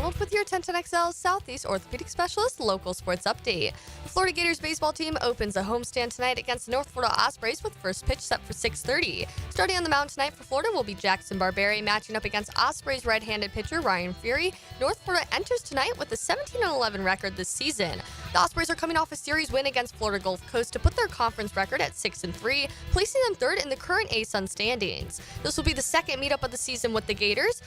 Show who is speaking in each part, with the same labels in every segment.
Speaker 1: McDonald with your 1010XL Southeast Orthopedic Specialist local sports update. The Florida Gators baseball team opens a homestand tonight against North Florida Ospreys with first pitch set for 6:30. Starting on the mound tonight for Florida will be Jackson Barberi matching up against Ospreys right-handed pitcher Ryan Fury. North Florida enters tonight with a 17-11 record this season. The Ospreys are coming off a series win against Florida Gulf Coast to put their conference record at 6-3, placing them third in the current ASUN standings. This will be the second meetup of the season with the Gators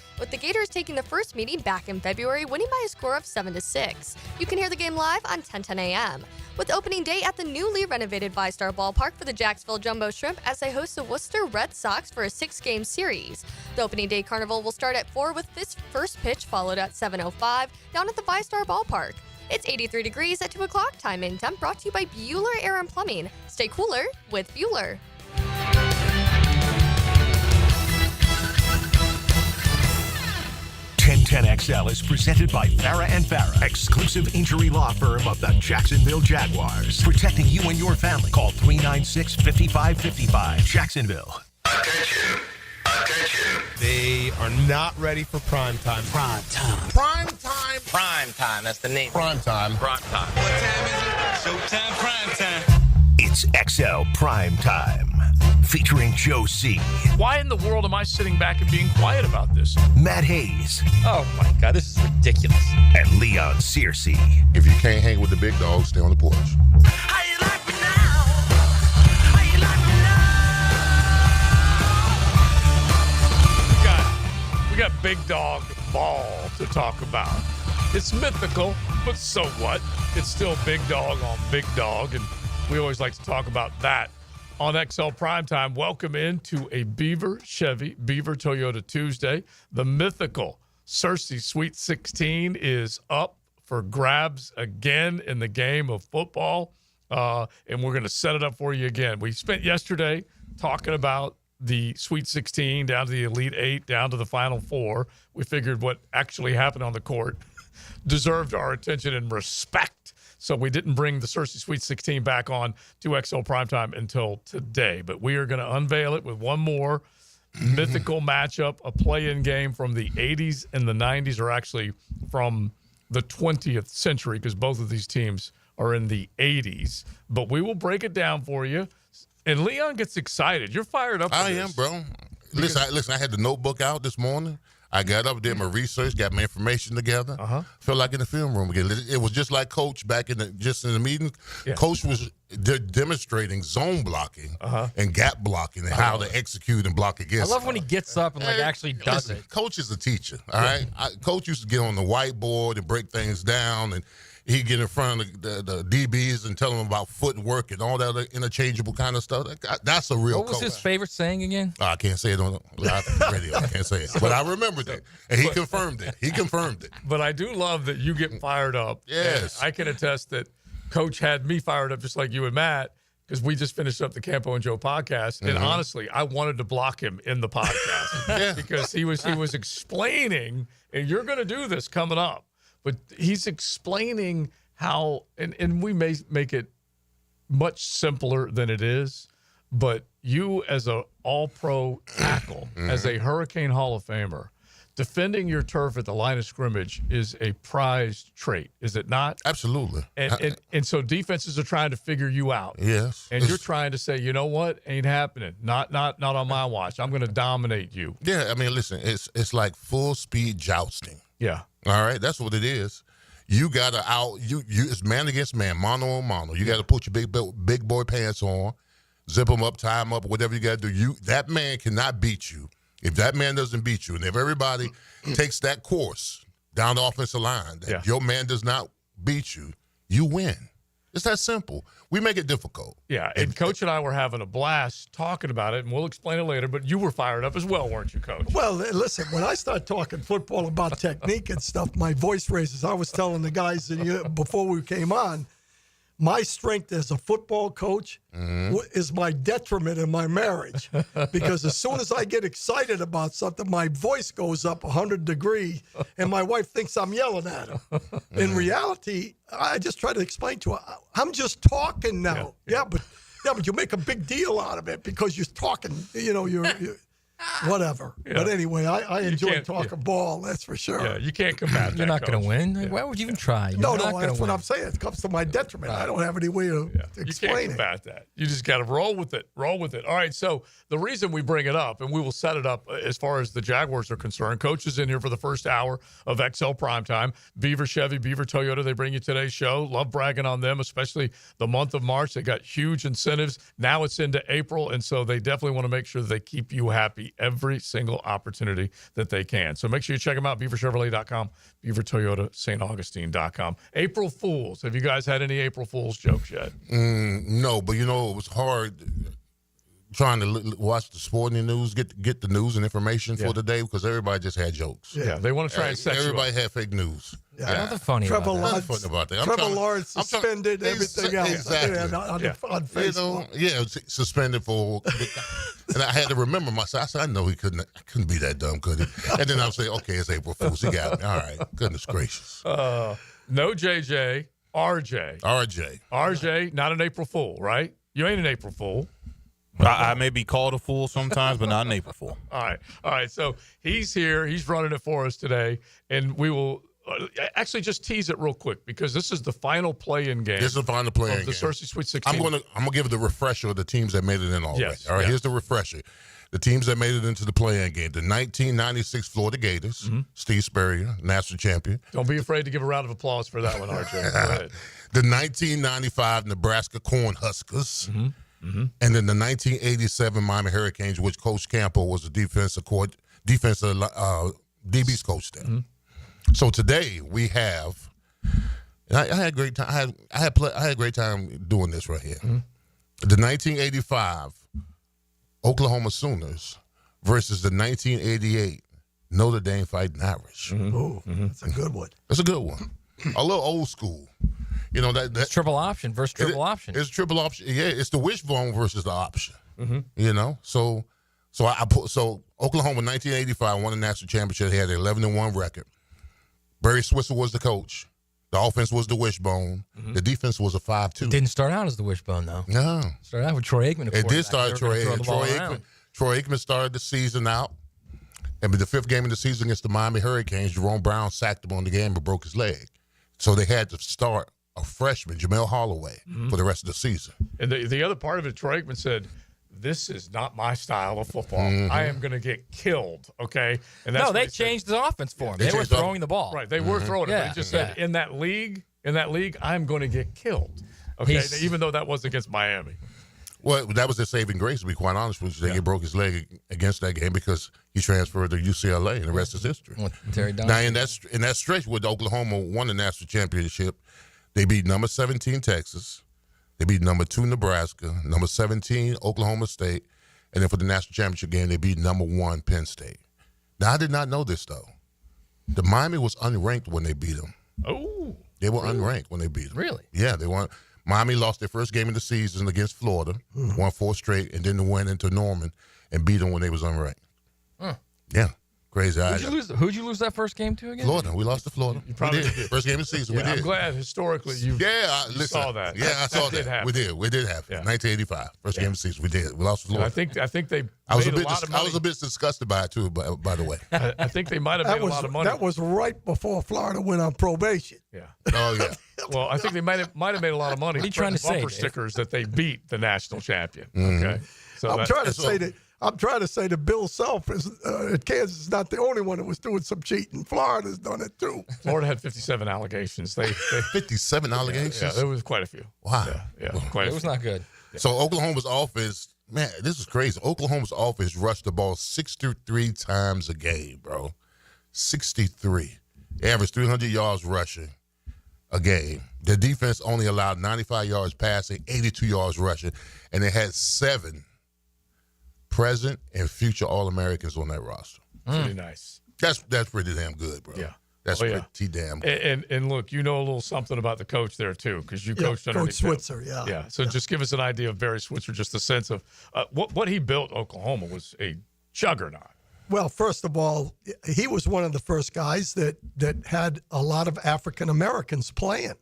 Speaker 1: taking the first meeting back in February, winning by a score of 7-6. You can hear the game live on 1010 a.m. With opening day at the newly renovated VyStar Ballpark for the Jacksonville Jumbo Shrimp as they host the Worcester Red Sox for a 6-game series. The opening day carnival will start at 4 with this first pitch followed at 7:05 down at the VyStar Ballpark. It's 83 degrees at 2 o'clock. Time and temp brought to you by Bueller Air and Plumbing. Stay cooler with Bueller.
Speaker 2: 1010XL is presented by Farah & Farah, exclusive injury law firm of the Jacksonville Jaguars. Protecting you and your family. Call 396-5555. Jacksonville.
Speaker 3: Attention.
Speaker 4: They are not ready for prime time.
Speaker 3: Prime time. That's the name.
Speaker 4: Prime time.
Speaker 3: What time is it? Showtime prime time.
Speaker 2: It's XL Primetime. Featuring Joe C.
Speaker 5: Why in the world am I sitting back and being quiet about this?
Speaker 2: Matt Hayes.
Speaker 3: Oh my God, this is ridiculous.
Speaker 2: And Leon Searcy.
Speaker 4: If you can't hang with the big dogs, stay on the porch.
Speaker 3: How you like me now? How you like me now?
Speaker 5: We got big dog ball to talk about. It's mythical, but so what? It's still big dog on big dog, and we always like to talk about that. On XL Primetime, welcome into a Beaver Toyota Tuesday. The mythical Searcy Sweet 16 is up for grabs again in the game of football, and we're going to set it up for you again. We spent yesterday talking about the Sweet 16 down to the Elite 8, down to the Final Four. We figured what actually happened on the court deserved our attention and respect. So we didn't bring the Searcy Sweet 16 back on to XL Primetime until today. But we are going to unveil it with one more mythical matchup, a play-in game from the 80s and the 90s, or actually from the 20th century, because both of these teams are in the 80s. But we will break it down for you. And Leon gets excited. You're fired up for
Speaker 4: I
Speaker 5: this.
Speaker 4: am, bro. Listen, I had the notebook out this morning. I got up, did my research, got my information together. Felt like in the film room again. It was just like Coach back in the meetings. Yeah. Coach was demonstrating zone blocking and gap blocking and how to execute and block against.
Speaker 6: I love when he gets up and actually does it.
Speaker 4: Coach is a teacher, all right? Coach used to get on the whiteboard and break things down, and he'd get in front of the DBs and tell them about footwork and all that interchangeable kind of stuff. That's a real coach.
Speaker 6: What was his favorite saying again?
Speaker 4: I can't say it on the radio. I can't say it. But I remembered it. And he confirmed it.
Speaker 5: But I do love that you get fired up.
Speaker 4: Yes.
Speaker 5: And I can attest that Coach had me fired up just like you and Matt, because we just finished up the Campo and Joe podcast. And honestly, I wanted to block him in the podcast because he was explaining, and you're going to do this coming up. But he's explaining how, and we may make it much simpler than it is, but you as an all-pro tackle, as a Hurricane Hall of Famer, defending your turf at the line of scrimmage is a prized trait, is it not?
Speaker 4: Absolutely.
Speaker 5: And so defenses are trying to figure you out.
Speaker 4: Yes.
Speaker 5: And you're trying to say, you know what, ain't happening. Not on my watch. I'm going to dominate you.
Speaker 4: Yeah, I mean, listen, it's like full-speed jousting.
Speaker 5: Yeah.
Speaker 4: All right, that's what it is. You got to it's man against man, mano on mano. You got to put your big boy pants on, zip them up, tie them up, whatever you got to do. That man cannot beat you. If that man doesn't beat you, and if everybody takes that course down the offensive line, that your man does not beat you, you win. It's that simple. We make it difficult.
Speaker 5: Yeah, and Coach and I were having a blast talking about it, and we'll explain it later, but you were fired up as well, weren't you, Coach?
Speaker 7: Well, listen, when I start talking football about technique and stuff, my voice raises. I was telling the guys before we came on, my strength as a football coach is my detriment in my marriage, because as soon as I get excited about something, my voice goes up 100 degrees, and my wife thinks I'm yelling at her. In reality, I just try to explain to her, I'm just talking now. Yeah, but you make a big deal out of it because you're talking. You're whatever.
Speaker 5: Yeah.
Speaker 7: But anyway, I enjoy
Speaker 5: can't-
Speaker 7: talking ball. That's for sure.
Speaker 5: Yeah, you can't combat that.
Speaker 6: You're not going
Speaker 5: Coach.
Speaker 6: to win.
Speaker 5: Yeah.
Speaker 6: Why would you even try? You're
Speaker 7: No,
Speaker 6: not
Speaker 7: no,
Speaker 6: gonna
Speaker 7: that's what
Speaker 6: win.
Speaker 7: I'm saying. It comes to my detriment. I don't have any way to
Speaker 5: Yeah. You can't
Speaker 7: explain it.
Speaker 5: combat that. You just got to roll with it. Roll with it. All right. So the reason we bring it up, and we will set it up as far as the Jaguars are concerned. Coach is in here for the first hour of XL Primetime. Beaver Chevy, Beaver Toyota, they bring you today's show. Love bragging on them, especially the month of March. They got huge incentives. Now it's into April, and so they definitely want to make sure that they keep you happy every single opportunity that they can. So make sure you check them out, beaverchevrolet.com, beavertoyota.staugustine.com. April Fools. Have you guys had any April Fools jokes yet?
Speaker 4: No, but it was hard trying to watch the sporting news, get the news and information for the day because everybody just had jokes.
Speaker 5: Yeah, they want to try and set you up.
Speaker 4: Everybody had fake news.
Speaker 7: Yeah.
Speaker 6: Nothing funny
Speaker 7: Trevor
Speaker 6: about that.
Speaker 7: Lawrence,
Speaker 4: Nothing funny about that.
Speaker 7: Trevor Lawrence
Speaker 4: I'm trying-
Speaker 7: suspended, everything else.
Speaker 4: Exactly.
Speaker 7: On
Speaker 5: Yeah.
Speaker 7: on Facebook.
Speaker 4: Suspended for, and I had to remember myself. I said, I know I couldn't be that dumb, could he? And then I'll say, okay, it's April Fool's. He got me. All right, goodness gracious.
Speaker 5: No JJ, RJ. RJ, not an April Fool, right? You ain't an April Fool.
Speaker 8: I may be called a fool sometimes, but not an April fool.
Speaker 5: All right. So he's here. He's running it for us today, and we will actually just tease it real quick because this is the final play-in game.
Speaker 4: This is the final play-in
Speaker 5: of the
Speaker 4: game.
Speaker 5: Searcy Sweet 16.
Speaker 4: I'm gonna give the refresher of the teams that made it in already.
Speaker 5: Yes,
Speaker 4: All right,
Speaker 5: yeah.
Speaker 4: here's the refresher. The teams that made it into the play-in game: the 1996 Florida Gators, Steve Spurrier, national champion.
Speaker 5: Don't be afraid to give a round of applause for that one, RJ. Go ahead.
Speaker 4: The 1995 Nebraska Cornhuskers. And then the 1987 Miami Hurricanes, which Coach Campo was the defensive DB's coach there. So today we have, and I had a great time. I had a great time doing this right here. The 1985 Oklahoma Sooners versus the 1988 Notre Dame Fighting Irish.
Speaker 7: Ooh, that's a good one.
Speaker 4: That's a good one. A little old school. You know that
Speaker 6: Triple option versus triple option.
Speaker 4: It's triple option. Yeah, it's the wishbone versus the option. You know, so Oklahoma 1985 won the national championship. They had an 11-1 record. Barry Switzer was the coach. The offense was the wishbone. The defense was a 5-2.
Speaker 6: Didn't start out as the wishbone though.
Speaker 4: No,
Speaker 6: Started out with Troy Aikman.
Speaker 4: it did start Troy Aikman. Troy Aikman started the season out. And the fifth game of the season against the Miami Hurricanes, Jerome Brown sacked him on the game and broke his leg. So they had to start a freshman, Jamel Holloway, for the rest of the season.
Speaker 5: And the other part of it, Troy Aikman said, "This is not my style of football. I am going to get killed." Okay, and that's
Speaker 6: No,
Speaker 5: what
Speaker 6: they
Speaker 5: he said.
Speaker 6: changed the offense for him.
Speaker 4: They
Speaker 6: They were
Speaker 4: changed the-
Speaker 6: throwing the ball.
Speaker 5: Right, they were throwing it. But
Speaker 6: Yeah.
Speaker 5: he just said,
Speaker 6: Yeah.
Speaker 5: in that league, I'm going to get killed. Okay,
Speaker 6: He's-
Speaker 5: even though that was against Miami.
Speaker 4: Well, that was their saving grace, to be quite honest with you. He broke his leg against that game because he transferred to UCLA, and the rest is history.
Speaker 6: With Terry
Speaker 4: Now,
Speaker 6: Donaldson.
Speaker 4: in that stretch where Oklahoma won the national championship, they beat number 17 Texas, they beat number 2 Nebraska, number 17 Oklahoma State, and then for the national championship game, they beat number 1 Penn State. Now, I did not know this, though. The Miami was unranked when they beat them.
Speaker 5: Oh,
Speaker 4: They were unranked when they beat them.
Speaker 6: Really?
Speaker 4: Yeah, they won. Miami lost their first game of the season against Florida, won 4 straight, and then they went into Norman and beat them when they was unranked. Yeah, crazy.
Speaker 6: Who'd you lose that first game to again?
Speaker 4: Florida. We lost to Florida. We
Speaker 5: probably
Speaker 4: did.
Speaker 5: did.
Speaker 4: First game of the season.
Speaker 5: yeah,
Speaker 4: we
Speaker 5: I'm
Speaker 4: did.
Speaker 5: glad historically you
Speaker 4: Listen,
Speaker 5: saw that.
Speaker 4: Yeah, I saw
Speaker 5: That did
Speaker 4: that.
Speaker 5: happen.
Speaker 4: We did. We did have it.
Speaker 5: Yeah.
Speaker 4: 1985. First game of the season. We did. We lost to Florida.
Speaker 5: I think they
Speaker 4: I was
Speaker 5: made
Speaker 4: a
Speaker 5: a lot of money.
Speaker 4: disgusted by it too. By the way.
Speaker 5: I think they might have made a lot of money.
Speaker 7: That was right before Florida went on probation.
Speaker 5: yeah.
Speaker 4: Oh yeah.
Speaker 5: Well, I think they might have made a lot of money.
Speaker 6: What are you trying to say,
Speaker 5: Bumper
Speaker 6: Dave?
Speaker 5: stickers that they beat the national champion. Okay. So
Speaker 7: I'm trying to
Speaker 4: so-
Speaker 7: say that. I'm trying to say that Bill Self at Kansas is not the only one that was doing some cheating. Florida's done it too.
Speaker 5: Florida had 57 allegations. They
Speaker 4: 57 allegations.
Speaker 5: yeah, there was quite a few.
Speaker 4: Wow.
Speaker 5: Yeah, quite
Speaker 6: It
Speaker 5: a
Speaker 6: was
Speaker 5: few.
Speaker 6: not good.
Speaker 4: So Oklahoma's offense, man, this is crazy. Oklahoma's offense rushed the ball 63 times a game, bro. 63. They averaged 300 yards rushing a game. Their defense only allowed 95 yards passing, 82 yards rushing, and they had 7 present and future All-Americans on that roster.
Speaker 5: Pretty nice.
Speaker 4: That's pretty damn good, bro.
Speaker 5: Yeah.
Speaker 4: That's
Speaker 5: Oh, yeah.
Speaker 4: pretty damn good.
Speaker 5: And look, you know a little something about the coach there too, because you
Speaker 7: Yeah,
Speaker 5: coached
Speaker 7: Coach
Speaker 5: underneath him.
Speaker 7: Switzer, yeah.
Speaker 5: Yeah. So just give us an idea of Barry Switzer, just a sense of what he built. Oklahoma was a juggernaut.
Speaker 7: Well, first of all, he was one of the first guys that had a lot of African Americans playing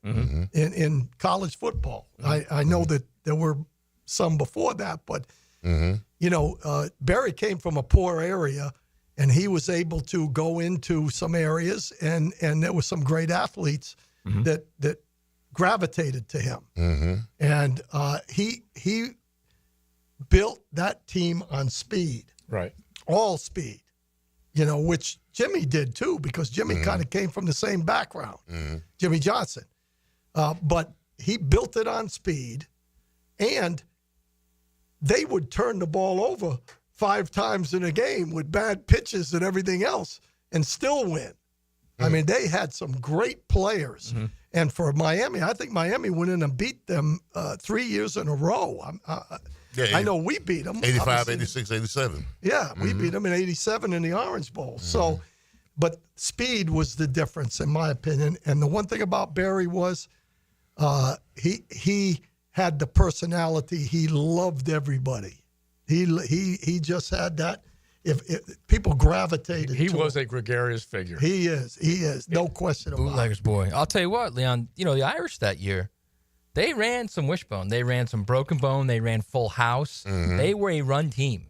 Speaker 7: in college football. I know that there were some before that, but You know, Barry came from a poor area, and he was able to go into some areas, and there were some great athletes that gravitated to him. And he built that team on speed.
Speaker 5: Right.
Speaker 7: All speed. You know, which Jimmy did too, because Jimmy kind of came from the same background, Jimmy Johnson. But he built it on speed, and they would turn the ball over 5 times in a game with bad pitches and everything else and still win. I mean, they had some great players. And for Miami, I think Miami went in and beat them 3 years in a row. I know we beat them.
Speaker 4: 85, 86, 87.
Speaker 7: Yeah, we beat them in 87 in the Orange Bowl. So, but speed was the difference, in my opinion. And the one thing about Barry was he had the personality. He loved everybody. He just had that. If people gravitated
Speaker 5: He
Speaker 7: to
Speaker 5: was
Speaker 7: him.
Speaker 5: a gregarious figure.
Speaker 7: He is. No question about it.
Speaker 6: Bootlegger's boy. I'll tell you what, Leon, you know, the Irish that year, they ran some wishbone. They ran some broken bone. They ran full house. They were a run team.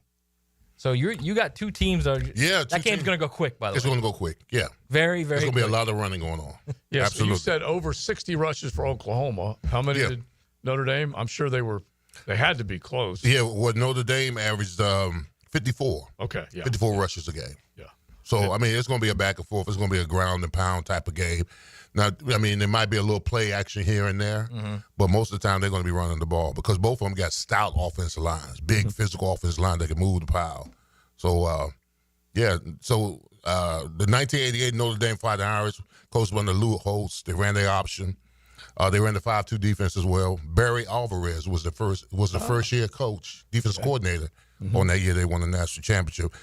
Speaker 6: So you got 2 teams. That game's going to go quick, by the way.
Speaker 4: It's going to go quick. Yeah.
Speaker 6: Very, very
Speaker 4: There's going to be a
Speaker 6: quick.
Speaker 4: lot of running going on.
Speaker 5: Yes,
Speaker 4: Absolutely.
Speaker 5: you said over 60 rushes for Oklahoma. How many did Notre Dame? I'm sure they had to be close.
Speaker 4: Yeah, what Notre Dame averaged 54.
Speaker 5: Okay, yeah.
Speaker 4: 54 rushes a game.
Speaker 5: Yeah.
Speaker 4: So, I mean, it's going to be a back and forth. It's going to be a ground and pound type of game. Now, I mean, there might be a little play action here and there, but most of the time they're going to be running the ball because both of them got stout offensive lines, big physical offensive line that can move the pile. So, the 1988 Notre Dame Fighting Irish, coached by Lou Holtz, they ran their option. They ran the 5-2 defense as well. Barry Alvarez was the first year coach, defense coordinator on that year. They won the national championship.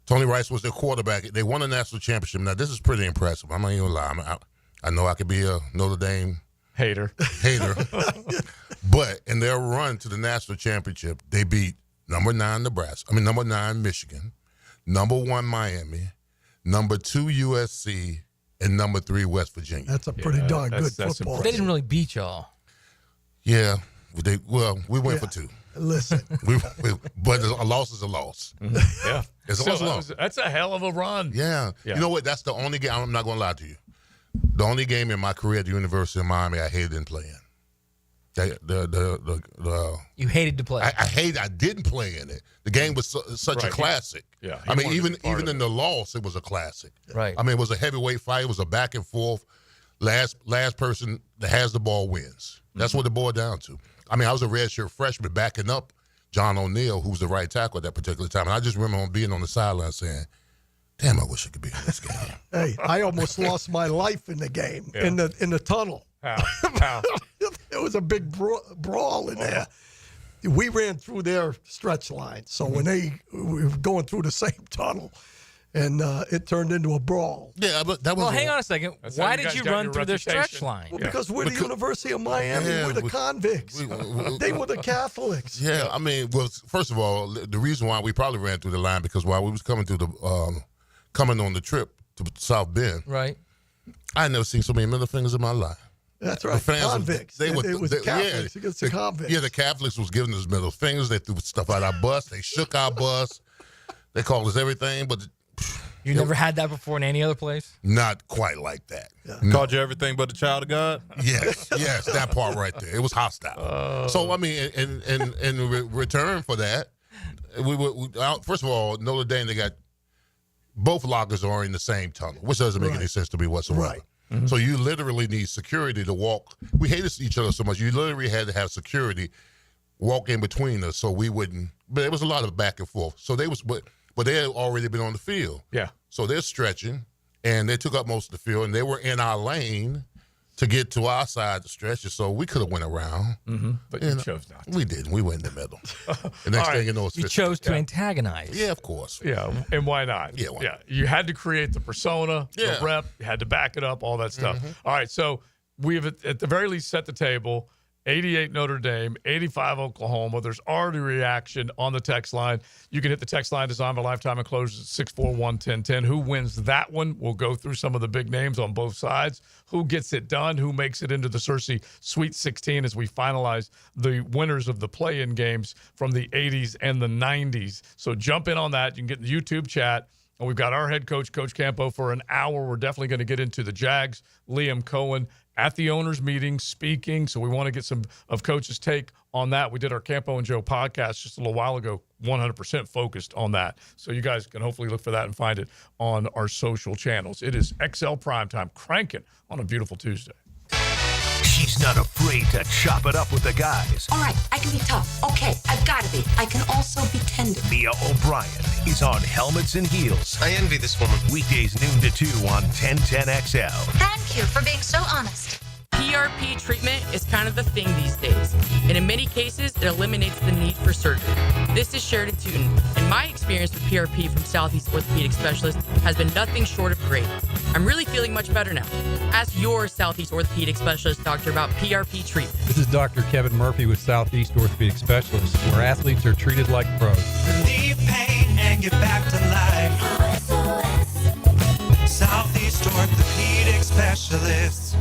Speaker 4: Tony Rice was their quarterback. They won the national championship. Now, this is pretty impressive. I'm not even gonna lie. I know I could be a Notre Dame
Speaker 5: hater,
Speaker 4: but in their run to the national championship, they beat number 9 Michigan, number 1 Miami, number 2 USC, and number 3 West Virginia.
Speaker 7: That's a pretty darn good football.
Speaker 6: But they didn't really beat y'all.
Speaker 4: Yeah, we went for 2.
Speaker 7: Listen,
Speaker 4: but a loss is a loss.
Speaker 5: Yeah,
Speaker 4: It's a loss.
Speaker 5: That's a hell of a run.
Speaker 4: Yeah. You know what? That's the only game. I'm not going to lie to you. The only game in my career at the University of Miami I hated playing.
Speaker 6: You hated to play.
Speaker 4: I didn't play in it. The game was such a classic.
Speaker 5: Yeah.
Speaker 4: I mean, even in the loss, it was a classic.
Speaker 6: Right.
Speaker 4: I mean, it was a heavyweight fight. It was a back and forth. Last person that has the ball wins. That's what it boiled down to. I mean, I was a redshirt freshman backing up John O'Neill, who was the right tackle at that particular time. And I just remember being on the sideline saying, damn, I wish I could be in this game.
Speaker 7: hey, I almost lost my life in the game, in the tunnel.
Speaker 5: How?
Speaker 7: It was a big brawl in there. We ran through their stretch line. So when we were going through the same tunnel, and it turned into a brawl.
Speaker 4: Yeah, but that was.
Speaker 6: Well, hang on a second. Why did you run through their stretch line?
Speaker 7: Well, because we're the University of Miami. We're the convicts. They were the Catholics.
Speaker 4: Yeah, I mean, well, first of all, the reason why we probably ran through the line because while we was coming on the trip to South Bend,
Speaker 6: right?
Speaker 4: I had never seen so many middle fingers in my life.
Speaker 7: That's right.
Speaker 4: Convicts.
Speaker 7: It was Catholics against the convicts.
Speaker 4: Yeah, the Catholics was giving us middle fingers. They threw stuff out our bus. They shook our bus. They called us everything, but
Speaker 6: you never had that before in any other place?
Speaker 4: Not quite like that.
Speaker 7: Yeah.
Speaker 4: No.
Speaker 8: Called you everything but a child of God?
Speaker 4: Yes, that part right there. It was hostile. So, I mean, in return for that, first of all, Notre Dame, they got both lockers are in the same tunnel, which doesn't make any sense to me whatsoever.
Speaker 7: Right.
Speaker 4: Mm-hmm. So you literally need security to walk. We hated each other so much. You literally had to have security walk in between us so we wouldn't. But it was a lot of back and forth. So but they had already been on the field.
Speaker 5: Yeah.
Speaker 4: So they're stretching, and they took up most of the field, and they were in our lane to get to our side to stretch it. So we could have went around.
Speaker 5: Mm-hmm. But you chose not to.
Speaker 4: We didn't. We went in the middle. The next thing you know, it's
Speaker 6: you chose to antagonize.
Speaker 4: Yeah, of course.
Speaker 5: Yeah, and why not?
Speaker 4: Yeah, why not?
Speaker 5: You had to create the persona, the rep. You had to back it up, all that stuff. Mm-hmm. All right, so we've at the very least set the table, 88 Notre Dame, 85 Oklahoma. There's already reaction on the text line. You can hit the text line designed by Lifetime Enclosures at 641-1010. Who wins that one? We'll go through some of the big names on both sides. Who gets it done? Who makes it into the Searcy Sweet 16 as we finalize the winners of the play-in games from the 80s and the 90s. So jump in on that. You can get in the YouTube chat. And we've got our head coach, Coach Campo, for an hour. We're definitely going to get into the Jags. Liam Cohen at the owners' meeting speaking. So we want to get some of Coach's take on that. We did our Campo and Joe podcast just a little while ago, 100% focused on that. So you guys can hopefully look for that and find it on our social channels. It is XL Primetime, cranking on a beautiful Tuesday.
Speaker 2: She's not afraid to chop it up with the guys.
Speaker 9: All right, I can be tough. Okay, I've got to be. I can also be tender.
Speaker 2: Mia O'Brien is on Helmets and Heels.
Speaker 10: I envy this woman.
Speaker 2: Weekdays noon to 2 on 1010XL.
Speaker 9: Thank you for being so honest.
Speaker 11: PRP treatment is kind of the thing these days, and in many cases, it eliminates the need for surgery. This is Sheridan Tootin, and my experience with PRP from Southeast Orthopedic Specialist has been nothing short of great. I'm really feeling much better now. Ask your Southeast Orthopedic Specialist doctor about PRP treatment.
Speaker 12: This is Dr. Kevin Murphy with Southeast Orthopedic Specialists, where athletes are treated like pros.
Speaker 3: Relieve pain and get back to life. Southeast Orthopedic Specialists.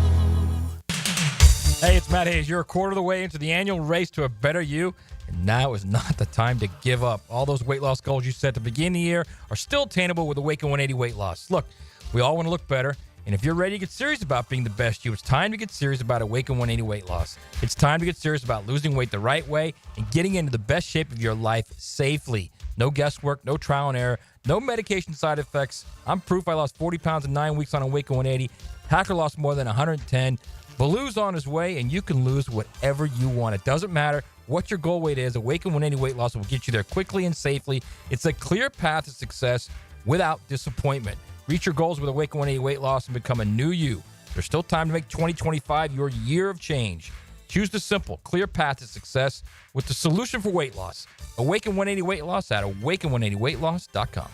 Speaker 6: Hey, it's Matt Hayes. You're a quarter of the way into the annual race to a better you, and now is not the time to give up. All those weight loss goals you set at the beginning of the year are still attainable with Awaken 180 weight loss. Look, we all want to look better, and if you're ready to get serious about being the best you, it's time to get serious about Awaken 180 weight loss. It's time to get serious about losing weight the right way and getting into the best shape of your life safely. No guesswork, no trial and error, no medication side effects. I'm proof I lost 40 pounds in 9 weeks on Awaken 180. Hacker lost more than 110. Baloo's on his way, and you can lose whatever you want. It doesn't matter what your goal weight is. Awaken 180 weight loss will get you there quickly and safely. It's a clear path to success without disappointment. Reach your goals with Awaken 180 weight loss and become a new you. There's still time to make 2025 your year of change. Choose the simple, clear path to success with the solution for weight loss. Awaken 180 weight loss at awaken180weightloss.com.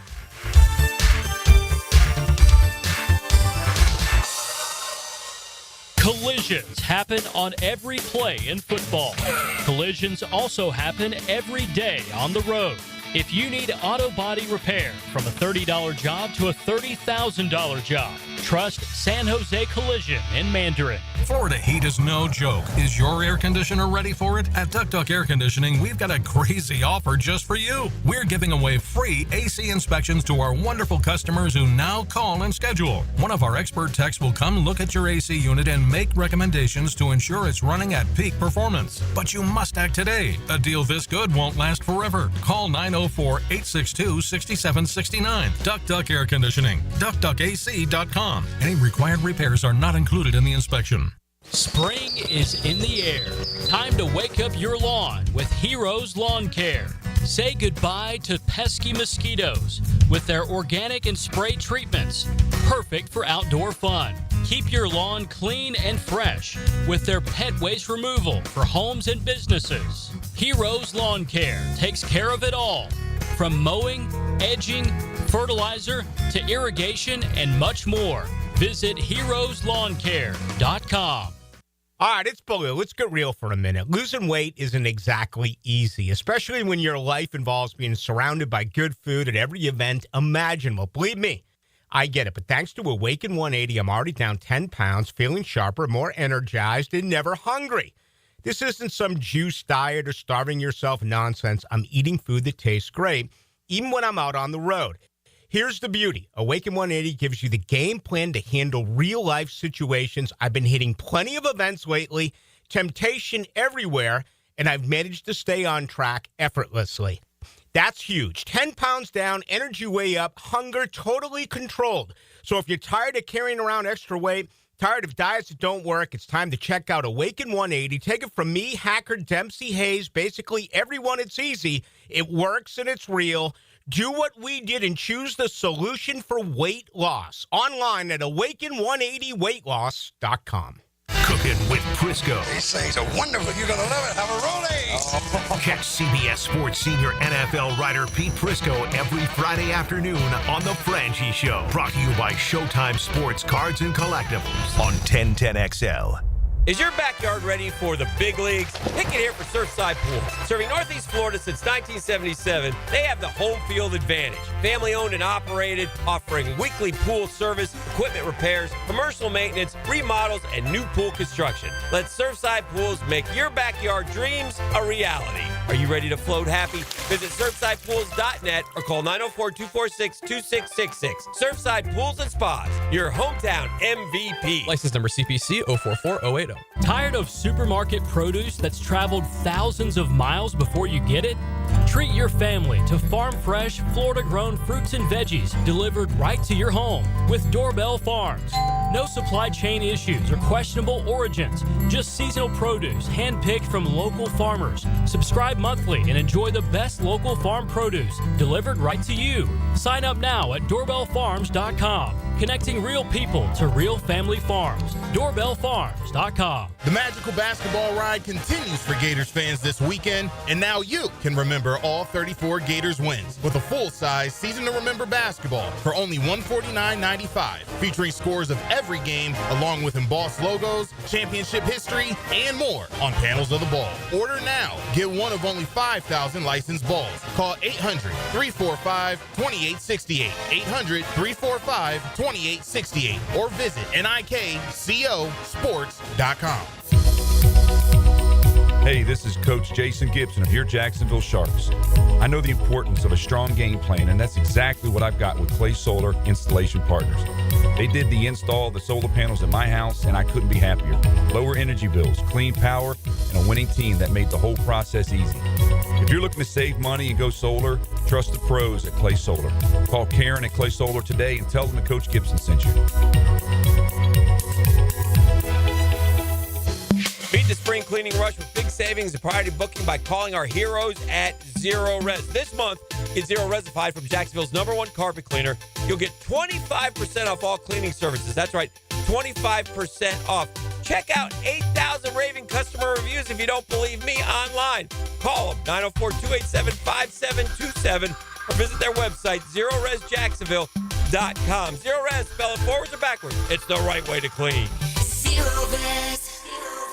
Speaker 13: Collisions happen on every play in football. Collisions also happen every day on the road. If you need auto body repair, from a $30 job to a $30,000 job, trust San Jose Collision in Mandarin.
Speaker 14: Florida heat is no joke. Is your air conditioner ready for it? At Duck Duck Air Conditioning, we've got a crazy offer just for you. We're giving away free AC inspections to our wonderful customers who now call and schedule. One of our expert techs will come look at your AC unit and make recommendations to ensure it's running at peak performance. But you must act today. A deal this good won't last forever. Call 904-862-6769. Duck Duck Air Conditioning. DuckDuckAC.com. Any required repairs are not included in the inspection.
Speaker 13: Spring is in the air. Time to wake up your lawn with Heroes Lawn Care. Say goodbye to pesky mosquitoes with their organic and spray treatments. Perfect for outdoor fun. Keep your lawn clean and fresh with their pet waste removal for homes and businesses. Heroes Lawn Care takes care of it all. From mowing, edging, fertilizer, to irrigation, and much more. Visit heroeslawncare.com.
Speaker 15: All right, it's Baloo. Let's get real for a minute. Losing weight isn't exactly easy, especially when your life involves being surrounded by good food at every event imaginable. Believe me, I get it. But thanks to Awaken 180, I'm already down 10 pounds, feeling sharper, more energized, and never hungry. This isn't some juice diet or starving yourself nonsense. I'm eating food that tastes great, even when I'm out on the road. Here's the beauty. Awaken 180 gives you the game plan to handle real-life situations. I've been hitting plenty of events lately, temptation everywhere, and I've managed to stay on track effortlessly. That's huge. 10 pounds down, energy way up, hunger totally controlled. So if you're tired of carrying around extra weight, tired of diets that don't work, it's time to check out Awaken 180. Take it from me, Hacker Dempsey Hayes, basically everyone. It's easy. It works and it's real. Do what we did and choose the solution for weight loss. Online at awaken180weightloss.com.
Speaker 2: Cooking with Prisco.
Speaker 10: These things are wonderful. You're going to love it. Have a roll.
Speaker 2: Catch CBS Sports senior NFL writer Pete Prisco every Friday afternoon on The Franchi Show. Brought to you by Showtime Sports Cards and Collectibles on 1010XL.
Speaker 16: Is your backyard ready for the big leagues? Pick it here for Surfside Pools. Serving Northeast Florida since 1977, they have the home field advantage. Family owned and operated, offering weekly pool service, equipment repairs, commercial maintenance, remodels, and new pool construction. Let Surfside Pools make your backyard dreams a reality. Are you ready to float happy? Visit SurfsidePools.net or call 904-246-2666. Surfside Pools and Spas, your hometown MVP.
Speaker 17: License number CPC 044080.
Speaker 13: Tired of supermarket produce that's traveled thousands of miles before you get it? Treat your family to farm fresh, Florida-grown fruits and veggies delivered right to your home with Doorbell Farms. No supply chain issues or questionable origins, just seasonal produce handpicked from local farmers. Subscribe monthly and enjoy the best local farm produce delivered right to you. Sign up now at doorbellfarms.com. Connecting real people to real family farms. Doorbellfarms.com.
Speaker 8: The magical basketball ride continues for Gators fans this weekend, and now you can remember all 34 Gators wins with a full-size Season to Remember basketball for only $149.95, featuring scores of every game along with embossed logos, championship history, and more on panels of the ball. Order now. Get one of only 5,000 licensed balls. Call 800-345-2868. 800-345-2868 or visit nikcosports.com.
Speaker 18: Hey, this is Coach Jason Gibson of your Jacksonville Sharks. I know the importance of a strong game plan, and that's exactly what I've got with Clay Solar Installation Partners. They did the install of the solar panels at my house, and I couldn't be happier. Lower energy bills, clean power, and a winning team that made the whole process easy. If you're looking to save money and go solar, trust the pros at Clay Solar. Call Karen at Clay Solar today and tell them that Coach Gibson sent you.
Speaker 16: Beat the spring cleaning rush with big savings and priority booking by calling our heroes at Zero Res. This month, get Zero Resified from Jacksonville's #1 carpet cleaner. You'll get 25% off all cleaning services. That's right, 25% off. Check out 8,000 raving customer reviews if you don't believe me online. Call them, 904-287-5727, or visit their website, ZeroResJacksonville.com. Zero Res, spell it forwards or backwards. It's the right way to clean.
Speaker 1: Zero Res.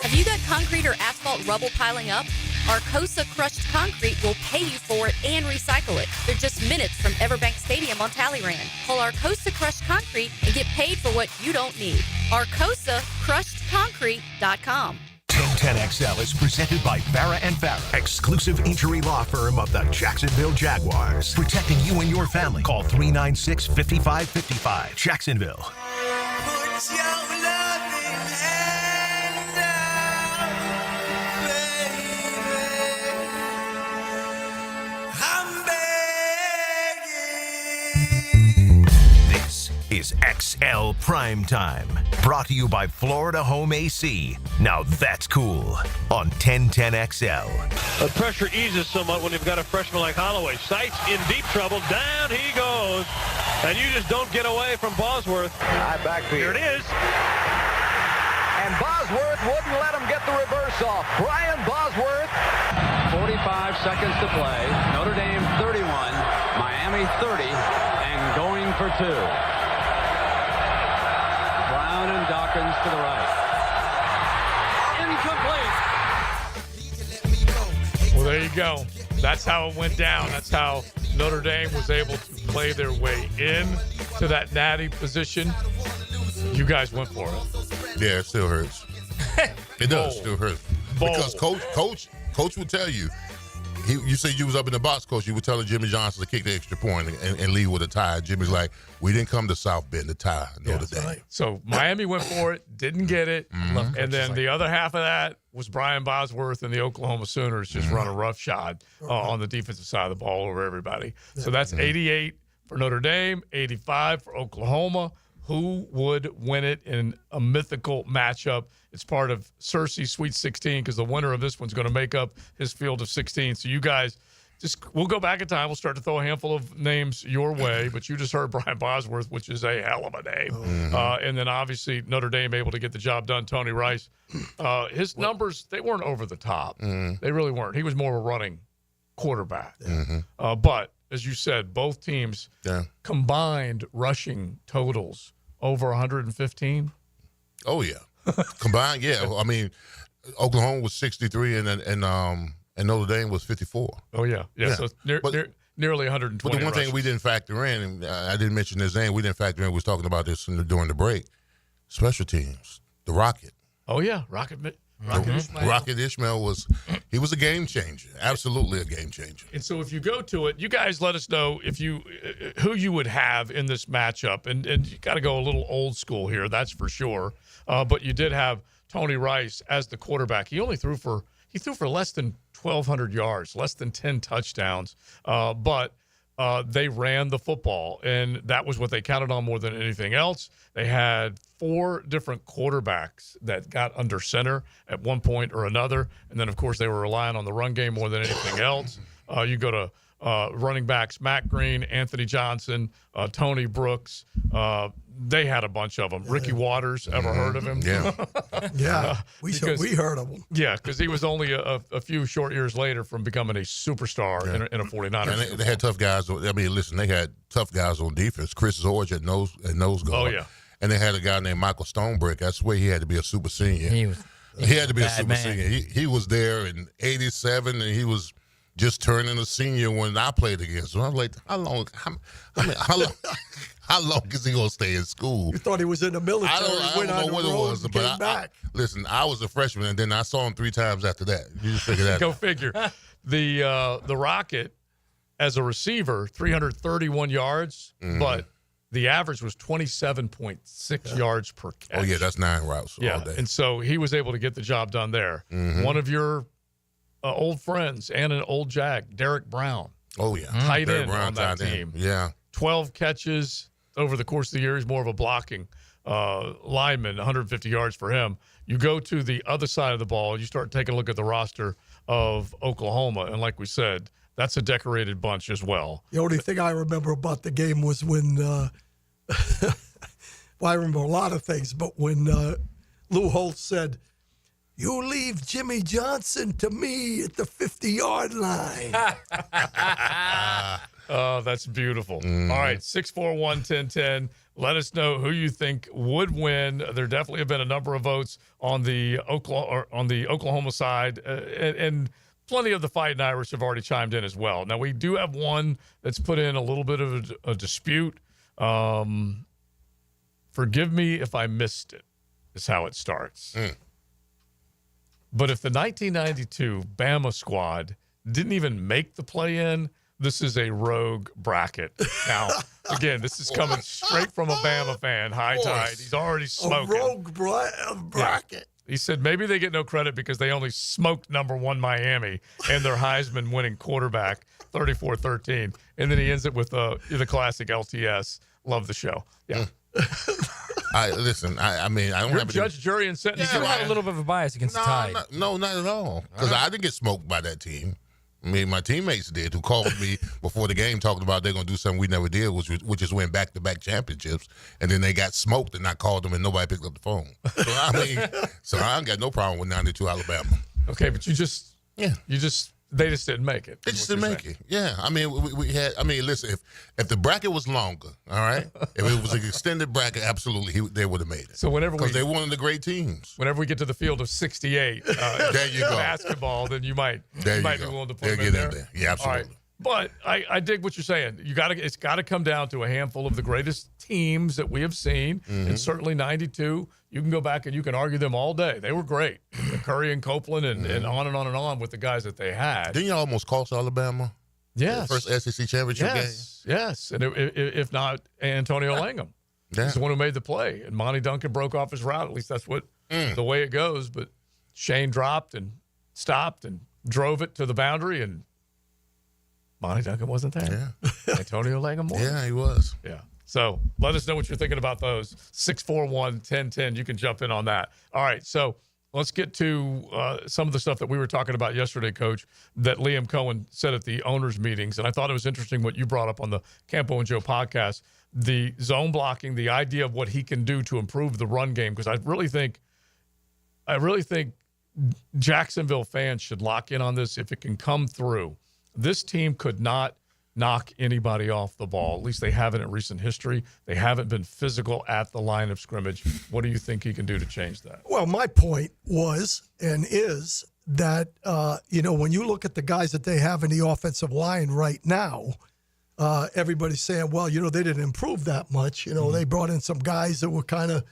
Speaker 1: Have you got concrete or asphalt rubble piling up? Arcosa Crushed Concrete will pay you for it and recycle it. They're just minutes from Everbank Stadium on Talleyrand. Call Arcosa Crushed Concrete and get paid for what you don't need. ArcosaCrushedConcrete.com.
Speaker 2: 1010XL is presented by Farah and Farah, exclusive injury law firm of the Jacksonville Jaguars. Protecting you and your family. Call 396-5555. Jacksonville.
Speaker 3: Put your loving hand down, baby. I'm begging.
Speaker 2: This is XL Primetime, brought to you by Florida Home AC. Now that's cool on 1010XL.
Speaker 19: The pressure eases somewhat when you've got a freshman like Holloway. Sights in deep trouble. Down he goes. And you just don't get away from Bosworth.
Speaker 20: High backfield.
Speaker 19: Here it is.
Speaker 20: And Bosworth wouldn't let him get the reverse off. Brian Bosworth.
Speaker 21: 45 seconds to play. Notre Dame 31, Miami 30, and going for two. Brown and Dawkins to the right. Incomplete.
Speaker 5: Well, there you go. That's how it went down. That's how Notre Dame was able to play their way in to that natty position. You guys went for it.
Speaker 4: Yeah, it still hurts. It does still hurt. Because coach would tell you, you say you was up in the box, coach, you were telling Jimmy Johnson to kick the extra point and leave with a tie. Jimmy's like, we didn't come to South Bend to tie Notre Dame.
Speaker 5: Right. So Miami went for it, didn't get it.
Speaker 4: Mm-hmm.
Speaker 5: And then the other half of that was Brian Bosworth and the Oklahoma Sooners just run a roughshod on the defensive side of the ball over everybody. So that's 88 for Notre Dame, 85 for Oklahoma. Who would win it in a mythical matchup? It's part of Searcy's Sweet 16 because the winner of this one's going to make up his field of 16. So you guys, we'll go back in time. We'll start to throw a handful of names your way, but you just heard Brian Bosworth, which is a hell of a name. And then obviously Notre Dame able to get the job done. Tony Rice, his numbers, they weren't over the top. They really weren't. He was more of a running quarterback. But as you said, both teams combined rushing totals over 115.
Speaker 4: Oh, yeah. Combined, yeah. I mean, Oklahoma was 63, and Notre Dame was 54.
Speaker 5: Oh yeah. So nearly 120.
Speaker 4: But the one thing we didn't factor in, and I didn't mention his name, we didn't factor in. We was talking about this during the break. Special teams, the Rocket.
Speaker 5: Oh yeah, Rocket Ishmael.
Speaker 4: Rocket Ishmael was a game changer. Absolutely a game changer.
Speaker 5: And so if you go to it, you guys let us know who you would have in this matchup. And you got to go a little old school here, that's for sure. But you did have Tony Rice as the quarterback. He only threw for less than 1,200 yards, less than 10 touchdowns. But they ran the football, and that was what they counted on more than anything else. They had 4 different quarterbacks that got under center at one point or another. And then, of course, they were relying on the run game more than anything else. You go to running backs, Matt Green, Anthony Johnson, Tony Brooks. They had a bunch of them. Ricky Waters, ever heard of him?
Speaker 4: Yeah.
Speaker 7: We heard of him.
Speaker 5: Yeah, because he was only a few short years later from becoming a superstar in a 49ers.
Speaker 4: And they had tough guys. I mean, listen, they had tough guys on defense. Chris George at nose guard.
Speaker 5: Oh, yeah.
Speaker 4: And they had a guy named Michael Stonebrick. I swear he had to be a super senior. He had to be a super senior. He was there in 87, and he was just turning a senior when I played against him. I was like, how long is he gonna stay in school?
Speaker 7: You thought he was in the military.
Speaker 4: I don't know what it was, but listen, I was a freshman, and then I saw him 3 times after that. You just figure that.
Speaker 5: Go figure. The Rocket, as a receiver, 331 yards, but the average was 27.6 yards per catch.
Speaker 4: Oh yeah, that's 9 routes all day.
Speaker 5: And so he was able to get the job done there. One of your old friends and an old Jag, Derek Brown.
Speaker 4: Oh yeah,
Speaker 5: tight end on that team.
Speaker 4: Yeah,
Speaker 5: 12 catches over the course of the year. He's more of a blocking lineman, 150 yards for him. You go to the other side of the ball, you start taking a look at the roster of Oklahoma, and like we said, that's a decorated bunch as well.
Speaker 7: The only thing I remember about the game was when, well, I remember a lot of things, but when Lou Holtz said, "You leave Jimmy Johnson to me at the 50-yard line."
Speaker 5: Oh, that's beautiful. All right, 641-1010. Let us know who you think would win. There definitely have been a number of votes on the Oklahoma side, and plenty of the Fighting Irish have already chimed in as well. Now, we do have one that's put in a little bit of a dispute. Forgive me if I missed it, is how it starts. But if the 1992 Bama squad didn't even make the play-in, this is a rogue bracket. Now, again, this is coming straight from a Bama fan. High Tide. He's already smoking.
Speaker 7: A rogue bracket.
Speaker 5: Yeah. He said maybe they get no credit because they only smoked number 1 Miami and their Heisman winning quarterback, 34-13. And then he ends it with the classic LTS. Love the show. Yeah.
Speaker 4: I mean, I don't
Speaker 5: You're
Speaker 4: have
Speaker 5: judge, jury, and sentence.
Speaker 6: You had a little bit of a bias against the Tide.
Speaker 4: No, not at all. Because I didn't get smoked by that team. I mean, my teammates did, who called me before the game talking about they're going to do something we never did, which is win back-to-back championships. And then they got smoked, and I called them, and nobody picked up the phone. So I ain't got no problem with 92 Alabama.
Speaker 5: Okay, but they just didn't make it.
Speaker 4: They just didn't make it. Yeah. I mean, we had, listen, if the bracket was longer, all right, if it was an extended bracket, absolutely, they would have made it.
Speaker 5: So
Speaker 4: because they're one of the great teams.
Speaker 5: Whenever we get to the field of 68,
Speaker 4: there you go.
Speaker 5: Basketball, then you might be willing to put them in there.
Speaker 4: Yeah, absolutely.
Speaker 5: All right. But I dig what you're saying. It's got to come down to a handful of the greatest teams that we have seen, and certainly 92. You can go back and you can argue them all day. They were great. Curry and Copeland and on and on and on with the guys that they had.
Speaker 4: Didn't you almost cost Alabama?
Speaker 5: Yes.
Speaker 4: The first SEC championship game?
Speaker 5: Yes. And if not, Antonio Langham. He's the one who made the play. And Monty Duncan broke off his route. At least that's what the way it goes. But Shane dropped and stopped and drove it to the boundary, and Monty Duncan wasn't there. Yeah. Antonio Langham was.
Speaker 4: Yeah, he was.
Speaker 5: Yeah. So let us know what you're thinking about those. 641-1010. You can jump in on that. All right. So let's get to some of the stuff that we were talking about yesterday, Coach, that Liam Cohen said at the owners' meetings. And I thought it was interesting what you brought up on the Campo and Joe podcast, the zone blocking, the idea of what he can do to improve the run game. Because I really think Jacksonville fans should lock in on this if it can come through. This team could not knock anybody off the ball. At least they haven't in recent history. They haven't been physical at the line of scrimmage. What do you think he can do to change that?
Speaker 7: Well, my point was and is that, when you look at the guys that they have in the offensive line right now, everybody's saying, well, they didn't improve that much. They brought in some guys that were kind of,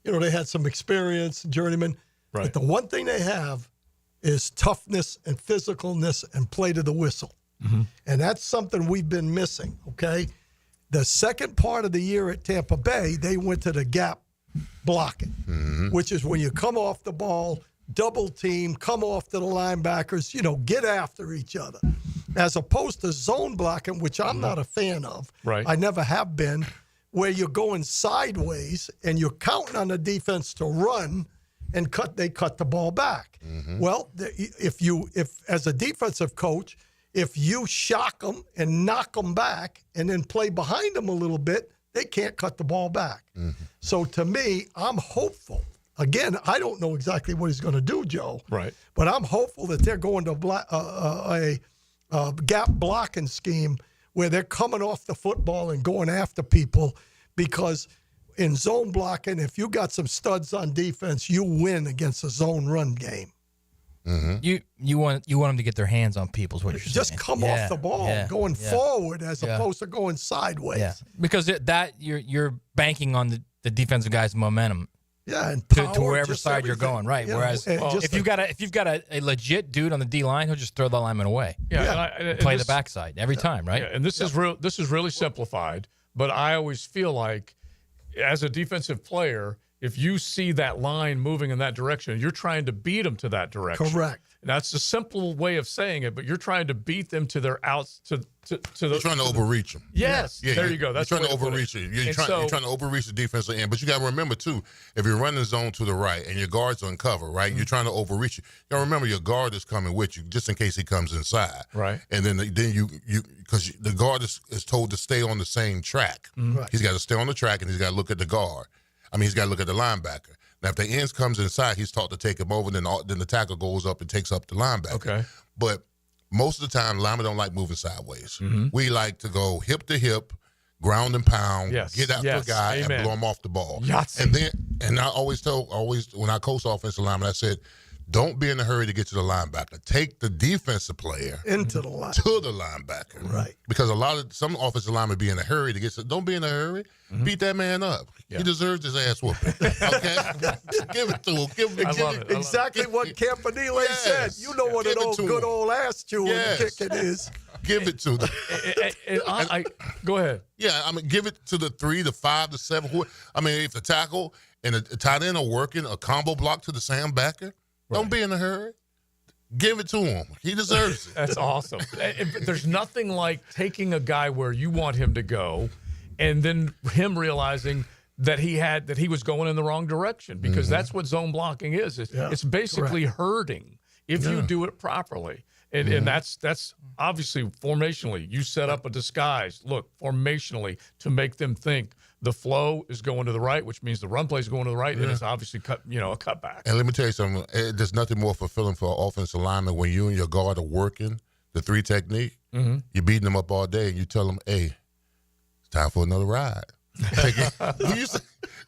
Speaker 7: they had some experience, journeyman.
Speaker 5: Right.
Speaker 7: But the one thing they have is toughness and physicalness and play to the whistle.
Speaker 5: Mm-hmm.
Speaker 7: And that's something we've been missing, okay? The second part of the year at Tampa Bay, they went to the gap blocking, which is when you come off the ball, double team, come off to the linebackers, get after each other. As opposed to zone blocking, which I'm not a fan of.
Speaker 5: Right.
Speaker 7: I never have been, where you're going sideways and you're counting on the defense to run and they cut the ball back. Well, if as a defensive coach, if you shock them and knock them back and then play behind them a little bit, they can't cut the ball back. So to me, I'm hopeful. Again, I don't know exactly what he's going to do, Joe.
Speaker 5: Right.
Speaker 7: But I'm hopeful that they're going to a gap blocking scheme where they're coming off the football and going after people, because in zone blocking, if you got some studs on defense, you win against a zone run game.
Speaker 6: You want them to get their hands on people. Is what you're
Speaker 7: Just
Speaker 6: saying.
Speaker 7: come off the ball, going forward as opposed to going sideways.
Speaker 6: Yeah, because you're banking on the defensive guy's momentum.
Speaker 7: Yeah, and
Speaker 6: to
Speaker 7: power,
Speaker 6: wherever
Speaker 7: just
Speaker 6: side you're
Speaker 7: everything.
Speaker 6: going, right?
Speaker 7: Yeah,
Speaker 6: Whereas if you've got a legit dude on the D line, he'll just throw the lineman away.
Speaker 5: And
Speaker 6: Play the backside every time, right?
Speaker 5: Yeah, and this is real. This is really simplified, but I always feel like, as a defensive player, if you see that line moving in that direction, you're trying to beat them to that direction.
Speaker 7: Correct.
Speaker 5: And that's a simple way of saying it, but you're trying to beat them to their outs to the.
Speaker 4: You're trying to overreach them.
Speaker 5: Yes, there you go. That's
Speaker 4: you're trying
Speaker 5: the
Speaker 4: to
Speaker 5: way put
Speaker 4: overreach
Speaker 5: it.
Speaker 4: it. You're trying to overreach the defensive end, but you got to remember too, if you're running zone to the right and your guard's uncovered, right, you're trying to overreach it. You got to remember your guard is coming with you just in case he comes inside.
Speaker 5: Right.
Speaker 4: And then you because the guard is told to stay on the same track.
Speaker 7: Right.
Speaker 4: He's got to stay on the track and he's got to look at the guard. He's got to look at the linebacker. Now, if the ends comes inside, he's taught to take him over. Then the tackle goes up and takes up the linebacker.
Speaker 5: Okay.
Speaker 4: But most of the time, linemen don't like moving sideways. We like to go hip to hip, ground and pound, get after a guy and blow him off the ball.
Speaker 5: Yahtzee.
Speaker 4: And I always when I coach offensive linemen, I said, don't be in a hurry to get to the linebacker. Take the defensive player
Speaker 7: into the line
Speaker 4: to the linebacker.
Speaker 7: Right.
Speaker 4: Because some offensive linemen be in a hurry to get to. Don't be in a hurry. Beat that man up.
Speaker 5: Yeah.
Speaker 4: He deserves his ass whooping. Okay, give it to him. Give it.
Speaker 7: Exactly what Campanile said. You know what good old ass chewing kicking is.
Speaker 4: Give it to them.
Speaker 5: Go ahead.
Speaker 4: Yeah, give it to the 3, the 5, the 7. If the tackle and the tight end are working a combo block to the sandbacker, don't be in a hurry. Give it to him. He deserves it.
Speaker 5: That's awesome. There's nothing like taking a guy where you want him to go, and then him realizing that he was going in the wrong direction, because that's what zone blocking is. It's basically herding if you do it properly. And that's obviously formationally. You set up a disguise. Look, formationally, to make them think the flow is going to the right, which means the run play is going to the right, and it's obviously a cutback.
Speaker 4: And let me tell you something. There's nothing more fulfilling for an offensive lineman when you and your guard are working the 3 technique. You're beating them up all day, and you tell them, hey, it's time for another ride.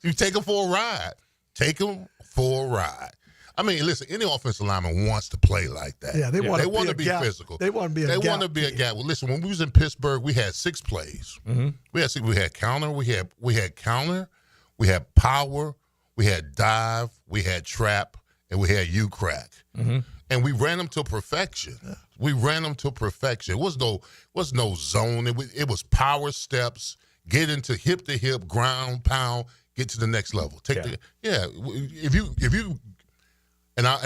Speaker 4: You take them for a ride. Take them for a ride. Listen, any offensive lineman wants to play like that.
Speaker 7: Yeah, they want to
Speaker 4: be
Speaker 7: gap.
Speaker 4: physical.
Speaker 7: They want to be a
Speaker 4: They
Speaker 7: gap.
Speaker 4: want to be a gap. Well, listen, when we was in Pittsburgh, we had 6 plays. We had counter, we had counter, we had power, we had dive, we had trap, and we had U-crack. And we ran them to perfection. We ran them to perfection. It was no zone. It was power steps, get into hip to hip, ground, pound, get to the next level. If you and our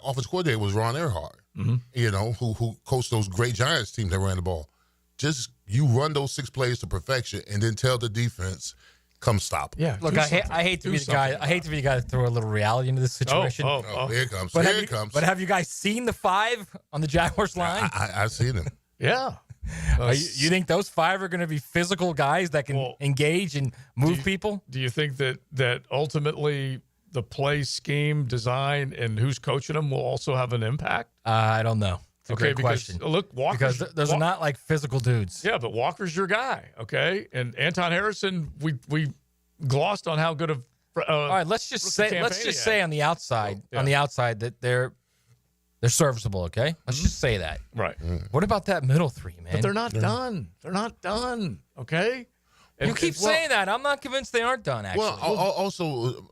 Speaker 4: offensive coordinator was Ron Earhart, who coached those great Giants teams that ran the ball. Just you run those 6 plays to perfection, and then tell the defense, "Come stop."
Speaker 5: Yeah.
Speaker 6: Look, I hate to be the guy. I hate to be the guy to throw a little reality into this situation.
Speaker 4: Here it comes.
Speaker 6: But
Speaker 4: Here it comes.
Speaker 6: But have you guys seen the 5 on the Jaguars line?
Speaker 4: I've seen them.
Speaker 5: Yeah.
Speaker 6: You think those 5 are going to be physical guys that can engage and move people?
Speaker 5: Do you think that ultimately the play scheme, design, and who's coaching them will also have an impact?
Speaker 6: I don't know. a great question.
Speaker 5: Look,
Speaker 6: because those are not like physical dudes.
Speaker 5: Yeah, but Walker's your guy, okay? And Anton Harrison, we glossed on how good of.
Speaker 6: All right, let's just say on the outside, that they're serviceable, okay? Let's just say that.
Speaker 5: Right.
Speaker 6: What about that middle three, man?
Speaker 5: But they're not done. They're not done, okay?
Speaker 6: You keep saying that. I'm not convinced they aren't done, actually.
Speaker 4: Well, also,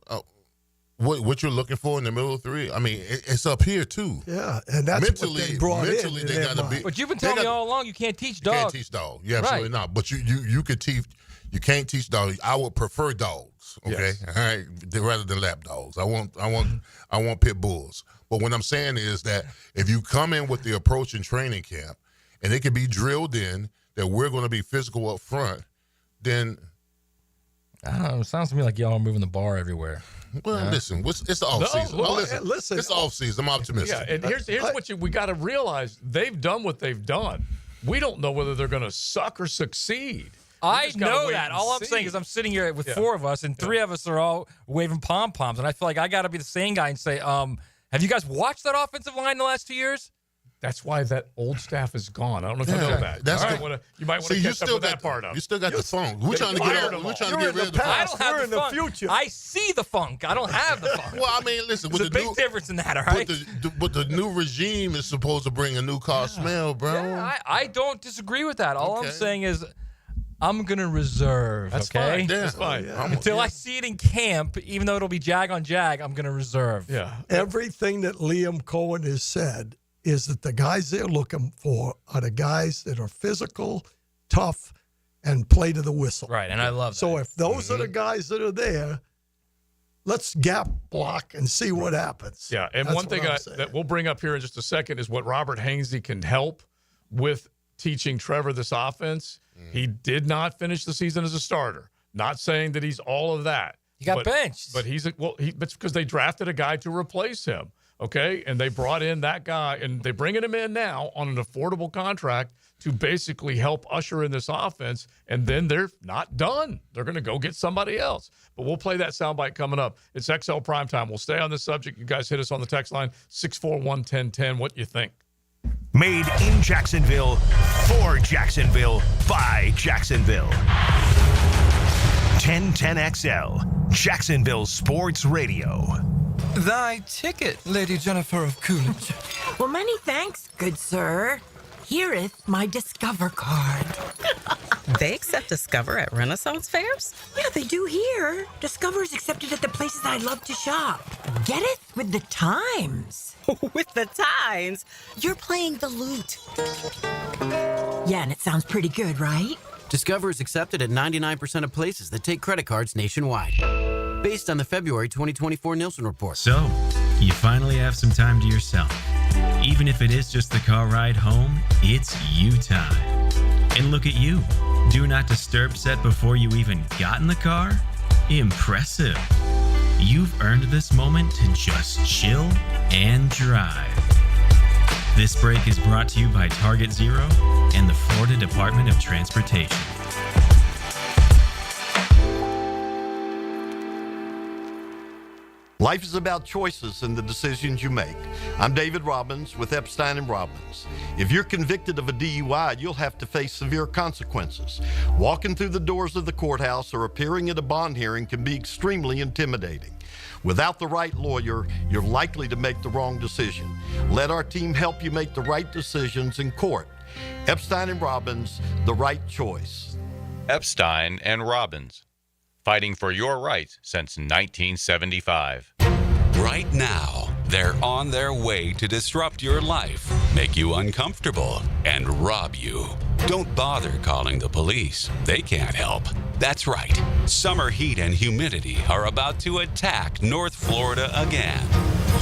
Speaker 4: what you're looking for in the middle three, I mean, it's up here, too.
Speaker 7: Yeah, and that's
Speaker 4: mentally,
Speaker 7: what they brought
Speaker 4: mentally,
Speaker 7: in
Speaker 4: they got to be.
Speaker 6: But you've been telling me all along you can't teach dogs.
Speaker 4: You can't teach dogs. Yeah, absolutely not. But you could teach. You can't teach dogs. I would prefer dogs. Okay,
Speaker 5: Yes.
Speaker 4: all right, rather than lap dogs. I want pit bulls. But what I'm saying is that if you come in with the approach in training camp, and it can be drilled in that we're going to be physical up front, then
Speaker 6: I don't know. It sounds to me like y'all are moving the bar everywhere.
Speaker 4: Well, listen, it's the off season.
Speaker 7: Listen,
Speaker 4: it's the off season. I'm optimistic.
Speaker 5: Yeah, and here's what we got to realize: they've done what they've done. We don't know whether they're going to suck or succeed.
Speaker 6: I know that. All I'm saying is I'm sitting here with four of us, and three of us are all waving pom-poms, and I feel like I got to be the same guy and say, have you guys watched that offensive line the last 2 years?
Speaker 5: That's why that old staff is gone. I don't know if you know that.
Speaker 4: That's
Speaker 5: you might want to catch up with that part of it.
Speaker 4: You still got the funk. We're trying to get rid of the funk.
Speaker 6: I don't have the funk. I see the funk. I don't have the funk.
Speaker 4: Well, I mean, listen.
Speaker 6: There's a big difference in that, all right?
Speaker 4: But the new regime is supposed to bring a new car smell, bro.
Speaker 6: Yeah, I don't disagree with that. All I'm saying is I'm going to reserve,
Speaker 5: That's
Speaker 6: okay?
Speaker 5: fine. That's fine.
Speaker 6: Until I see it in camp, even though it'll be jag on jag, I'm going to reserve.
Speaker 5: Yeah.
Speaker 7: Everything that Liam Cohen has said is that the guys they're looking for are the guys that are physical, tough, and play to the whistle.
Speaker 6: Right, and I love that.
Speaker 7: So if those are the guys that are there, let's gap block and see what happens.
Speaker 5: Yeah, and
Speaker 7: That's
Speaker 5: one thing that we'll bring up here in just a second is what Robert Hainsey can help with teaching Trevor this offense. He did not finish the season as a starter. Not saying that he's all of that.
Speaker 6: He got benched.
Speaker 5: But it's because they drafted a guy to replace him. Okay, and they brought in that guy, and they're bringing him in now on an affordable contract to basically help usher in this offense, and then they're not done. They're going to go get somebody else. But we'll play that soundbite coming up. It's XL Primetime. We'll stay on this subject. You guys hit us on the text line, 641-1010. What you think?
Speaker 2: Made in Jacksonville, for Jacksonville, by Jacksonville. 1010XL, Jacksonville Sports Radio.
Speaker 9: Thy ticket, Lady Jennifer of Coolidge.
Speaker 22: Well, many thanks, good sir. Hereeth my Discover card.
Speaker 23: They accept Discover at Renaissance fairs?
Speaker 22: Yeah, they do here. Discover is accepted at the places I love to shop. Getteth with the times.
Speaker 23: With the times?
Speaker 22: You're playing the lute. Yeah, and it sounds pretty good, right?
Speaker 24: Discover is accepted at 99% of places that take credit cards nationwide. Based on the February 2024 Nielsen report.
Speaker 25: So, you finally have some time to yourself. Even if it is just the car ride home, it's you time. And look at you. Do not disturb set before you even got in the car? Impressive. You've earned this moment to just chill and drive. This break is brought to you by Target Zero and the Florida Department of Transportation.
Speaker 26: Life is about choices and the decisions you make. I'm David Robbins with Epstein & Robbins. If you're convicted of a DUI, you'll have to face severe consequences. Walking through the doors of the courthouse or appearing at a bond hearing can be extremely intimidating. Without the right lawyer, you're likely to make the wrong decision. Let our team help you make the right decisions in court. Epstein & Robbins, the right choice.
Speaker 27: Epstein & Robbins, fighting for your rights since 1975.
Speaker 28: Right now, they're on their way to disrupt your life, make you uncomfortable, and rob you. Don't bother calling the police. They can't help. That's right. Summer heat and humidity are about to attack North Florida again.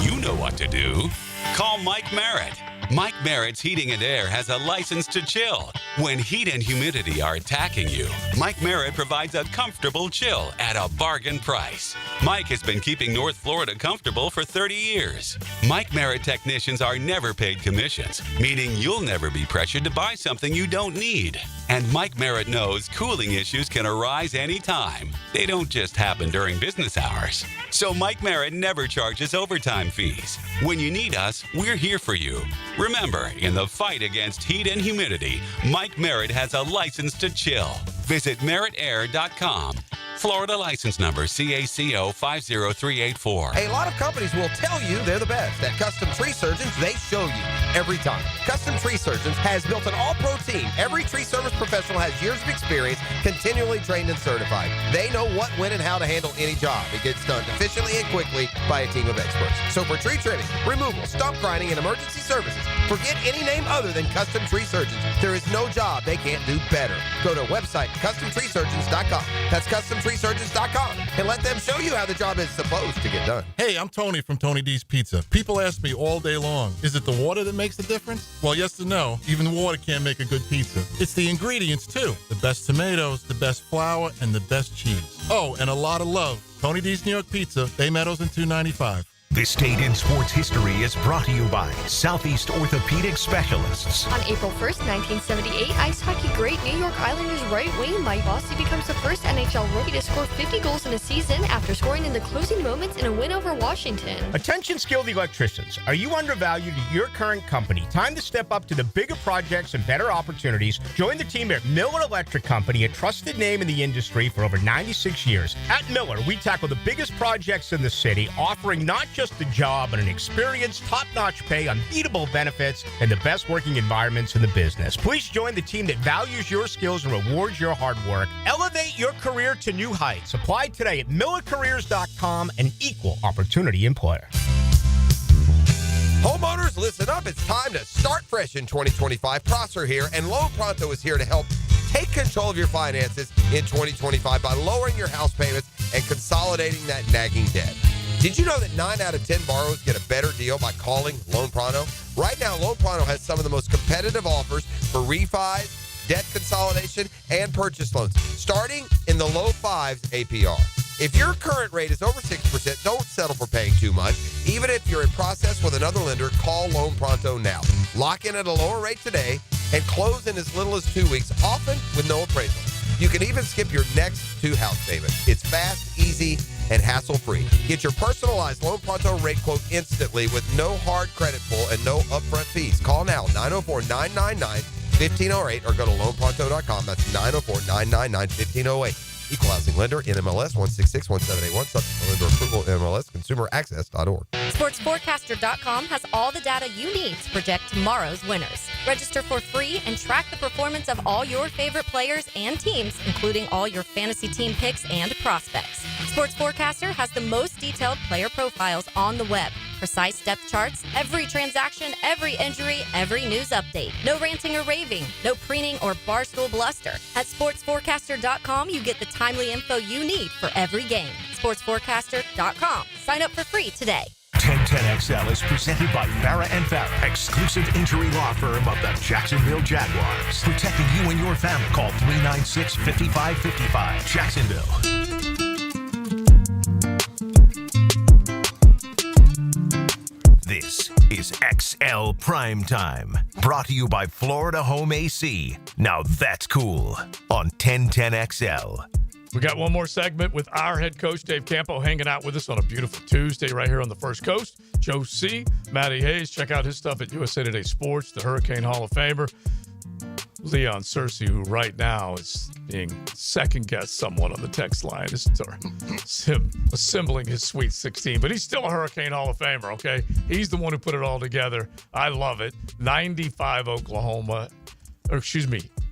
Speaker 28: You know what to do. Call Mike Merritt. Mike Merritt's Heating and Air has a license to chill. When heat and humidity are attacking you, Mike Merritt provides a comfortable chill at a bargain price. Mike has been keeping North Florida comfortable for 30 years. Mike Merritt technicians are never paid commissions, meaning you'll never be pressured to buy something you don't need. And Mike Merritt knows cooling issues can arise anytime. They don't just happen during business hours. So Mike Merritt never charges overtime fees. When you need us, we're here for you. Remember, in the fight against heat and humidity, Mike Merritt has a license to chill. Visit merrittair.com. Florida license number CACO 50384.
Speaker 8: A lot of companies will tell you they're the best. At Custom Tree Surgeons, they show you every time. Custom Tree Surgeons has built an all-pro team. Every tree service professional has years of experience, continually trained and certified. They know what, when, and how to handle any job. It gets done efficiently and quickly by a team of experts. So for tree trimming, removal, stump grinding, and emergency services, forget any name other than Custom Tree Surgeons. There is no job they can't do better. Go to website CustomTreeSurgeons.com. That's CustomTreeSurgeons.com and let them show you how the job is supposed to get done.
Speaker 10: Hey, I'm Tony from Tony D's Pizza. People ask me all day long, is it the water that makes the difference? Well, yes and no. Even water can't make a good pizza. It's the ingredients, too. The best tomatoes, the best flour, and the best cheese. Oh, and a lot of love. Tony D's New York Pizza, Bay Meadows and 295.
Speaker 2: This date in sports history is brought to you by Southeast Orthopedic Specialists.
Speaker 1: On April 1st, 1978, ice hockey great New York Islanders right wing Mike Bossy becomes the first NHL rookie to score 50 goals in a season after scoring in the closing moments in a win over Washington.
Speaker 11: Attention skilled electricians. Are you undervalued at your current company? Time to step up to the bigger projects and better opportunities. Join the team at Miller Electric Company, a trusted name in the industry for over 96 years. At Miller, we tackle the biggest projects in the city, offering not just the job, but an experienced, top-notch pay, unbeatable benefits, and the best working environments in the business. Please join the team that values your skills and rewards your hard work. Elevate your career to new heights. Apply today at millercareers.com, an equal opportunity employer.
Speaker 8: Homeowners, listen up. It's time to start fresh in 2025. Prosser here, and Loan Pronto is here to help take control of your finances in 2025 by lowering your house payments and consolidating that nagging debt. Did you know that 9 out of 10 borrowers get a better deal by calling Loan Pronto? Right now, Loan Pronto has some of the most competitive offers for refis, debt consolidation, and purchase loans, starting in the low 5s APR. If your current rate is over 6%, don't settle for paying too much. Even if you're in process with another lender, call Loan Pronto now. Lock in at a lower rate today and close in as little as 2 weeks, often with no appraisal. You can even skip your next 2 house payments. It's fast, easy, and hassle-free. Get your personalized Loan Pronto rate quote instantly with no hard credit pull and no upfront fees. Call now, 904-999-1508, or go to loanpronto.com. That's 904-999-1508. Equal housing lender, NMLS 1661781, subject to lender approval, NMLS consumeraccess.org.
Speaker 1: SportsForecaster.com has all the data you need to project tomorrow's winners. Register for free and track the performance of all your favorite players and teams, including all your fantasy team picks and prospects. Sports Forecaster has the most detailed player profiles on the web. Precise depth charts, every transaction, every injury, every news update. No ranting or raving, no preening or barstool bluster. At SportsForecaster.com, you get the timely info you need for every game. SportsForecaster.com. Sign up for free today.
Speaker 2: 1010XL is presented by Farah and Farah, exclusive injury law firm of the Jacksonville Jaguars. Protecting you and your family. Call 396-5555. Jacksonville. This is XL Primetime, brought to you by Florida Home AC. Now that's cool on 1010XL.
Speaker 5: We got one more segment with our head coach, Dave Campo, hanging out with us on a beautiful Tuesday right here on the First Coast. Joe C., Matty Hayes. Check out his stuff at USA Today Sports, the Hurricane Hall of Famer. Leon Searcy, who right now is being second-guessed somewhat on the text line. This is him assembling his Sweet 16, but he's still a Hurricane Hall of Famer, okay? He's the one who put it all together. I love it. 85 Oklahoma,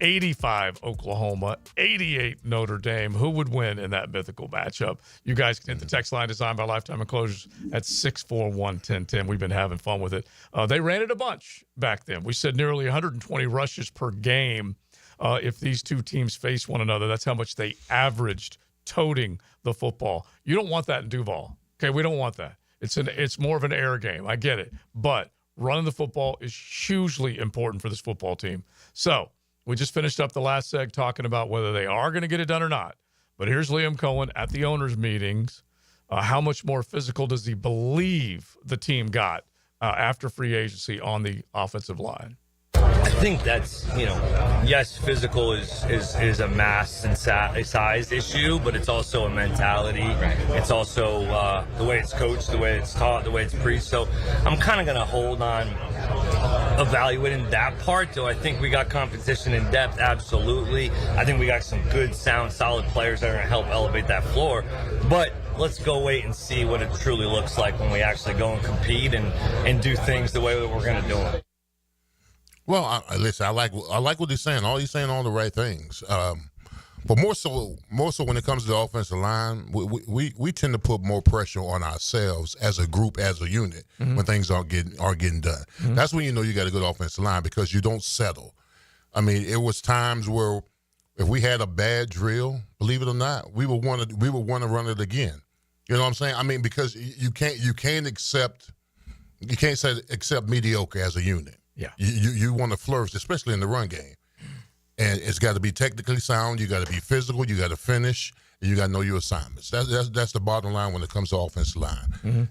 Speaker 5: 85 Oklahoma, 88 Notre Dame. Who would win in that mythical matchup? You guys can hit the text line designed by Lifetime Enclosures at 641-1010. We've been having fun with it. They ran it a bunch back then. We said nearly 120 rushes per game if these two teams face one another. That's how much they averaged toting the football. You don't want that in Duval. Okay, we don't want that. It's more of an air game. I get it. But running the football is hugely important for this football team. So we just finished up the last seg talking about whether they are going to get it done or not. But here's Liam Cohen at the owners' meetings. How much more physical does he believe the team got after free agency on the offensive line?
Speaker 12: I think that's, yes, physical is a mass and size issue, but it's also a mentality. Right. It's also the way it's coached, the way it's taught, the way it's preached. So I'm kind of going to hold on evaluating that part. Do I think we got competition in depth? Absolutely. I think we got some good, sound, solid players that are going to help elevate that floor. But let's go wait and see what it truly looks like when we actually go and compete and do things the way that we're going to do them.
Speaker 4: Well, listen, I like what he's saying. He's saying all the right things. But more so when it comes to the offensive line, we tend to put more pressure on ourselves as a group, as a unit, when things are getting done. That's when you know you got a good offensive line, because you don't settle. I mean, it was times where if we had a bad drill, believe it or not, we would want to run it again. You know what I'm saying? I mean, because you can't accept mediocre as a unit.
Speaker 5: Yeah,
Speaker 4: you want to flourish, especially in the run game. And it's got to be technically sound. You got to be physical. You got to finish. And you got to know your assignments. That's the bottom line when it comes to offensive line. And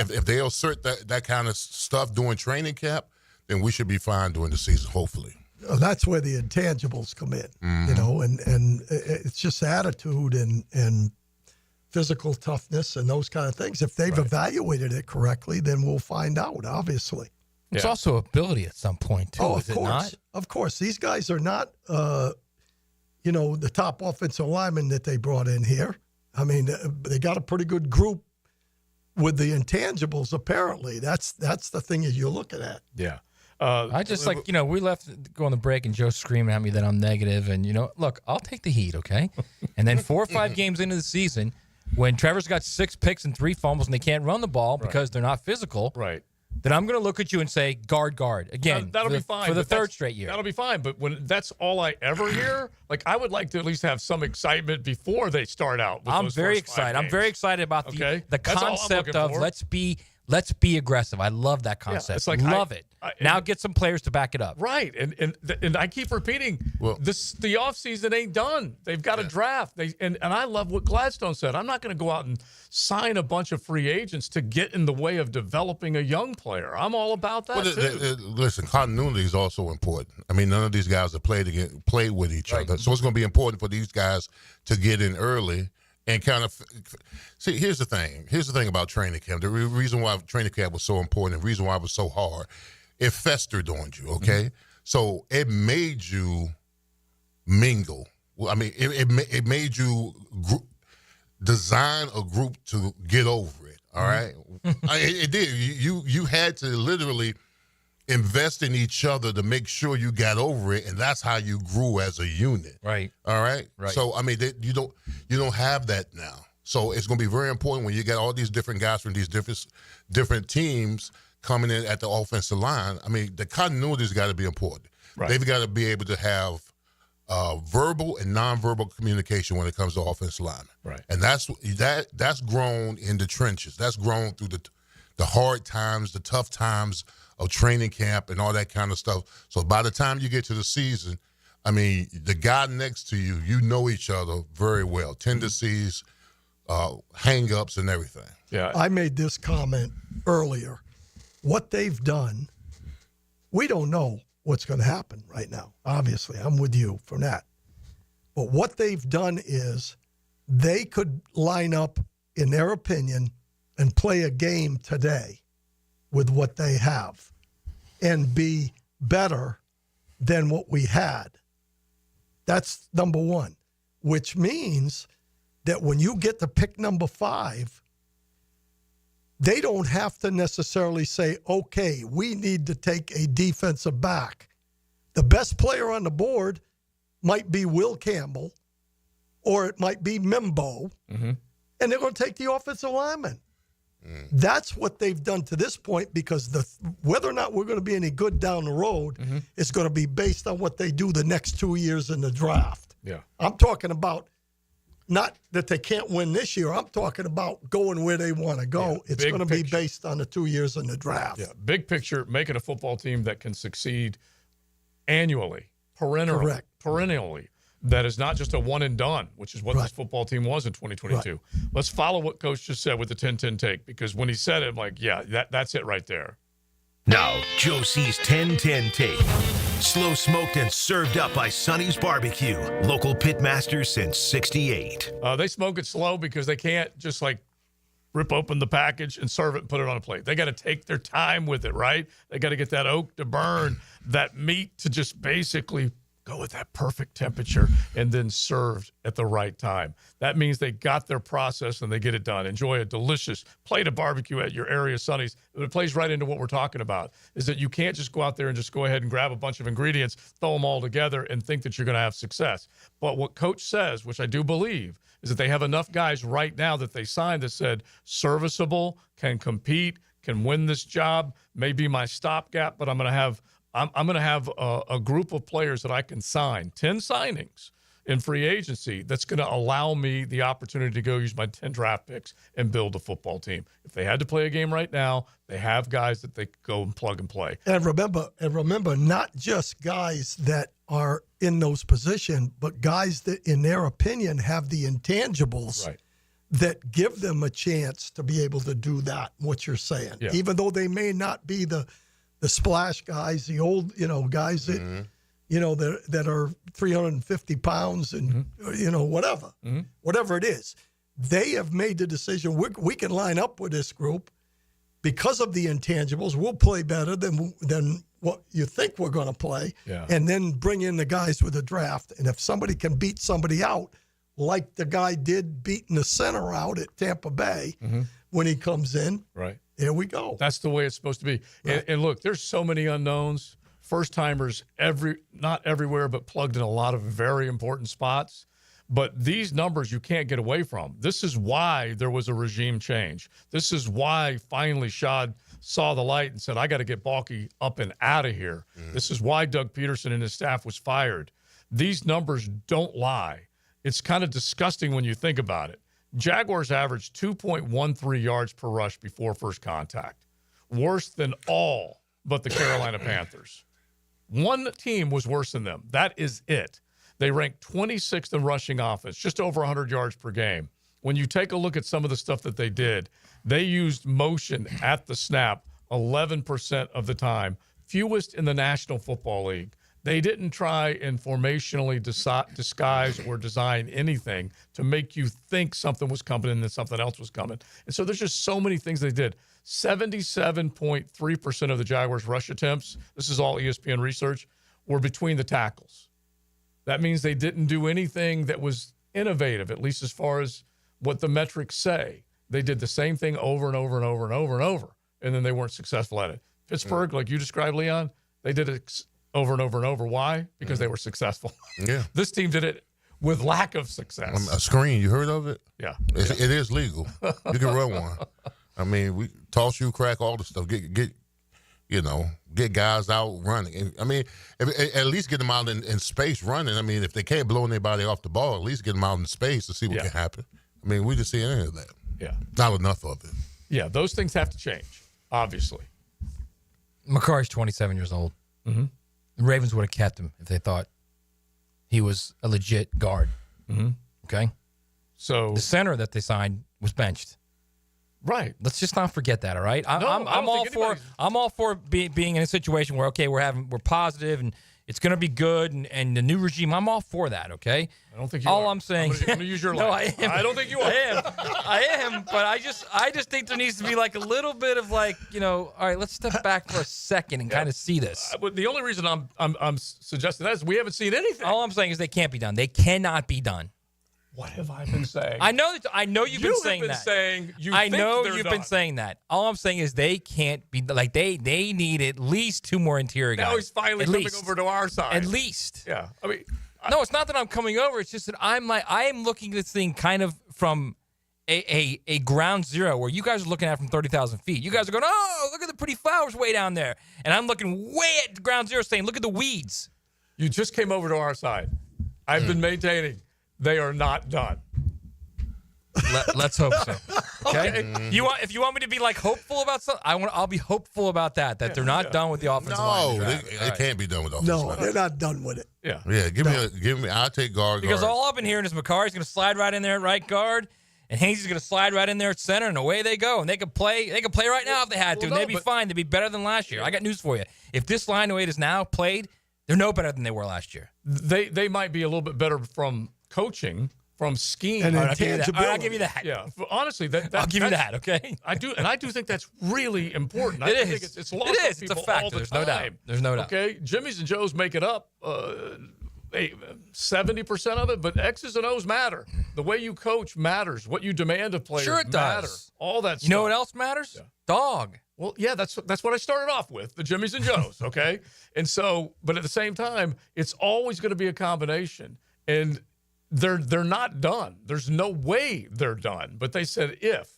Speaker 4: if they assert that kind of stuff during training camp, then we should be fine during the season, hopefully.
Speaker 7: That's where the intangibles come in, you know, and it's just attitude and physical toughness and those kind of things. If they've evaluated it correctly, then we'll find out, obviously.
Speaker 6: It's also ability at some point, too, is it not?
Speaker 7: Of course. These guys are not, the top offensive linemen that they brought in here. I mean, they got a pretty good group with the intangibles, apparently. That's the thing that you're looking at.
Speaker 5: Yeah.
Speaker 6: I just we left go on the break and Joe's screaming at me that I'm negative. And, look, I'll take the heat, okay? And then 4 or 5 games into the season, when Trevor's got 6 picks and 3 fumbles and they can't run the ball because they're not physical.
Speaker 5: Right.
Speaker 6: Then I'm going to look at you and say, guard. Again,
Speaker 5: that'll be fine.
Speaker 6: For the third straight year.
Speaker 5: That'll be fine. But when that's all I ever hear, I would like to at least have some excitement before they start out.
Speaker 6: I'm very excited. I'm very excited about the concept of let's be aggressive. I love that concept.
Speaker 5: Yeah,
Speaker 6: love it. Now get some players to back it up.
Speaker 5: Right. And I keep repeating, the offseason ain't done. They've got a draft. And I love what Gladstone said. I'm not going to go out and sign a bunch of free agents to get in the way of developing a young player. I'm all about that, too.
Speaker 4: Listen, continuity is also important. I mean, none of these guys have played with each other. So it's going to be important for these guys to get in early and kind of see. Here's the thing. Here's the thing about training camp. The reason why training camp was so important, the reason why it was so hard, it festered on you. Okay, so it made you mingle. I mean, it made you design a group to get over it. All right, it did. You had to literally invest in each other to make sure you got over it, and that's how you grew as a unit.
Speaker 6: Right.
Speaker 4: All right.
Speaker 6: Right.
Speaker 4: So I mean, you don't have that now. So it's going to be very important when you get all these different guys from these different teams coming in at the offensive line. I mean, the continuity's got to be important.
Speaker 5: Right.
Speaker 4: They've got to be able to have verbal and nonverbal communication when it comes to offensive line.
Speaker 5: Right.
Speaker 4: And that's grown in the trenches. That's grown through the hard times, the tough times of training camp and all that kind of stuff. So by the time you get to the season, I mean, the guy next to you, you know each other very well. Tendencies, hang-ups, and everything.
Speaker 5: Yeah.
Speaker 7: I made this comment earlier. What they've done, we don't know what's going to happen right now. Obviously, I'm with you from that. But what they've done is they could line up, in their opinion, and play a game today with what they have and be better than what we had. That's number one, which means that when you get to pick number 5, they don't have to necessarily say, okay, we need to take a defensive back. The best player on the board might be Will Campbell or it might be Mimbo, and they're going to take the offensive lineman. That's what they've done to this point, because whether or not we're going to be any good down the road is going to be based on what they do the next 2 years in the draft.
Speaker 5: Yeah.
Speaker 7: I'm talking about not that they can't win this year. I'm talking about going where they want to go.
Speaker 5: Yeah,
Speaker 7: it's going to be based on the 2 years in the draft.
Speaker 5: Yeah, big picture, making a football team that can succeed annually, perennially. That is not just a one and done, which is what this football team was in 2022. Right. Let's follow what Coach just said with the 10-10 take, because when he said it, I'm like, yeah, that's it right there.
Speaker 2: Now, Joe C's 10-10 take. Slow smoked and served up by Sonny's Barbecue. Local pitmasters since '68.
Speaker 5: They smoke it slow because they can't just rip open the package and serve it and put it on a plate. They got to take their time with it, right? They got to get that oak to burn, that meat to just basically go with that perfect temperature and then served at the right time. That means they got their process and they get it done. Enjoy a delicious plate of barbecue at your area Sonny's. It plays right into what we're talking about, is that you can't just go out there and just go ahead and grab a bunch of ingredients, throw them all together, and think that you're going to have success. But what Coach says, which I do believe, is that they have enough guys right now that they signed that said serviceable, can compete, can win this job, may be my stopgap, but I'm going to have a group of players that I can sign, 10 signings in free agency that's going to allow me the opportunity to go use my 10 draft picks and build a football team. If they had to play a game right now, they have guys that they could go and plug and play.
Speaker 7: And remember, not just guys that are in those positions, but guys that, in their opinion, have the intangibles that give them a chance to be able to do that, what you're saying. Yeah. Even though they may not be the splash guys, the old, guys that, that are 350 pounds and, whatever it is. They have made the decision, we can line up with this group because of the intangibles. We'll play better than what you think we're going to play, and then bring in the guys with the draft. And if somebody can beat somebody out, like the guy did beating the center out at Tampa Bay when he comes in,
Speaker 5: right?
Speaker 7: Here we go.
Speaker 5: That's the way it's supposed to be. Right. And look, there's so many unknowns. First-timers, not everywhere, but plugged in a lot of very important spots. But these numbers you can't get away from. This is why there was a regime change. This is why finally Shad saw the light and said, I got to get Balky up and out of here. This is why Doug Peterson and his staff was fired. These numbers don't lie. It's kind of disgusting when you think about it. Jaguars averaged 2.13 yards per rush before first contact. Worse than all but the Carolina Panthers. One team was worse than them. That is it. They ranked 26th in rushing offense, just over 100 yards per game. When you take a look at some of the stuff that they did, they used motion at the snap 11% of the time, fewest in the National Football League. They didn't try and formationally disguise or design anything to make you think something was coming and then something else was coming. And so there's just so many things they did. 77.3% of the Jaguars' rush attempts, this is all ESPN research, were between the tackles. That means they didn't do anything that was innovative, at least as far as what the metrics say. They did the same thing over and over and over and over and over, and then they weren't successful at it. Pittsburgh, like you described, Leon, they did it over and over and over. Why? Because they were successful.
Speaker 4: Yeah.
Speaker 5: This team did it with lack of success.
Speaker 4: A screen, you heard of it?
Speaker 5: Yeah.
Speaker 4: It is legal. You can run one. I mean, we toss, you crack, all the stuff. Get guys out running. I mean, at least get them out in space running. I mean, if they can't blow anybody off the ball, at least get them out in space to see what can happen. I mean, we just see any of that.
Speaker 5: Yeah.
Speaker 4: Not enough of it.
Speaker 5: Yeah, those things have to change, obviously.
Speaker 6: McCarr's 27 years old. Mm-hmm. The Ravens would have kept him if they thought he was a legit guard.
Speaker 5: Mm-hmm.
Speaker 6: Okay?
Speaker 5: So
Speaker 6: the center that they signed was benched.
Speaker 5: Right.
Speaker 6: Let's just not forget that, all right? I'm all for being in a situation where, okay, we're positive and it's going to be good and the new regime, I'm all for that, okay?
Speaker 5: I don't think you
Speaker 6: all
Speaker 5: are.
Speaker 6: I'm saying.
Speaker 5: I'm going to use your
Speaker 6: no,
Speaker 5: line. I don't think you are.
Speaker 6: I am, but I just think there needs to be like a little bit of like, all right, let's step back for a second and kind of see this.
Speaker 5: But the only reason I'm suggesting that is we haven't seen anything.
Speaker 6: All I'm saying is they can't be done. They cannot be done.
Speaker 5: What have I been saying?
Speaker 6: I know you've been saying that.
Speaker 5: I
Speaker 6: know you've been saying that. All I'm saying is they can't be like they need at least two more interior guys.
Speaker 5: Now he's finally coming over to our side.
Speaker 6: At least.
Speaker 5: Yeah. I mean,
Speaker 6: no, it's not that I'm coming over. It's just that I am looking at this thing kind of from a ground zero where you guys are looking at it from 30,000 feet. You guys are going, oh, look at the pretty flowers way down there. And I'm looking way at ground zero saying, look at the weeds.
Speaker 5: You just came over to our side. I've been maintaining. They are not done.
Speaker 6: Let's hope so. Okay. If you want me to be like hopeful about something, I'll be hopeful about that they're not done with the offensive line.
Speaker 4: No, they can't be done with the offensive line.
Speaker 7: No, they're not done with it.
Speaker 5: Yeah.
Speaker 4: Yeah. Give me. I'll take guard.
Speaker 6: Because all I've been hearing is McCarr's going to slide right in there at right guard, and Hayes is going to slide right in there at center, and away they go. And they could play. They could play right now if they had to, and they'd be fine. They'd be better than last year. I got news for you. If this line the way it is now played, they're no better than they were last year.
Speaker 5: They might be a little bit better from coaching from scheme.
Speaker 7: And
Speaker 6: I'll give you that.
Speaker 5: Yeah, honestly,
Speaker 6: I'll give you that. Okay.
Speaker 5: I do think that's really important.
Speaker 6: It
Speaker 5: I
Speaker 6: is.
Speaker 5: think it's lost
Speaker 6: It
Speaker 5: on
Speaker 6: is. It's a
Speaker 5: people
Speaker 6: factor.
Speaker 5: all the
Speaker 6: There's
Speaker 5: time.
Speaker 6: no doubt. There's no doubt.
Speaker 5: Okay, Jimmy's and Joe's make it up 70% of it, but X's and O's matter. The way you coach matters. What you demand of players
Speaker 6: Sure it
Speaker 5: matter.
Speaker 6: does.
Speaker 5: All that stuff.
Speaker 6: You know what else matters?
Speaker 5: Yeah.
Speaker 6: Dog.
Speaker 5: Well, yeah, that's what I started off with, the Jimmys and Joes, okay? And so, but at the same time, it's always going to be a combination. And they're not done. There's no way they're done. But they said if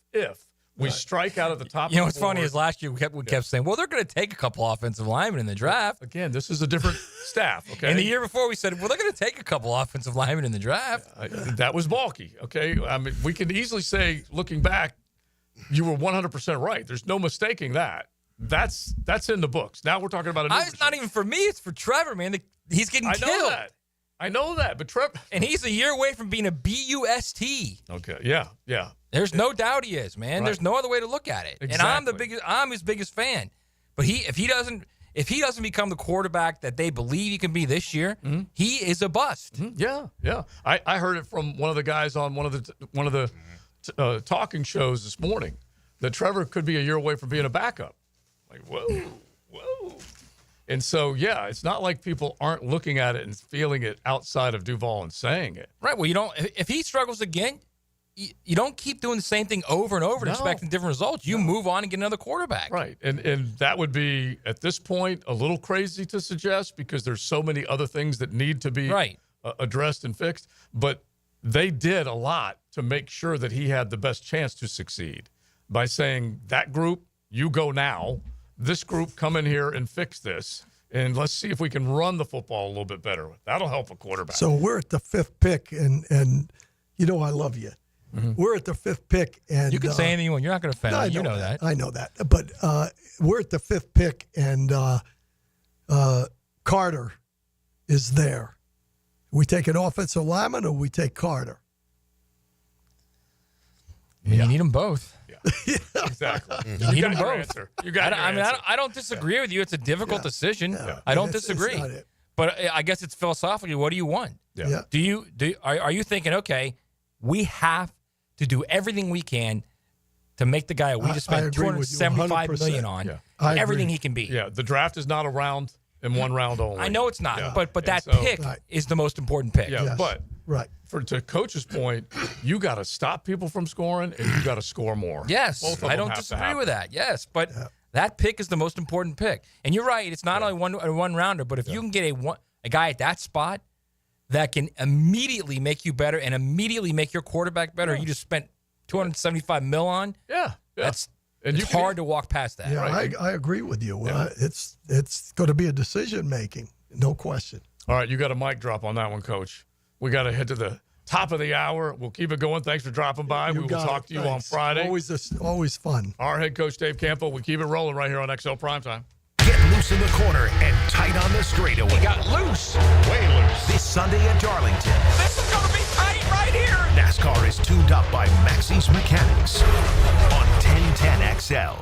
Speaker 5: we strike out at the top of the board.
Speaker 6: What's funny is last year we kept saying, well, they're going to take a couple offensive linemen in the draft.
Speaker 5: Again, this is a different staff, okay?
Speaker 6: And the year before we said, well, they're going to take a couple offensive linemen in the draft.
Speaker 5: That was balky, okay? I mean, we can easily say, looking back, you were 100% right. There's no mistaking that. That's in the books. Now we're talking about a new
Speaker 6: It's not even for me. It's for Trevor, man. He's getting killed.
Speaker 5: I know that, but Trevor...
Speaker 6: And he's a year away from being a BUST.
Speaker 5: Okay, yeah.
Speaker 6: There's no doubt he is, man.
Speaker 5: Right.
Speaker 6: There's no other way to look at it.
Speaker 5: Exactly.
Speaker 6: And I'm his biggest fan. But if he doesn't become the quarterback that they believe he can be this year, he is a bust.
Speaker 5: Yeah. I heard it from one of the guys on one of the talking shows this morning that Trevor could be a year away from being a backup. Like, whoa. And so, yeah, it's not like people aren't looking at it and feeling it outside of Duval and saying it.
Speaker 6: Right. Well, if he struggles again, you don't keep doing the same thing over and over and expecting different results. You move on and get another quarterback.
Speaker 5: Right. And that would be, at this point, a little crazy to suggest because there's so many other things that need to be addressed and fixed. But they did a lot to make sure that he had the best chance to succeed by saying, that group, you go now. This group, come in here and fix this. And let's see if we can run the football a little bit better. That'll help a quarterback.
Speaker 7: So we're at the 5th pick, and you know I love you. We're at the 5th pick, and
Speaker 6: you can say anything you want. You're not going to offend me. You know that.
Speaker 7: I know that. But we're at the 5th pick, and Carter is there. We take an offensive lineman, or we take Carter.
Speaker 6: You need them both.
Speaker 5: Yeah, exactly.
Speaker 6: You need them both.
Speaker 5: Answer. You got your answer.
Speaker 6: I don't disagree with you. It's a difficult decision.
Speaker 7: Yeah.
Speaker 6: I don't
Speaker 7: It's
Speaker 6: disagree.
Speaker 7: not it.
Speaker 6: But I guess it's philosophically, what do you want?
Speaker 5: Yeah.
Speaker 6: Are you thinking, okay, we have to do everything we can to make the guy we just spent $275 million on everything he can be?
Speaker 5: Yeah, the draft is not a round and one round only.
Speaker 6: I know it's not,
Speaker 5: Yeah.
Speaker 6: but
Speaker 5: And
Speaker 6: that
Speaker 5: so-
Speaker 6: pick is the most important pick.
Speaker 5: Yeah,
Speaker 7: Yes.
Speaker 5: but to Coach's point, you got to stop people from scoring and you got to score more.
Speaker 6: Yes,
Speaker 5: Both of
Speaker 6: I
Speaker 5: them
Speaker 6: don't
Speaker 5: have to
Speaker 6: disagree
Speaker 5: happen.
Speaker 6: with that. Yes, but that pick is the most important pick. And you're right; it's not only one rounder, but if you can get a guy at that spot that can immediately make you better and immediately make your quarterback better, you just spent $275 million on.
Speaker 5: Yeah.
Speaker 6: It's
Speaker 5: And
Speaker 6: hard to walk past that.
Speaker 7: Yeah,
Speaker 5: Right.
Speaker 7: I agree with you.
Speaker 5: Yeah.
Speaker 7: It's going to be a decision making, no question.
Speaker 5: All right, you got a mic drop on that one, Coach. We got to head to the top of the hour. We'll keep it going. Thanks for dropping by. We will talk to you on Friday.
Speaker 7: Always fun.
Speaker 5: Our head coach, Dave Campo. We keep it rolling right here on XL Primetime.
Speaker 2: Get loose in the corner and tight on the straightaway. He got loose. Way loose. This Sunday at Darlington.
Speaker 11: This is going to be tight right here.
Speaker 2: NASCAR is tuned up by Maxie's Mechanics on 1010 XL.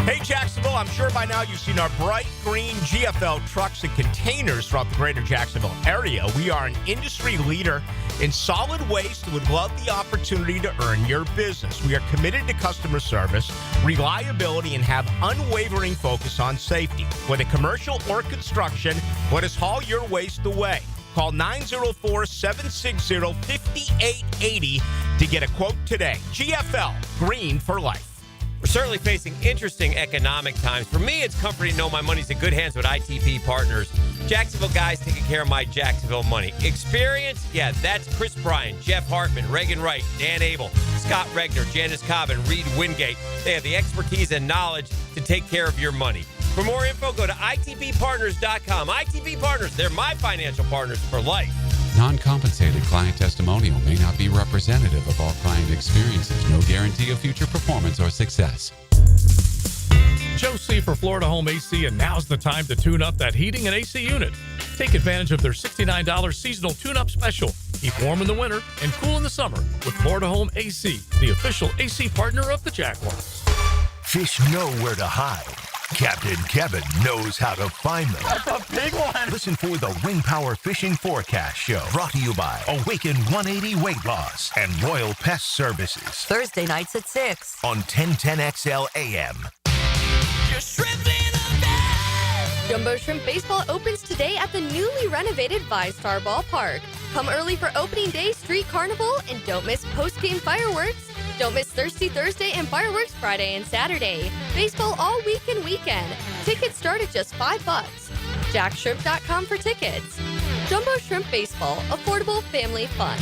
Speaker 11: Hey, Jacksonville, I'm sure by now you've seen our bright green GFL trucks and containers throughout the greater Jacksonville area. We are an industry leader in solid waste and would love the opportunity to earn your business. We are committed to customer service, reliability, and have unwavering focus on safety. Whether commercial or construction, let us haul your waste away. Call 904-760-5880 to get a quote today. GFL, green for life.
Speaker 3: We're certainly facing interesting economic times. For me, it's comforting to know my money's in good hands with ITP Partners. Jacksonville guys taking care of my Jacksonville money. Experience? Yeah, that's Chris Bryan, Jeff Hartman, Reagan Wright, Dan Abel, Scott Regner, Janice Cobb, and Reed Wingate. They have the expertise and knowledge to take care of your money. For more info, go to itppartners.com. ITP Partners, they're my financial partners for life.
Speaker 28: Non-compensated client testimonial may not be representative of all client experiences. No guarantee of future performance or success.
Speaker 5: Joe C. for Florida Home AC, and now's the time to tune up that heating and AC unit. Take advantage of their $69 seasonal tune-up special. Keep warm in the winter and cool in the summer with Florida Home AC, the official AC partner of the Jaguars.
Speaker 2: Fish know where to hide. Captain Kevin knows how to find them.
Speaker 13: That's a big one.
Speaker 2: Listen for the Wing Power Fishing Forecast Show, brought to you by Awaken 180 Weight Loss and Royal Pest Services.
Speaker 14: Thursday nights at 6
Speaker 2: on 1010XL AM.
Speaker 1: Jumbo Shrimp Baseball opens today at the newly renovated VyStar Ballpark. Come early for opening day street carnival and don't miss post-game fireworks. Don't miss Thirsty Thursday and fireworks Friday and Saturday. Baseball all week and weekend. Tickets start at just $5. jackshrimp.com for tickets. Jumbo Shrimp Baseball, affordable family fun.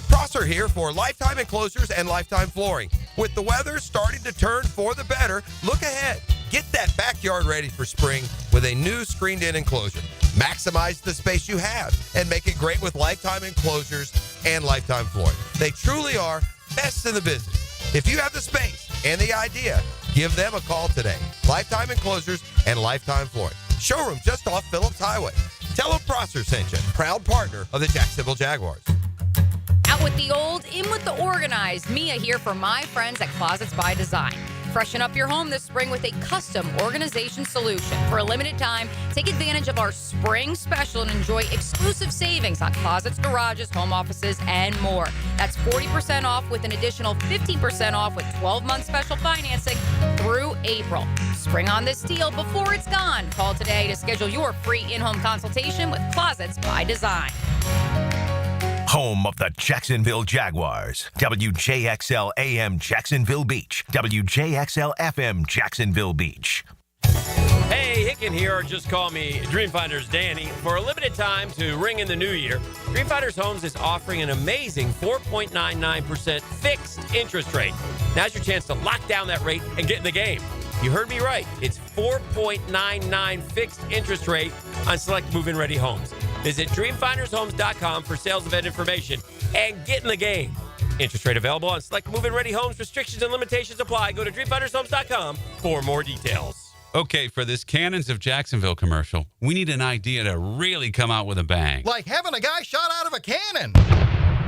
Speaker 8: Prosser here for Lifetime Enclosures and Lifetime Flooring. With the weather starting to turn for the better, look ahead. Get that backyard ready for spring with a new screened-in enclosure. Maximize the space you have and make it great with Lifetime Enclosures and Lifetime Flooring. They truly are best in the business. If you have the space and the idea, give them a call today. Lifetime Enclosures and Lifetime Flooring. Showroom just off Phillips Highway. Tell them Prosser sent you, proud partner of the Jacksonville Jaguars.
Speaker 15: Out with the old, in with the organized. Mia here for my friends at Closets by Design. Freshen up your home this spring with a custom organization solution. For a limited time, take advantage of our spring special and enjoy exclusive savings on closets, garages, home offices, and more. That's 40% off with an additional 15% off with 12-month special financing through April. Spring on this deal before it's gone. Call today to schedule your free in-home consultation with Closets by Design.
Speaker 2: Home of the Jacksonville Jaguars. WJXL AM Jacksonville Beach. WJXL FM Jacksonville Beach.
Speaker 3: Hey, Hicken here, or just call me Dreamfinders Danny. For a limited time to ring in the new year, Dreamfinders Homes is offering an amazing 4.99% fixed interest rate. Now's your chance to lock down that rate and get in the game. You heard me right. It's 4.99 fixed interest rate on select move-in ready homes. Visit dreamfindershomes.com for sales event information and get in the game. Interest rate available on select move-in ready homes. Restrictions and limitations apply. Go to dreamfindershomes.com for more details.
Speaker 28: Okay, for this Cannons of Jacksonville commercial, we need an idea to really come out with a bang.
Speaker 16: Like having a guy shot out of a cannon.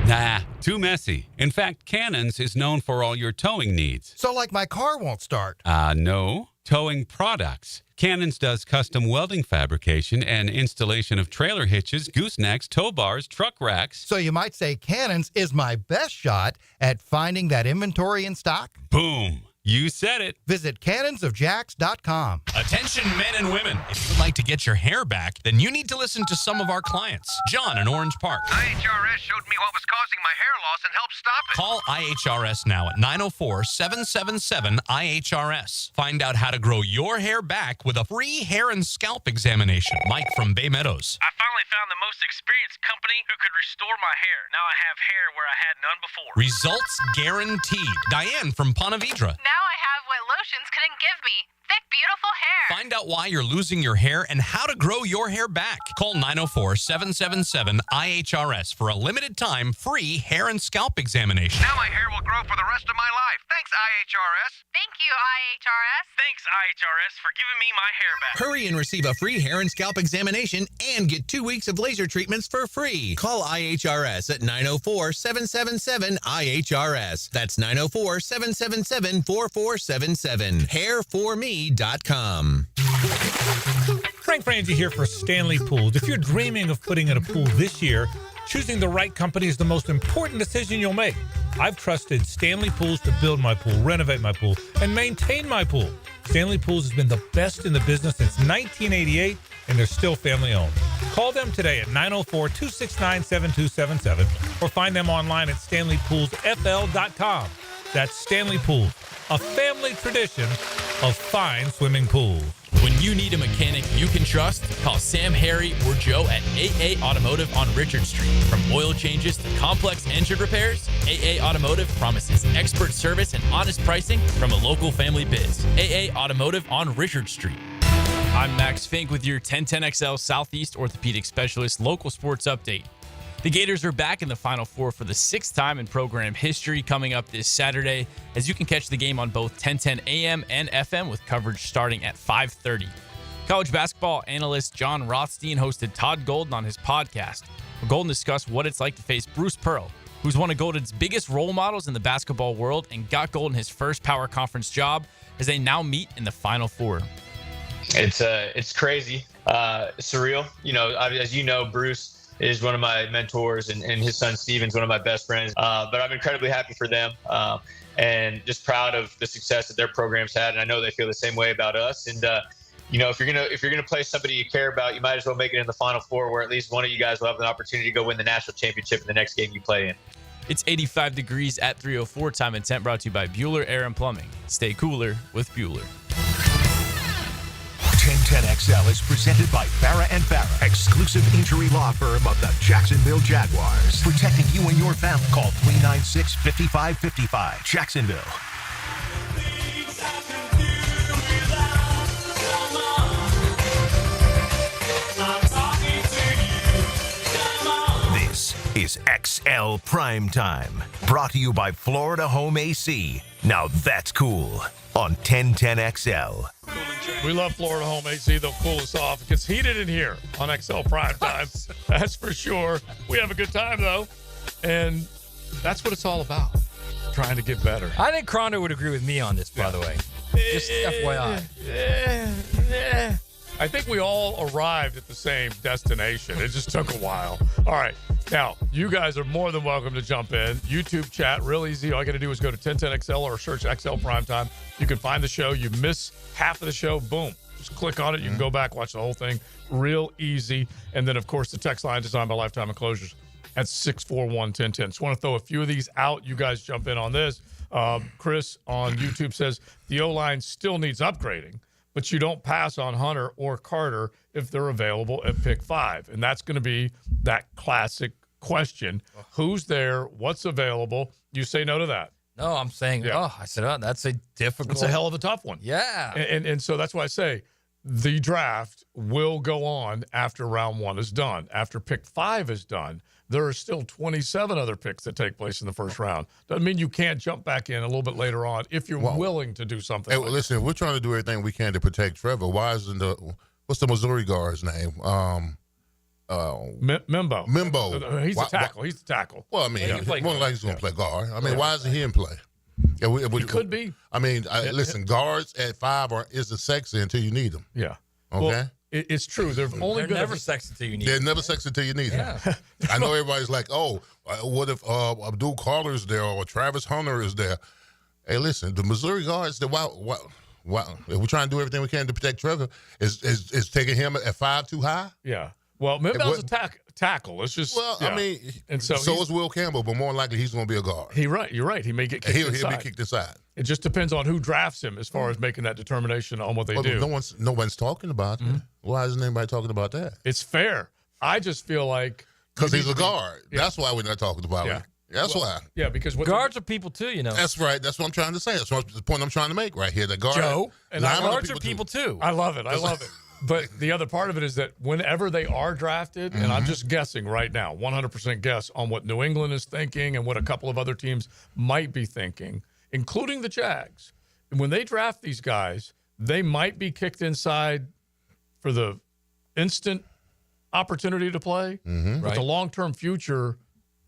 Speaker 28: Nah, too messy. In fact, Cannons is known for all your towing needs.
Speaker 16: So like my car won't start.
Speaker 28: No. Towing products. Cannons does custom welding fabrication and installation of trailer hitches, goosenecks, tow bars, truck racks.
Speaker 16: So you might say Cannons is my best shot at finding that inventory in stock?
Speaker 28: Boom. You said it.
Speaker 16: Visit cannonsofjacks.com.
Speaker 17: Attention men and women. If you'd like to get your hair back, then you need to listen to some of our clients. John in Orange Park.
Speaker 18: IHRS showed me what was causing my hair loss and helped stop it.
Speaker 17: Call IHRS now at 904-777-IHRS. Find out how to grow your hair back with a free hair and scalp examination. Mike from Bay Meadows.
Speaker 18: I finally found the most experienced company who could restore my hair. Now I have hair where I had none before.
Speaker 17: Results guaranteed. Diane from Ponte Vedra.
Speaker 19: Now I have what lotions couldn't give me. Thick, beautiful hair.
Speaker 17: Find out why you're losing your hair and how to grow your hair back. Call 904-777-IHRS for a limited time free hair and scalp examination.
Speaker 18: Now my hair will grow for the rest of my life. Thanks, IHRS.
Speaker 19: Thank you, IHRS.
Speaker 18: Thanks, IHRS, for giving me my hair back.
Speaker 17: Hurry and receive a free hair and scalp examination and get 2 weeks of laser treatments for free. Call IHRS at 904-777-IHRS. That's 904-777-4477. Hairforme.com.
Speaker 20: Frank Frangie here for Stanley Pools. If you're dreaming of putting in a pool this year, choosing the right company is the most important decision you'll make. I've trusted Stanley Pools to build my pool, renovate my pool, and maintain my pool. Stanley Pools has been the best in the business since 1988, and they're still family-owned. Call them today at 904-269-7277 or find them online at StanleyPoolsFL.com. That's Stanley Pools, a family tradition of fine swimming pools.
Speaker 29: When you need a mechanic you can trust, call Sam, Harry, or Joe at AA Automotive on Richard Street. From oil changes to complex engine repairs, AA Automotive promises expert service and honest pricing from a local family biz. AA Automotive on Richard Street.
Speaker 30: I'm Max Fink with your 1010XL Southeast Orthopedic Specialist local sports update. The Gators are back in the Final Four for the 6th time in program history coming up this Saturday, as you can catch the game on both 1010 AM and FM with coverage starting at 5:30. College basketball analyst John Rothstein hosted Todd Golden on his podcast. Golden discussed what it's like to face Bruce Pearl, who's one of Golden's biggest role models in the basketball world and got Golden his first Power Conference job as they now meet in the Final Four.
Speaker 9: It's crazy, surreal. As you know, Bruce is one of my mentors, and his son Steven's one of my best friends. But I'm incredibly happy for them, and just proud of the success that their program's had. And I know they feel the same way about us. And if you're gonna play somebody you care about, you might as well make it in the Final Four, where at least one of you guys will have an opportunity to go win the national championship in the next game you play in.
Speaker 30: It's 85 degrees at 3:04. Time and temp brought to you by Bueller Air and Plumbing. Stay cooler with Bueller.
Speaker 2: 1010XL is presented by Farah and Farah, exclusive injury law firm of the Jacksonville Jaguars. Protecting you and your family. Call 396-5555. Jacksonville. This is XL Primetime, brought to you by Florida Home AC. Now that's cool on 1010XL.
Speaker 5: We love Florida Home AC. They'll cool us off. It gets heated in here on XL Primetime. That's for sure. We have a good time, though. And that's what it's all about, trying to get better.
Speaker 6: I think Crondo would agree with me on this, by the way. Just FYI.
Speaker 5: I think we all arrived at the same destination. It just took a while. All right. Now, you guys are more than welcome to jump in. YouTube chat, real easy. All you got to do is go to 1010XL or search XL Primetime. You can find the show. You miss half of the show, boom. Just click on it. You can go back, watch the whole thing. Real easy. And then, of course, the text line designed by Lifetime Enclosures at 641-1010. Just want to throw a few of these out. You guys jump in on this. Chris on YouTube says the O-line still needs upgrading, but you don't pass on Hunter or Carter if they're available at pick 5. And that's going to be that classic question. Who's there? What's available? You say no to that.
Speaker 6: No, I'm saying, I said, that's a difficult.
Speaker 5: It's a hell of a tough one.
Speaker 6: Yeah.
Speaker 5: And so that's why I say the draft will go on after round 1 is done. After pick 5 is done, there are still 27 other picks that take place in the first round. Doesn't mean you can't jump back in a little bit later on if you're willing to do something.
Speaker 4: Hey, listen, we're trying to do everything we can to protect Trevor. Why isn't what's the Missouri guard's name?
Speaker 5: Mimbo. He's a tackle. He's the tackle.
Speaker 4: Well, I mean, more like he's going to play guard. I mean, why isn't he in play? Yeah,
Speaker 5: he could be.
Speaker 4: I mean, listen, guards at 5 isn't sexy until you need them.
Speaker 5: Yeah.
Speaker 4: Okay.
Speaker 5: Well, it's true. They're
Speaker 6: never sexy until you need.
Speaker 4: They're never sexy until you need them. I know everybody's like, oh, what if Abdul Carter's there or Travis Hunter is there? Hey, listen, the Missouri guards. Why? If we're trying to do everything we can to protect Trevor, is taking him at 5 too high?
Speaker 5: Yeah. Well, Mimbo's a tackle. It's just
Speaker 4: I mean, and so is Will Campbell, but more likely he's going to be a guard.
Speaker 5: You're right. He may get kicked inside.
Speaker 4: He'll be kicked inside.
Speaker 5: It just depends on who drafts him as far as making that determination on what they do.
Speaker 4: No one's talking about that. Why isn't anybody talking about that?
Speaker 5: It's fair. I just feel like
Speaker 4: because he's a guard. Yeah. That's why we're not talking about it. That's why.
Speaker 5: Yeah, because
Speaker 6: guards are people too, you know.
Speaker 4: That's right. That's what I'm trying to say. That's the point I'm trying to make right here. The guard,
Speaker 5: Joe, and
Speaker 6: guards are people too.
Speaker 5: I love it. I love it. But the other part of it is that whenever they are drafted, and I'm just guessing right now, 100% guess on what New England is thinking and what a couple of other teams might be thinking, including the Jags. When they draft these guys, they might be kicked inside for the instant opportunity to play. But the long-term future,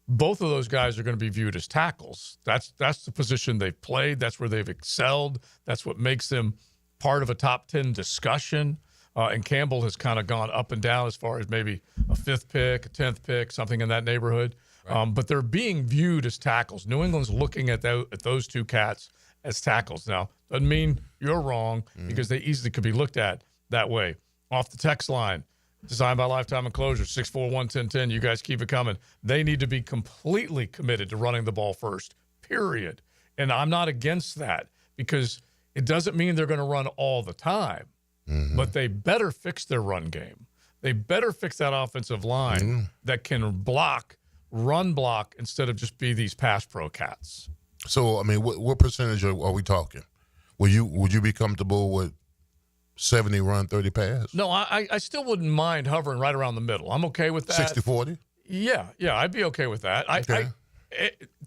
Speaker 5: both of those guys are going to be viewed as tackles. That's the position they've played. That's where they've excelled. That's what makes them part of a top 10 discussion. And Campbell has kind of gone up and down as far as maybe a 5th pick, a 10th pick, something in that neighborhood. Right. But they're being viewed as tackles. New England's looking at those two cats as tackles. Now, doesn't mean you're wrong because they easily could be looked at that way. Off the text line, designed by Lifetime Enclosures, 641-1010. You guys keep it coming. They need to be completely committed to running the ball first, period. And I'm not against that because it doesn't mean they're going to run all the time. But they better fix their run game. They better fix that offensive line that can run block, instead of just be these pass pro cats.
Speaker 4: So, I mean, what percentage are we talking? Would you be comfortable with 70 run, 30 pass?
Speaker 5: No, I still wouldn't mind hovering right around the middle. I'm okay with that.
Speaker 4: 60-40?
Speaker 5: Yeah, I'd be okay with that.
Speaker 4: Okay.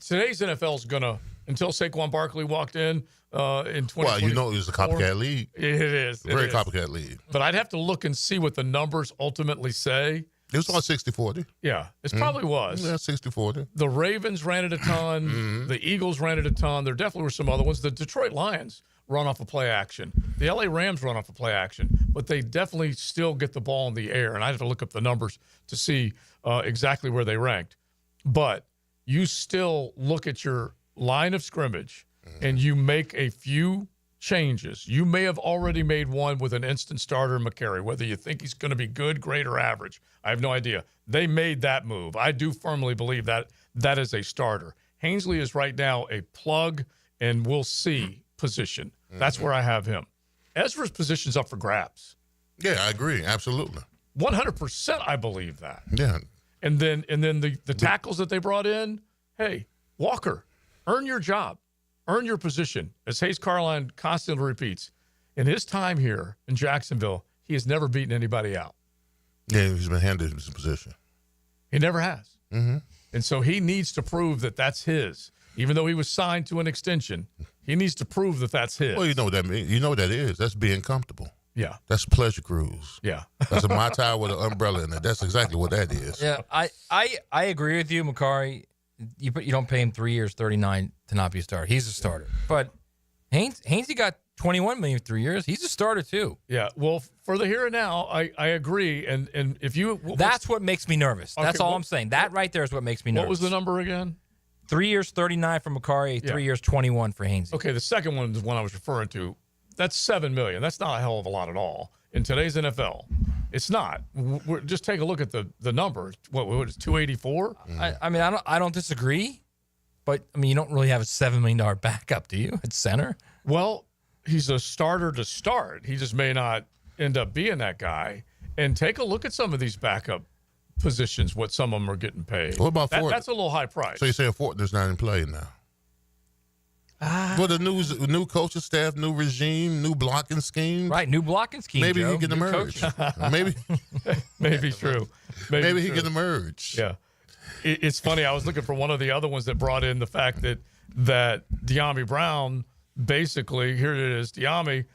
Speaker 5: Today's NFL is going to, until Saquon Barkley walked in 2020.
Speaker 4: Well, you know it was a copycat league.
Speaker 5: It is.
Speaker 4: Very copycat league.
Speaker 5: But I'd have to look and see what the numbers ultimately say.
Speaker 4: It was on 60-40.
Speaker 5: Yeah, it probably was.
Speaker 4: Yeah, 60-40.
Speaker 5: The Ravens ran it a ton. The Eagles ran it a ton. There definitely were some other ones. The Detroit Lions run off of play action. The LA Rams run off of play action, but they definitely still get the ball in the air. And I have to look up the numbers to see exactly where they ranked. But you still look at your line of scrimmage and you make a few changes. You may have already made one with an instant starter, McCary, whether you think he's going to be good, great, or average. I have no idea. They made that move. I do firmly believe that that is a starter. Hainsley is right now a plug and we'll see position. That's where I have him. Ezra's position's up for grabs.
Speaker 4: Yeah, I agree. Absolutely.
Speaker 5: 100% I believe that.
Speaker 4: Yeah.
Speaker 5: And then the tackles that they brought in, hey, Walker, earn your job. Earn your position. As Hayes Carline constantly repeats, in his time here in Jacksonville, he has never beaten anybody out.
Speaker 4: Yeah, he's been handed his position.
Speaker 5: He never has. And so he needs to prove that that's his. Even though he was signed to an extension, he needs to prove that that's his.
Speaker 4: Well, you know what that means. You know what that is. That's being comfortable.
Speaker 5: Yeah.
Speaker 4: That's pleasure cruise.
Speaker 5: Yeah.
Speaker 4: That's a Mai Tai with an umbrella in it. That's exactly what that is.
Speaker 6: Yeah, I agree with you, McCary. You don't pay him 3 years, $39 to not be a starter. He's a starter. But Hainsey got $21 million for 3 years. He's a starter too.
Speaker 5: Yeah. Well, for the here and now, I agree. And if you
Speaker 6: that's what makes me nervous.
Speaker 5: Okay,
Speaker 6: that's all I'm saying. That right there is what makes me nervous.
Speaker 5: What was the number again?
Speaker 6: 3 years, $39 for McCary. 3 years, $21 for Hainsey.
Speaker 5: Okay, the second one is the one I was referring to. That's $7 million. That's not a hell of a lot at all in today's NFL. It's not. Just take a look at the number. What is 284?
Speaker 6: I mean, I don't disagree, but I mean, you don't really have a $7 million backup, do you? At center.
Speaker 5: Well, he's a starter to start. He just may not end up being that guy. And take a look at some of these backup positions. What some of them are getting paid.
Speaker 4: What about Ford?
Speaker 5: That's a little high price.
Speaker 4: So you're saying Fortner's not in play now? Well, the new coaching staff, new regime, new blocking scheme.
Speaker 6: Right, new blocking scheme.
Speaker 4: Maybe
Speaker 6: Joe.
Speaker 4: he can emerge.
Speaker 5: Maybe true.
Speaker 4: Maybe he can emerge.
Speaker 5: Yeah. It's funny. I was looking for one of the other ones that brought in the fact that De'Ami Brown, basically, here it is, De'Ami,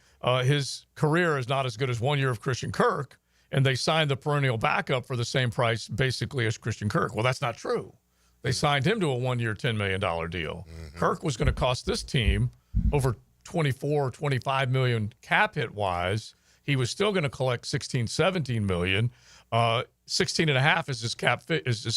Speaker 5: his career is not as good as 1 year of Christian Kirk, and they signed the perennial backup for the same price, basically, as Christian Kirk. Well, that's not true. They signed him to a 1 year, $10 million deal. Kirk was going to cost this team over $24, $25 million cap hit wise. He was still going to collect $16, $17 million. 16 and a half is his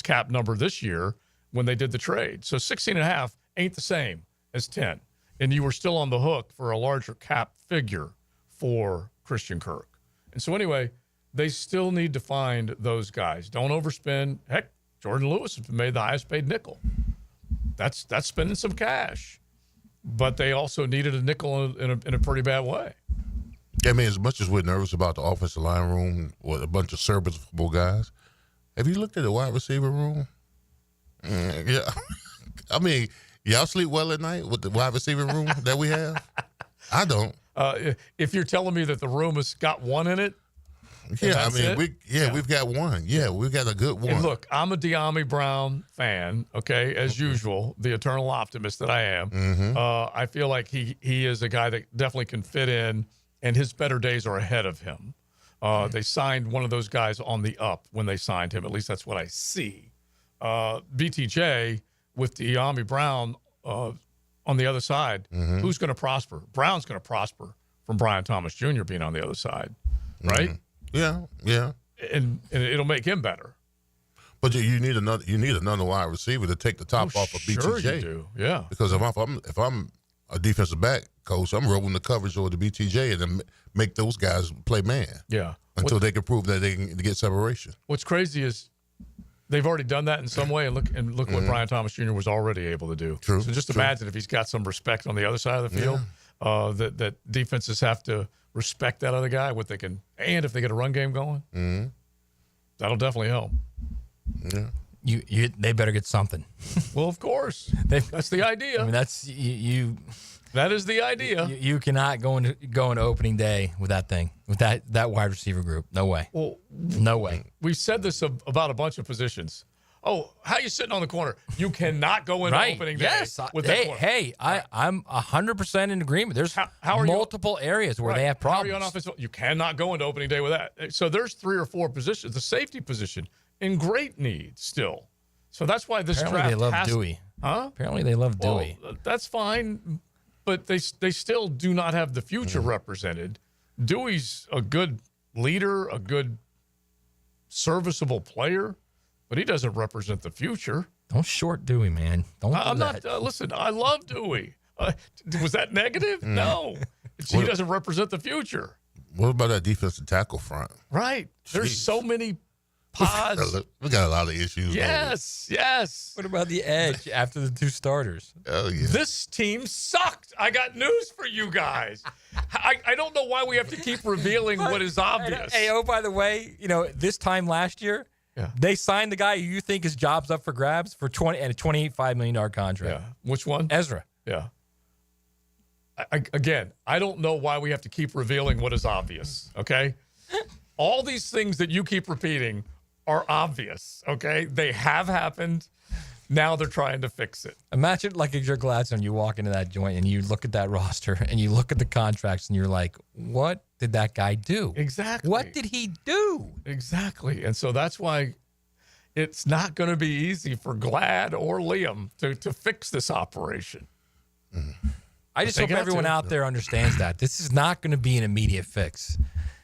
Speaker 5: cap number this year when they did the trade. So 16 and a half ain't the same as 10. And you were still on the hook for a larger cap figure for Christian Kirk. And so anyway, they still need to find those guys. Don't overspend. Heck, Jordan Lewis has been made the highest paid nickel. That's spending some cash. But they also needed a nickel in a pretty bad way.
Speaker 4: I mean, as much as we're nervous about the offensive line room with a bunch of serviceable guys, have you looked at the wide receiver room? Yeah. I mean, y'all sleep well at night with the wide receiver room that we have? I don't.
Speaker 5: If you're telling me that the room has got one in it,
Speaker 4: yeah, I mean, we've got one. Yeah, we've got a good one.
Speaker 5: And look, I'm a De'Ami Brown fan, okay, as usual, the eternal optimist that I am. I feel like he is a guy that definitely can fit in, and his better days are ahead of him. They signed one of those guys on the up when they signed him. At least that's what I see. BTJ with De'Ami Brown on the other side, who's going to prosper? Brown's going to prosper from Brian Thomas Jr. being on the other side, right?
Speaker 4: Yeah.
Speaker 5: And it'll make him better.
Speaker 4: But you need another wide receiver to take the top off of BTJ.
Speaker 5: Sure you do. Yeah.
Speaker 4: Because if I'm a defensive back coach, I'm rolling the coverage over the BTJ and then make those guys play man.
Speaker 5: Yeah.
Speaker 4: Until they can prove that they can get separation.
Speaker 5: What's crazy is they've already done that in some way, and look what Brian Thomas Jr. was already able to do.
Speaker 4: True.
Speaker 5: So just imagine if he's got some respect on the other side of the field, that defenses have to respect that other guy, what they can, and if they get a run game going, that'll definitely help.
Speaker 4: Yeah.
Speaker 6: They better get something.
Speaker 5: Well, of course. That's the idea.
Speaker 6: I mean, that's you.
Speaker 5: That is the idea.
Speaker 6: You cannot go into opening day with that thing, with that wide receiver group. No way.
Speaker 5: Well,
Speaker 6: no way.
Speaker 5: We said this about a bunch of positions. Oh, how you sitting on the corner? You cannot go into opening day with that corner.
Speaker 6: Hey, I'm 100% in agreement. There's multiple areas where they have problems.
Speaker 5: How are you on offense? You cannot go into opening day with that. So there's 3 or 4 positions. The safety position, in great need still. So that's why this
Speaker 6: Apparently
Speaker 5: draft
Speaker 6: they love Dewey.
Speaker 5: Huh?
Speaker 6: Apparently they love Dewey.
Speaker 5: Well, that's fine, but they still do not have the future represented. Dewey's a good leader, a good serviceable player, but he doesn't represent the future.
Speaker 6: Don't short Dewey, man. Don't.
Speaker 5: I'm
Speaker 6: do
Speaker 5: not.
Speaker 6: that.
Speaker 5: Listen, I love Dewey. Was that negative? No. He doesn't represent the future.
Speaker 4: What about that defensive tackle front?
Speaker 5: Right. There's so many pods.
Speaker 4: We got a lot of issues.
Speaker 5: Yes.
Speaker 6: What about the edge after the two starters?
Speaker 4: Oh, yeah.
Speaker 5: This team sucked. I got news for you guys. I don't know why we have to keep revealing what is obvious.
Speaker 6: Hey, oh, by the way, this time last year, they signed the guy who you think his job's up for grabs for a $25 million contract.
Speaker 5: Yeah. Which one?
Speaker 6: Ezra.
Speaker 5: Yeah. Again, I don't know why we have to keep revealing what is obvious, okay? All these things that you keep repeating are obvious, okay? They have happened. Now they're trying to fix it.
Speaker 6: Imagine like if you're Gladstone, you walk into that joint and you look at that roster and you look at the contracts and you're like, what did that guy do?
Speaker 5: Exactly.
Speaker 6: What did he do?
Speaker 5: Exactly. And so that's why it's not going to be easy for Glad or Liam to fix this operation.
Speaker 6: I just hope everyone out there understands that. This is not going to be an immediate fix.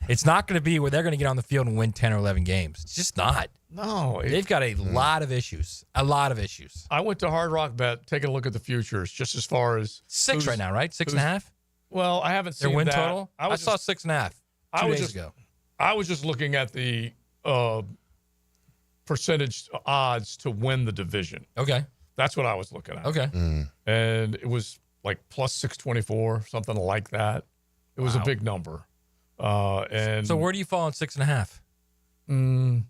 Speaker 6: It's not going to be where they're going to get on the field and win 10 or 11 games. It's just not.
Speaker 5: No.
Speaker 6: They've got a lot of issues. A lot of issues.
Speaker 5: I went to Hard Rock Bet, taking a look at the futures, just as far as
Speaker 6: 6 right now, right? 6.5?
Speaker 5: Well, I haven't seen
Speaker 6: their win
Speaker 5: that.
Speaker 6: total. I saw 6.5 2 days ago.
Speaker 5: I was just looking at the percentage odds to win the division.
Speaker 6: Okay.
Speaker 5: That's what I was looking at.
Speaker 6: Okay.
Speaker 5: And it was like plus 624, something like that. It was a big number. And
Speaker 6: so where do you fall on 6.5?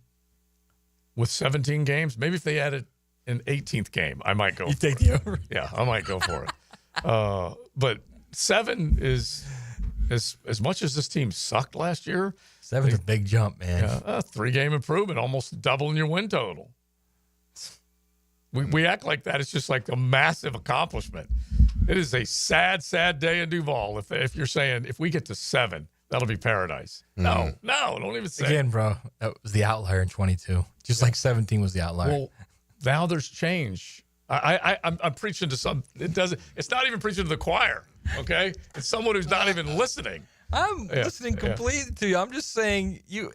Speaker 5: With 17 games, maybe if they added an 18th game, I might go.
Speaker 6: You take the over?
Speaker 5: Yeah, I might go for it. But 7 is as much as this team sucked last year.
Speaker 6: 7's a big jump, man.
Speaker 5: Yeah, 3-game improvement, almost doubling your win total. We act like that. It's just like a massive accomplishment. It is a sad, sad day in Duval. If you're saying if we get to 7, that'll be paradise. No, don't even say
Speaker 6: Again,
Speaker 5: it.
Speaker 6: bro, that was the outlier in 22. Just like 17 was the outlier.
Speaker 5: Well, now there's change. I'm preaching to some. It's not even preaching to the choir. Okay, it's someone who's not even listening.
Speaker 6: I'm listening completely to you. I'm just saying you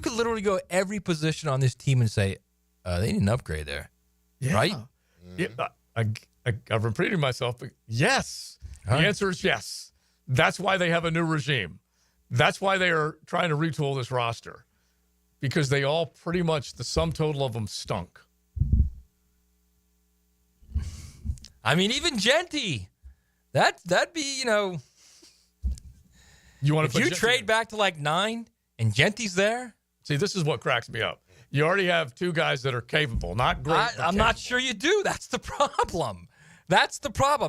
Speaker 6: could literally go every position on this team and say they need an upgrade there, right?
Speaker 5: Yeah, I've repeated myself, but yes. The answer is yes. That's why they have a new regime. That's why they are trying to retool this roster, because they all pretty much, the sum total of them stunk.
Speaker 6: I mean, even Genty, that'd be,
Speaker 5: You want
Speaker 6: if you trade back to like 9 and Genty's there.
Speaker 5: See, this is what cracks me up. You already have 2 guys that are capable, not great.
Speaker 6: I'm not sure you do. That's the problem.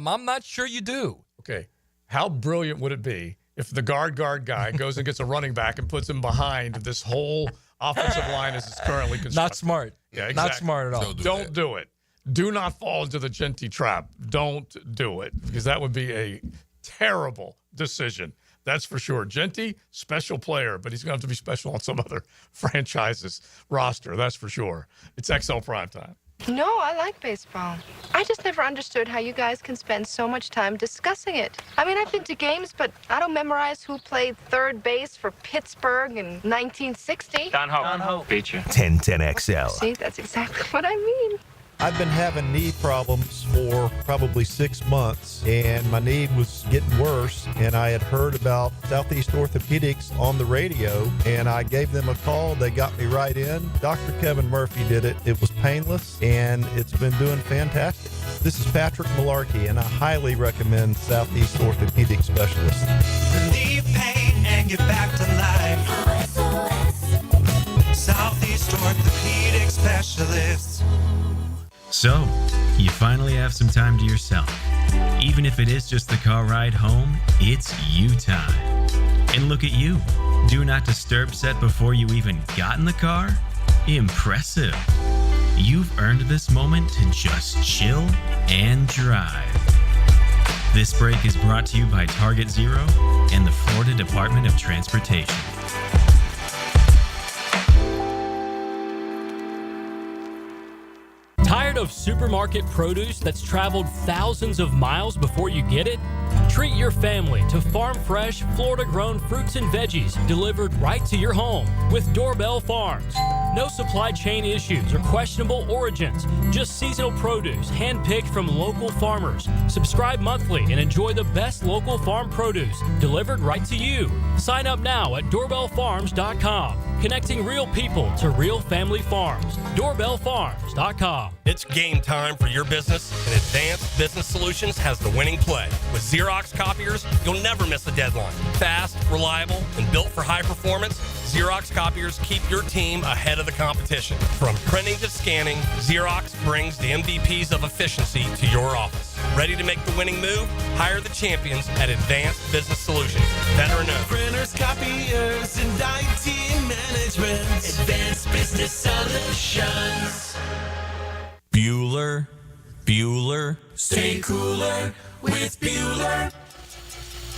Speaker 6: I'm not sure you do.
Speaker 5: Okay. How brilliant would it be if the guard guy goes and gets a running back and puts him behind this whole offensive line as it's currently constructed?
Speaker 6: Not smart.
Speaker 5: Yeah, exactly.
Speaker 6: Not smart at all.
Speaker 5: Don't do it. Do not fall into the Genty trap. Don't do it, because that would be a terrible decision. That's for sure. Genty, special player, but he's going to have to be special on some other franchise's roster. That's for sure. It's XL Primetime.
Speaker 10: No, I like baseball. I just never understood how you guys can spend so much time discussing it. I mean, I've been to games, but I don't memorize who played third base for Pittsburgh in 1960.
Speaker 18: Don Hope. Feature.
Speaker 2: 1010XL.
Speaker 10: See, that's exactly what I mean.
Speaker 12: I've been having knee problems for probably 6 months, and my knee was getting worse, and I had heard about Southeast Orthopedics on the radio, and I gave them a call. They got me right in. Dr. Kevin Murphy did it. It was painless, and it's been doing fantastic. This is Patrick Malarkey, and I highly recommend Southeast Orthopedic Specialists.
Speaker 13: Relieve pain and get back to life. Southeast Orthopedic Specialists.
Speaker 21: So, you finally have some time to yourself. Even if it is just the car ride home, it's you time. And look at you. Do not disturb set before you even got in the car? Impressive. You've earned this moment to just chill and drive. This break is brought to you by Target Zero and the Florida Department of Transportation.
Speaker 1: Tired of supermarket produce that's traveled thousands of miles before you get it? Treat your family to farm-fresh, Florida-grown fruits and veggies delivered right to your home with Doorbell Farms. No supply chain issues or questionable origins, just seasonal produce hand-picked from local farmers. Subscribe monthly and enjoy the best local farm produce delivered right to you. Sign up now at doorbellfarms.com. Connecting real people to real family farms. Doorbellfarms.com.
Speaker 7: It's game time for your business, and Advanced Business Solutions has the winning play. With Xerox copiers, you'll never miss a deadline. Fast, reliable, and built for high performance, Xerox copiers keep your team ahead of the competition. From printing to scanning, Xerox brings the MVPs of efficiency to your office. Ready to make the winning move? Hire the champions at Advanced Business Solutions. Veteran owned.
Speaker 13: Printers, copiers, and IT management. Advanced Business Solutions.
Speaker 11: Bueller.
Speaker 13: Stay cooler with Bueller.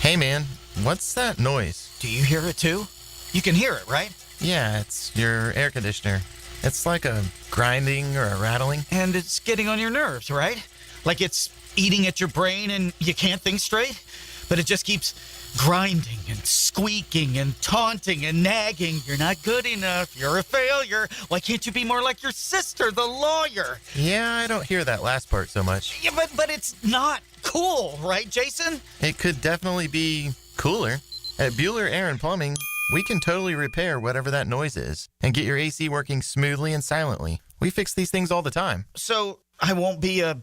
Speaker 14: Hey man, what's that noise?
Speaker 22: Do you hear it too? You can hear it, right?
Speaker 14: Yeah, it's your air conditioner. It's like a grinding or a rattling.
Speaker 22: And it's getting on your nerves, right? Like it's eating at your brain and you can't think straight? But it just keeps grinding and squeaking and taunting and nagging. You're not good enough. You're a failure. Why can't you be more like your sister, the lawyer?
Speaker 14: Yeah, I don't hear that last part so much.
Speaker 22: Yeah, but it's not cool, right, Jason?
Speaker 14: It could definitely be cooler. At Bueller Air and Plumbing, we can totally repair whatever that noise is and get your AC working smoothly and silently. We fix these things all the time.
Speaker 22: So I won't be a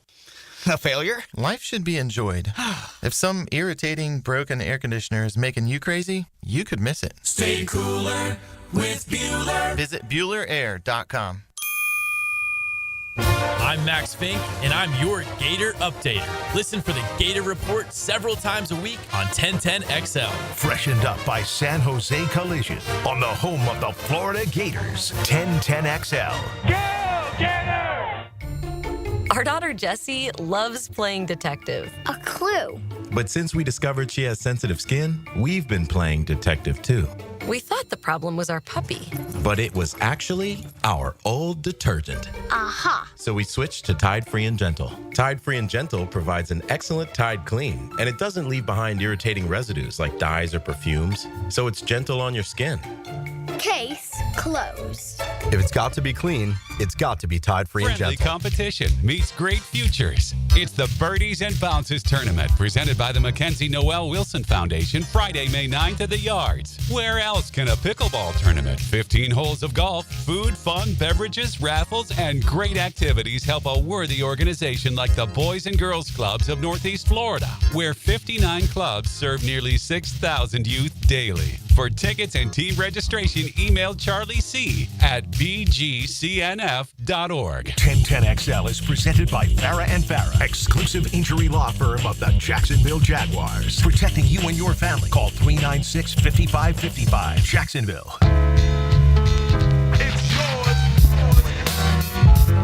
Speaker 22: failure?
Speaker 14: Life should be enjoyed. If some irritating, broken air conditioner is making you crazy, you could miss it.
Speaker 13: Stay cooler with Bueller.
Speaker 14: Visit BuellerAir.com.
Speaker 29: I'm Max Fink, and I'm your Gator updater. Listen for the Gator Report several times a week on 1010XL.
Speaker 2: Freshened up by San Jose Collision on the home of the Florida Gators. 1010XL.
Speaker 23: Go, Gator!
Speaker 24: Our daughter Jessie loves playing detective.
Speaker 25: A clue.
Speaker 21: But since we discovered she has sensitive skin, we've been playing detective too.
Speaker 24: We thought the problem was our puppy.
Speaker 21: But it was actually our old detergent.
Speaker 25: Aha.
Speaker 21: So we switched to Tide Free and Gentle. Tide Free and Gentle provides an excellent Tide clean, and it doesn't leave behind irritating residues like dyes or perfumes, so it's gentle on your skin.
Speaker 25: Case closed.
Speaker 21: If it's got to be clean, it's got to be Tide Free and
Speaker 28: Friendly
Speaker 21: Gentle.
Speaker 28: competition meets great futures. It's the Birdies and Bounces Tournament presented by the Mackenzie Noel Wilson Foundation Friday, May 9th at the Yards. Where else can a pickleball tournament, 15 holes of golf, food, fun, beverages, raffles, and great activities help a worthy organization like the Boys and Girls Clubs of Northeast Florida, where 59 clubs serve nearly 6,000 youth daily. For tickets and team registration, email Charlie C. at bgcnf.org.
Speaker 2: 1010XL is presented by Farah and Farah, exclusive injury law firm of the Jacksonville Jaguars. Protecting you and your family. Call 396-5555. Jacksonville. It's yours.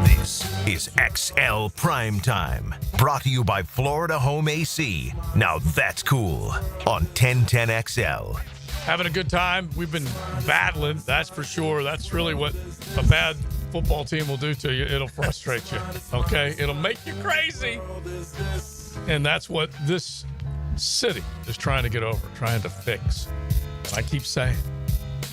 Speaker 2: This is XL Primetime. Brought to you by Florida Home AC. Now that's cool. On 1010XL.
Speaker 5: Having a good time. We've been battling, that's for sure. That's really what a bad football team will do to you. It'll frustrate you, okay? It'll make you crazy. And that's what this city is trying to get over, trying to fix. And I keep saying,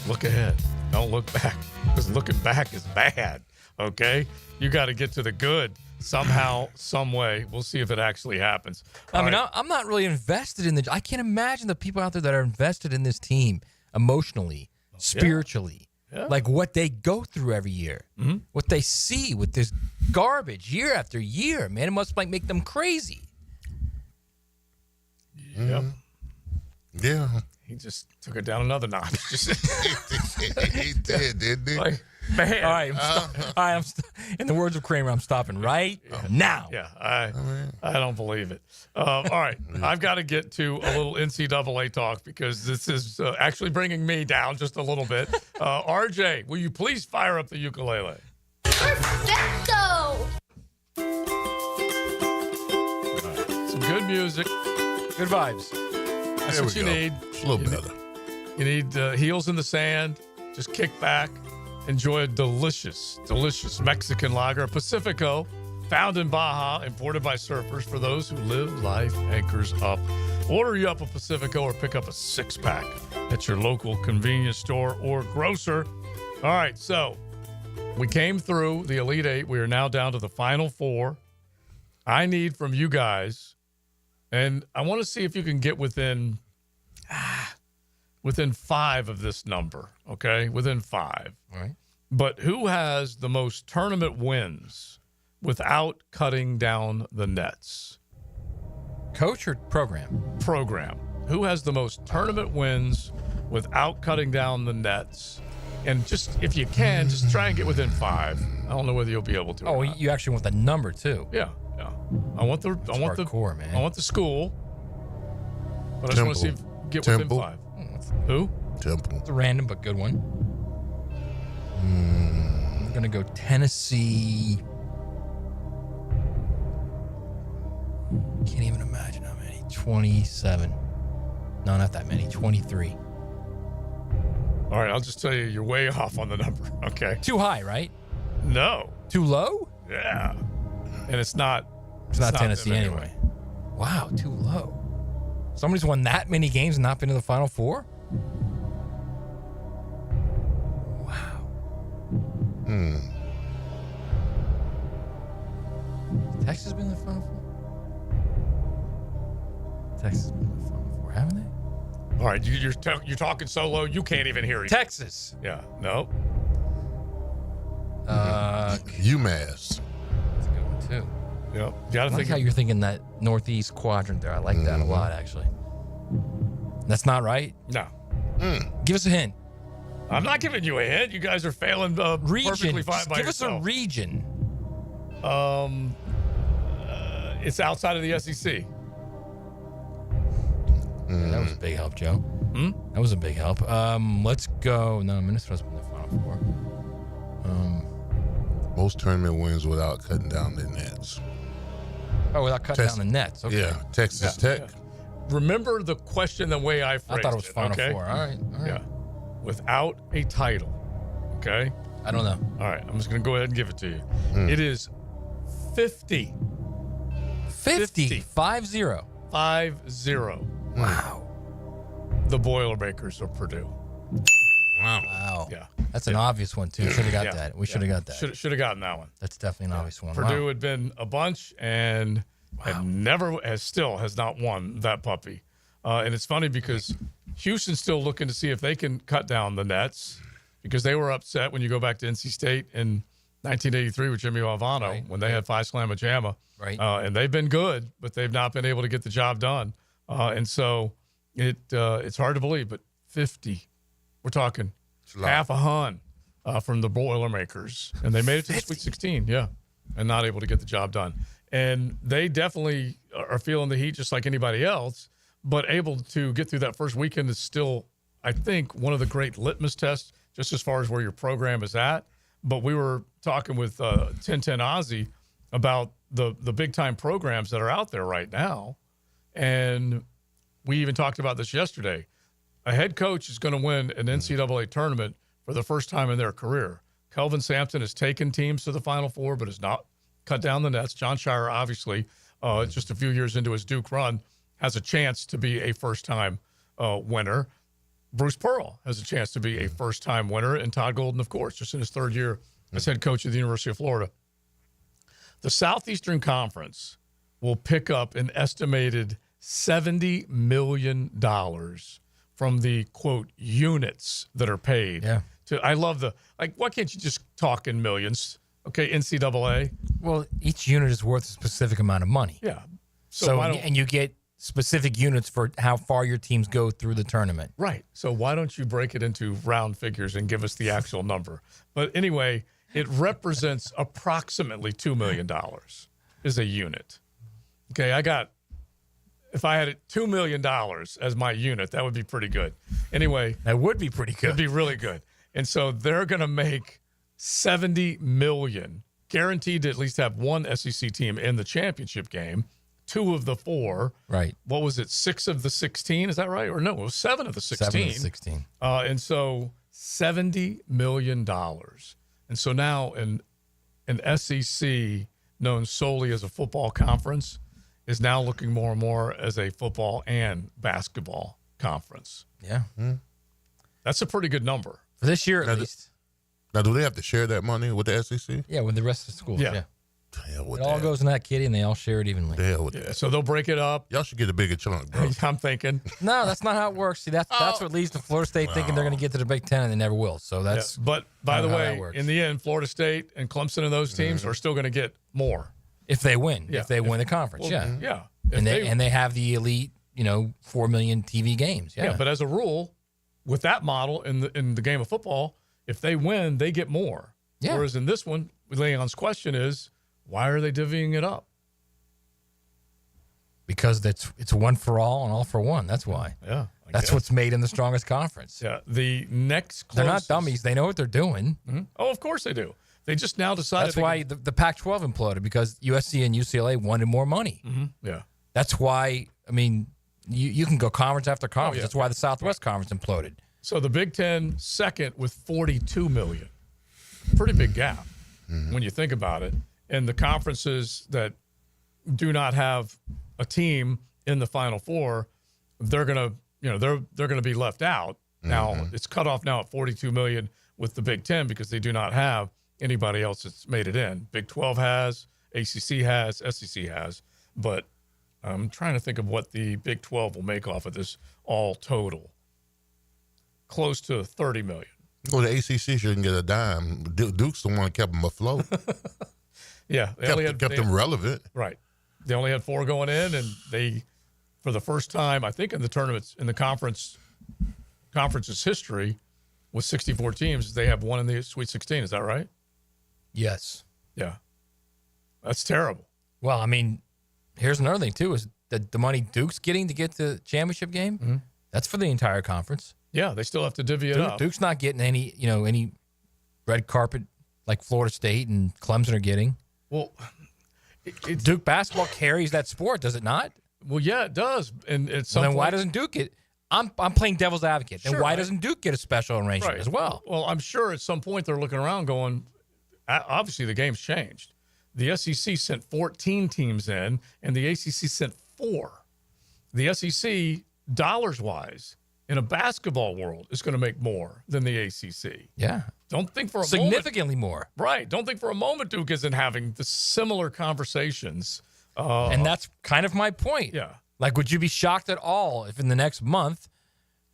Speaker 5: look ahead. Don't look back, because looking back is bad, okay? You got to get to the good somehow, some way. We'll see if it actually happens.
Speaker 6: I'm not really invested in I can't imagine the people out there that are invested in this team emotionally, spiritually, like what they go through every year, what they see with this garbage year after year. Man, it must make them crazy.
Speaker 5: Yep.
Speaker 4: Yeah.
Speaker 5: He just took it down another notch.
Speaker 4: He did, didn't he?
Speaker 5: Like, man.
Speaker 6: All right, in the words of Kramer, I'm stopping right now.
Speaker 5: Yeah, I don't believe it. All right, I've got to get to a little NCAA talk because this is actually bringing me down just a little bit. RJ, will you please fire up the ukulele?
Speaker 25: Perfecto!
Speaker 5: Some good music.
Speaker 6: Good vibes.
Speaker 5: That's what you need.
Speaker 4: A little better.
Speaker 5: You need heels in the sand. Just kick back. Enjoy a delicious, delicious Mexican lager, Pacifico. Found in Baja, imported by surfers for those who live life anchors up. Order you up a Pacifico or pick up a 6-pack at your local convenience store or grocer. All right, so we came through the Elite Eight. We are now down to the Final Four. I need from you guys, and I want to see if you can get within 5 of this number, okay? Within 5.
Speaker 6: All right. But
Speaker 5: who has the most tournament wins without cutting down the nets?
Speaker 6: Coach or program?
Speaker 5: Program. Who has the most tournament wins without cutting down the nets? And just, if you can, just try and get within 5. I don't know whether you'll be able to.
Speaker 6: Oh, you actually want the number too?
Speaker 5: Yeah. I want the
Speaker 6: hardcore, man.
Speaker 5: I want the school, but I just want to see if get within 5. Who?
Speaker 4: Temple.
Speaker 6: It's a random but good one. I'm gonna go Tennessee. Can't even imagine how many. 27. No, not that many. 23.
Speaker 5: All right, I'll just tell you, you're way off on the number. Okay.
Speaker 6: Too high, right?
Speaker 5: No.
Speaker 6: Too low?
Speaker 5: Yeah. And it's not.
Speaker 6: It's not Tennessee anyway. Wow, too low. Somebody's won that many games and not been to the Final Four? Wow. Texas been in the Final Four? Texas has been in the Final Four, haven't they?
Speaker 5: All right, you're talking so low, you can't even hear it.
Speaker 6: Texas.
Speaker 5: Yeah, no.
Speaker 4: UMass.
Speaker 6: That's a good one, too.
Speaker 5: Yep.
Speaker 6: I like how you're thinking that northeast quadrant there. I like that a lot, actually. That's not right?
Speaker 5: No.
Speaker 6: Give us a hint.
Speaker 5: I'm not giving you a hint. You guys are failing perfectly fine by
Speaker 6: Give
Speaker 5: yourself.
Speaker 6: us a region.
Speaker 5: It's outside of the SEC.
Speaker 6: Yeah, that was a big help, Joe. That was a big help. Let's go. No, Minnesota's been in the Final Four.
Speaker 4: Most tournament wins without cutting down the nets.
Speaker 6: Oh, without cutting down the nets. Okay.
Speaker 4: Yeah, Texas Tech.
Speaker 5: Yeah. Remember the question the way I phrased it.
Speaker 6: I thought it was Final
Speaker 5: okay?
Speaker 6: Four. All right.
Speaker 5: Yeah. Without a title. Okay?
Speaker 6: I don't know.
Speaker 5: All right. I'm just going to go ahead and give it to you. It is 50.
Speaker 6: 50. 5-0.
Speaker 5: 5-0.
Speaker 6: Wow.
Speaker 5: The Boilermakers of Purdue.
Speaker 6: Wow.
Speaker 5: Yeah.
Speaker 6: That's an obvious one, too. Should have got that. We should have got that.
Speaker 5: Should have gotten that one.
Speaker 6: That's definitely an obvious one.
Speaker 5: Purdue had been a bunch and has not won that puppy. And it's funny because Houston's still looking to see if they can cut down the nets because they were upset when you go back to NC State in 1983 with Jimmy Valvano when they had Phi Slamma Jamma.
Speaker 6: Right.
Speaker 5: And they've been good, but they've not been able to get the job done. And so it's hard to believe, but 50. We're talking half a hun from the Boilermakers. And they made it to the Sweet 16, and not able to get the job done. And they definitely are feeling the heat just like anybody else, but able to get through that first weekend is still, I think, one of the great litmus tests just as far as where your program is at. But we were talking with 1010 Ozzy about the big-time programs that are out there right now. And we even talked about this yesterday. A head coach is going to win an NCAA tournament for the first time in their career. Kelvin Sampson has taken teams to the Final Four, but has not cut down the nets. John Shire, obviously, just a few years into his Duke run, has a chance to be a first-time winner. Bruce Pearl has a chance to be a first-time winner, and Todd Golden, of course, just in his third year as head coach of the University of Florida. The Southeastern Conference will pick up an estimated $70 million from the, quote, units that are paid.
Speaker 6: Yeah.
Speaker 5: I love why can't you just talk in millions? Okay, NCAA.
Speaker 6: Well, each unit is worth a specific amount of money.
Speaker 5: Yeah.
Speaker 6: And you get specific units for how far your teams go through the tournament.
Speaker 5: Right. So why don't you break it into round figures and give us the actual number? But anyway, it represents approximately $2 million is a unit. Okay, if I had $2 million as my unit, that would be pretty good. Anyway.
Speaker 6: That would be pretty good.
Speaker 5: It'd be really good. And so they're going to make $70 million, guaranteed to at least have one SEC team in the championship game, 2 of the 4.
Speaker 6: Right.
Speaker 5: What was it, 6 of the 16? Is that right? Or no, it was 7 of the 16.
Speaker 6: 7 of the 16.
Speaker 5: And so $70 million. And so now an SEC known solely as a football conference, is now looking more and more as a football and basketball conference.
Speaker 6: Yeah.
Speaker 5: That's a pretty good number.
Speaker 6: For this year, at least.
Speaker 4: Now, do they have to share that money with the SEC?
Speaker 6: Yeah, with the rest of the schools. Yeah.
Speaker 4: With
Speaker 6: It all goes in that kitty, and they all share it evenly.
Speaker 5: So they'll break it up.
Speaker 4: Y'all should get a bigger chunk, bro.
Speaker 5: I'm thinking.
Speaker 6: No, that's not how it works. See, that's what leads to Florida State thinking they're going to get to the Big Ten, and they never will. So that's.
Speaker 5: Yeah. But by the
Speaker 6: how
Speaker 5: way,
Speaker 6: that works.
Speaker 5: in the end, Florida State and Clemson and those teams are still going to get more
Speaker 6: if they win.
Speaker 5: Yeah.
Speaker 6: If they win the conference,
Speaker 5: Well,
Speaker 6: yeah.
Speaker 5: yeah.
Speaker 6: And they have the elite, 4 million TV games. Yeah.
Speaker 5: But as a rule, with that model in the game of football, if they win, they get more.
Speaker 6: Yeah.
Speaker 5: Whereas in this one, Leon's question is, why are they divvying it up?
Speaker 6: Because it's one for all and all for one. That's why.
Speaker 5: Yeah.
Speaker 6: That's what's made in the strongest conference.
Speaker 5: Yeah. The next closest,
Speaker 6: They're not dummies. They know what they're doing.
Speaker 5: Mm-hmm. Oh, of course they do. They just now decided.
Speaker 6: That's why the Pac-12 imploded, because USC and UCLA wanted more money.
Speaker 5: Mm-hmm. Yeah.
Speaker 6: That's why, you can go conference after conference.
Speaker 5: yeah.
Speaker 6: That's why the Southwest Conference imploded.
Speaker 5: So the Big Ten second with $42 million. Pretty big gap when you think about it. And the conferences that do not have a team in the Final Four, they're gonna be left out. Now it's cut off now at $42 million with the Big Ten because they do not have anybody else that's made it in. Big 12 has, ACC has, SEC has, but I'm trying to think of what the Big 12 will make off of this all total. Close to $30 million.
Speaker 4: Well, the ACC shouldn't get a dime. Duke's the one that kept them afloat.
Speaker 5: Yeah.
Speaker 4: Kept them relevant.
Speaker 5: Right. They only had 4 going in, and they, for the first time, I think in the tournaments, in the conference's history, with 64 teams, they have one in the Sweet 16. Is that right?
Speaker 6: Yes.
Speaker 5: Yeah. That's terrible.
Speaker 6: Well, here's another thing, too, is that the money Duke's getting to get to the championship game, that's for the entire conference.
Speaker 5: Yeah, they still have to divvy it up.
Speaker 6: Duke's not getting any red carpet like Florida State and Clemson are getting.
Speaker 5: Well,
Speaker 6: Duke basketball carries that sport, does it not?
Speaker 5: Well, yeah, it does. And it's
Speaker 6: then why doesn't Duke get? I'm playing devil's advocate. Then why doesn't Duke get a special arrangement as well?
Speaker 5: Well, I'm sure at some point they're looking around going, obviously the game's changed. The SEC sent 14 teams in, and the ACC sent 4. The SEC, dollars-wise, in a basketball world, is going to make more than the ACC.
Speaker 6: Yeah.
Speaker 5: Don't think for a
Speaker 6: significantly more.
Speaker 5: Right. Don't think for a moment Duke isn't having the similar conversations.
Speaker 6: And that's kind of my point.
Speaker 5: Yeah.
Speaker 6: Like, would you be shocked at all if in the next month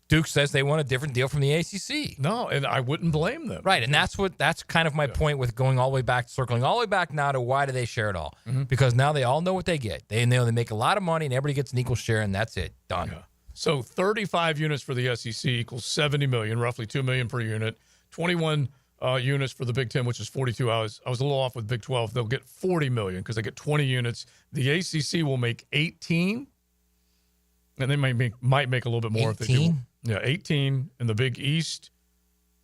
Speaker 6: Duke says they want a different deal from the ACC?
Speaker 5: No, and I wouldn't blame them.
Speaker 6: Right, and that's kind of my point with going all the way back, circling all the way back now to why do they share it all? Because now they all know what they get. They know they make a lot of money, and everybody gets an equal share, and that's it. Done.
Speaker 5: Yeah. So 35 units for the SEC equals $70 million, roughly $2 million per unit. 21 units for the Big Ten, which is 42. I was a little off with Big 12. They'll get $40 million because they get 20 units. The ACC will make 18, and they might make a little bit more
Speaker 6: 18?
Speaker 5: if they do. Yeah, 18 in the Big East.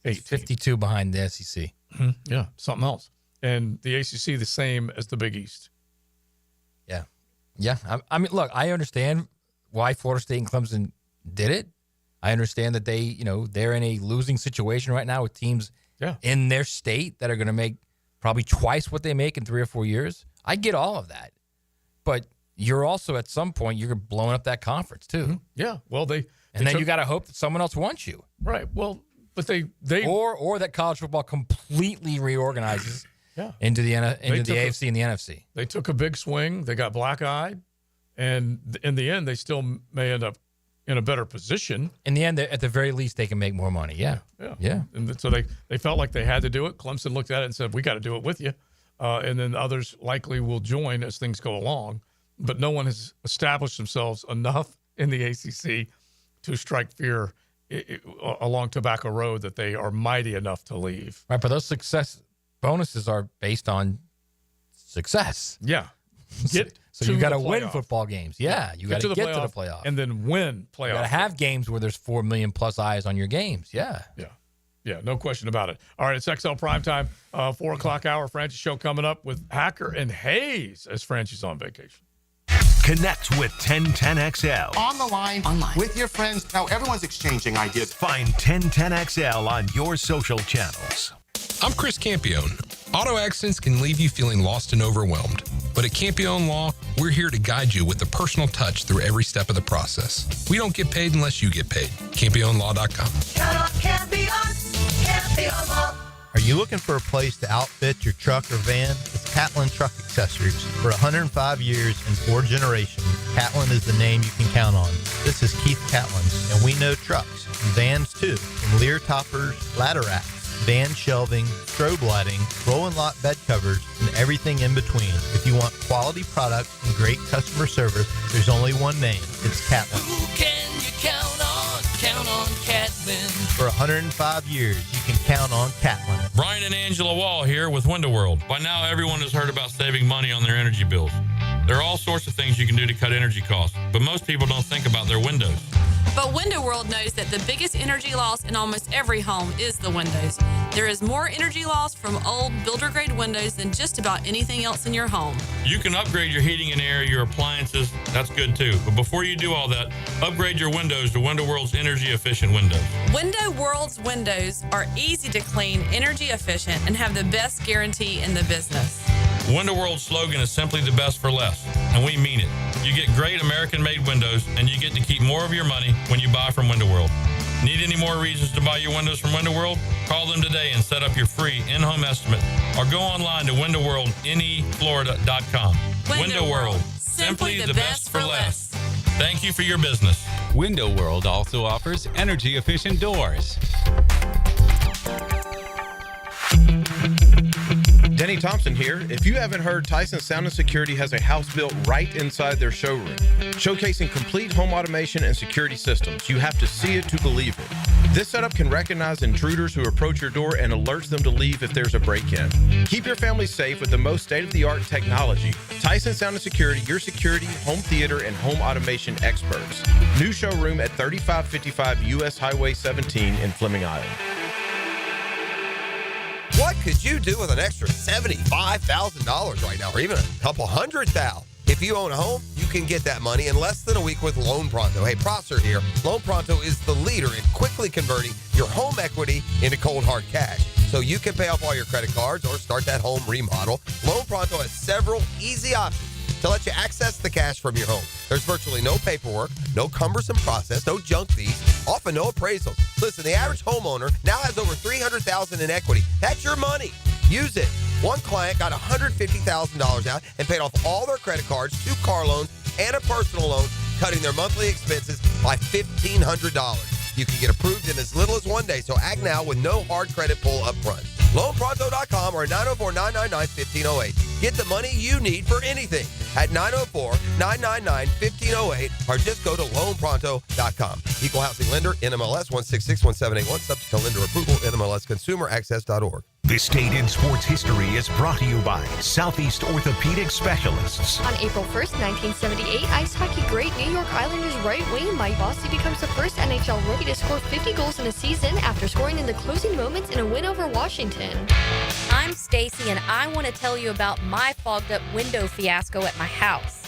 Speaker 5: 18.
Speaker 6: 52 behind the SEC.
Speaker 5: Yeah, something else. And the ACC the same as the Big East.
Speaker 6: Yeah. Yeah. Look, I understand why Florida State and Clemson did it. I understand that they, they're in a losing situation right now with teams in their state that are going to make probably twice what they make in 3 or 4 years. I get all of that. But you're also, at some point, you're blowing up that conference, too.
Speaker 5: Yeah. Well,
Speaker 6: and then you got to hope that someone else wants you.
Speaker 5: Right. Well, but they
Speaker 6: or that college football completely reorganizes into the AFC and the NFC.
Speaker 5: They took a big swing. They got black-eyed. And in the end, they still may end up in a better position.
Speaker 6: In the end, at the very least, they can make more money. Yeah.
Speaker 5: And so they felt like they had to do it. Clemson looked at it and said, we got to do it with you. And then others likely will join as things go along. But no one has established themselves enough in the ACC to strike fear along Tobacco Road that they are mighty enough to leave.
Speaker 6: Right, but those success bonuses are based on success.
Speaker 5: Yeah.
Speaker 6: So you got to win football games. Yeah, you got to get to the playoff.
Speaker 5: And then win playoff.
Speaker 6: You got to have games where there's 4 million plus eyes on your games. Yeah.
Speaker 5: Yeah, no question about it. All right, it's XL Primetime, 4 o'clock hour. Franchise show coming up with Hacker and Hayes as Franchise on vacation.
Speaker 2: Connect with 1010XL.
Speaker 3: On the line, online, with your friends. Now everyone's exchanging ideas.
Speaker 2: Find 1010XL on your social channels.
Speaker 8: I'm Chris Campione. Auto accidents can leave you feeling lost and overwhelmed. But at Campione Law, we're here to guide you with a personal touch through every step of the process. We don't get paid unless you get paid. CampioneLaw.com.
Speaker 13: Count on Campione. Campione Law.
Speaker 12: Are you looking for a place to outfit your truck or van? It's Catlin Truck Accessories. For 105 years and 4 generations, Catlin is the name you can count on. This is Keith Catlin, and we know trucks and vans too. From Lear toppers, ladder racks, van shelving, strobe lighting, roll and lot bed covers, and everything in between. If you want quality products and great customer service, there's only one name. It's Catlin.
Speaker 13: Who can you count on? Count on Catlin.
Speaker 12: For 105 years, you can count on Catlin.
Speaker 9: Brian and Angela Wall here with Window World. By now, everyone has heard about saving money on their energy bills. There are all sorts of things you can do to cut energy costs, but most people don't think about their windows.
Speaker 11: But Window World knows that the biggest energy loss in almost every home is the windows. There is more energy loss from old builder-grade windows than just about anything else in your home.
Speaker 9: You can upgrade your heating and air, your appliances. That's good too. But before you do all that, upgrade your windows to Window World's energy-efficient windows.
Speaker 11: Window World's windows are easy to clean, energy efficient, and have the best guarantee in the business.
Speaker 9: Window World's slogan is simply the best for less, and we mean it. You get great American-made windows, and you get to keep more of your money when you buy from Window World. Need any more reasons to buy your windows from Window World? Call them today and set up your free in-home estimate, or go online to windowworldneflorida.com.
Speaker 11: Window World,
Speaker 9: simply the best for less. Thank you for your business.
Speaker 15: Window World also offers energy-efficient doors.
Speaker 16: Denny Thompson here. If you haven't heard, Tyson Sound and Security has a house built right inside their showroom, showcasing complete home automation and security systems. You have to see it to believe it. This setup can recognize intruders who approach your door and alerts them to leave if there's a break-in. Keep your family safe with the most state-of-the-art technology. Tyson Sound and Security, your security, home theater, and home automation experts. New showroom at 3555 U.S. Highway 17 in Fleming Island.
Speaker 17: What could you do with an extra $75,000 right now, or even a couple $100,000? If you own a home, you can get that money in less than a week with Loan Pronto. Hey, Prosser here. Loan Pronto is the leader in quickly converting your home equity into cold hard cash, so you can pay off all your credit cards or start that home remodel. Loan Pronto has several easy options to let you access the cash from your home. There's virtually no paperwork, no cumbersome process, no junk fees, often no appraisals. Listen, the average homeowner now has over $300,000 in equity. That's your money. Use it. One client got $150,000 out and paid off all their credit cards, 2 car loans, and a personal loan, cutting their monthly expenses by $1,500. You can get approved in as little as 1 day, so act now with no hard credit pull up front. LoanPronto.com or 904-999-1508. Get the money you need for anything at 904-999-1508 or just go to LoanPronto.com. Equal housing lender, NMLS 1661781, subject to lender approval, NMLSconsumeraccess.org.
Speaker 2: This date in sports history is brought to you by Southeast Orthopedic Specialists.
Speaker 25: On April 1st, 1978, ice hockey great New York Islanders right wing Mike Bossy becomes the first NHL rookie to score 50 goals in a season after scoring in the closing moments in a win over Washington.
Speaker 19: I'm Stacy, and I want to tell you about my fogged up window fiasco at my house.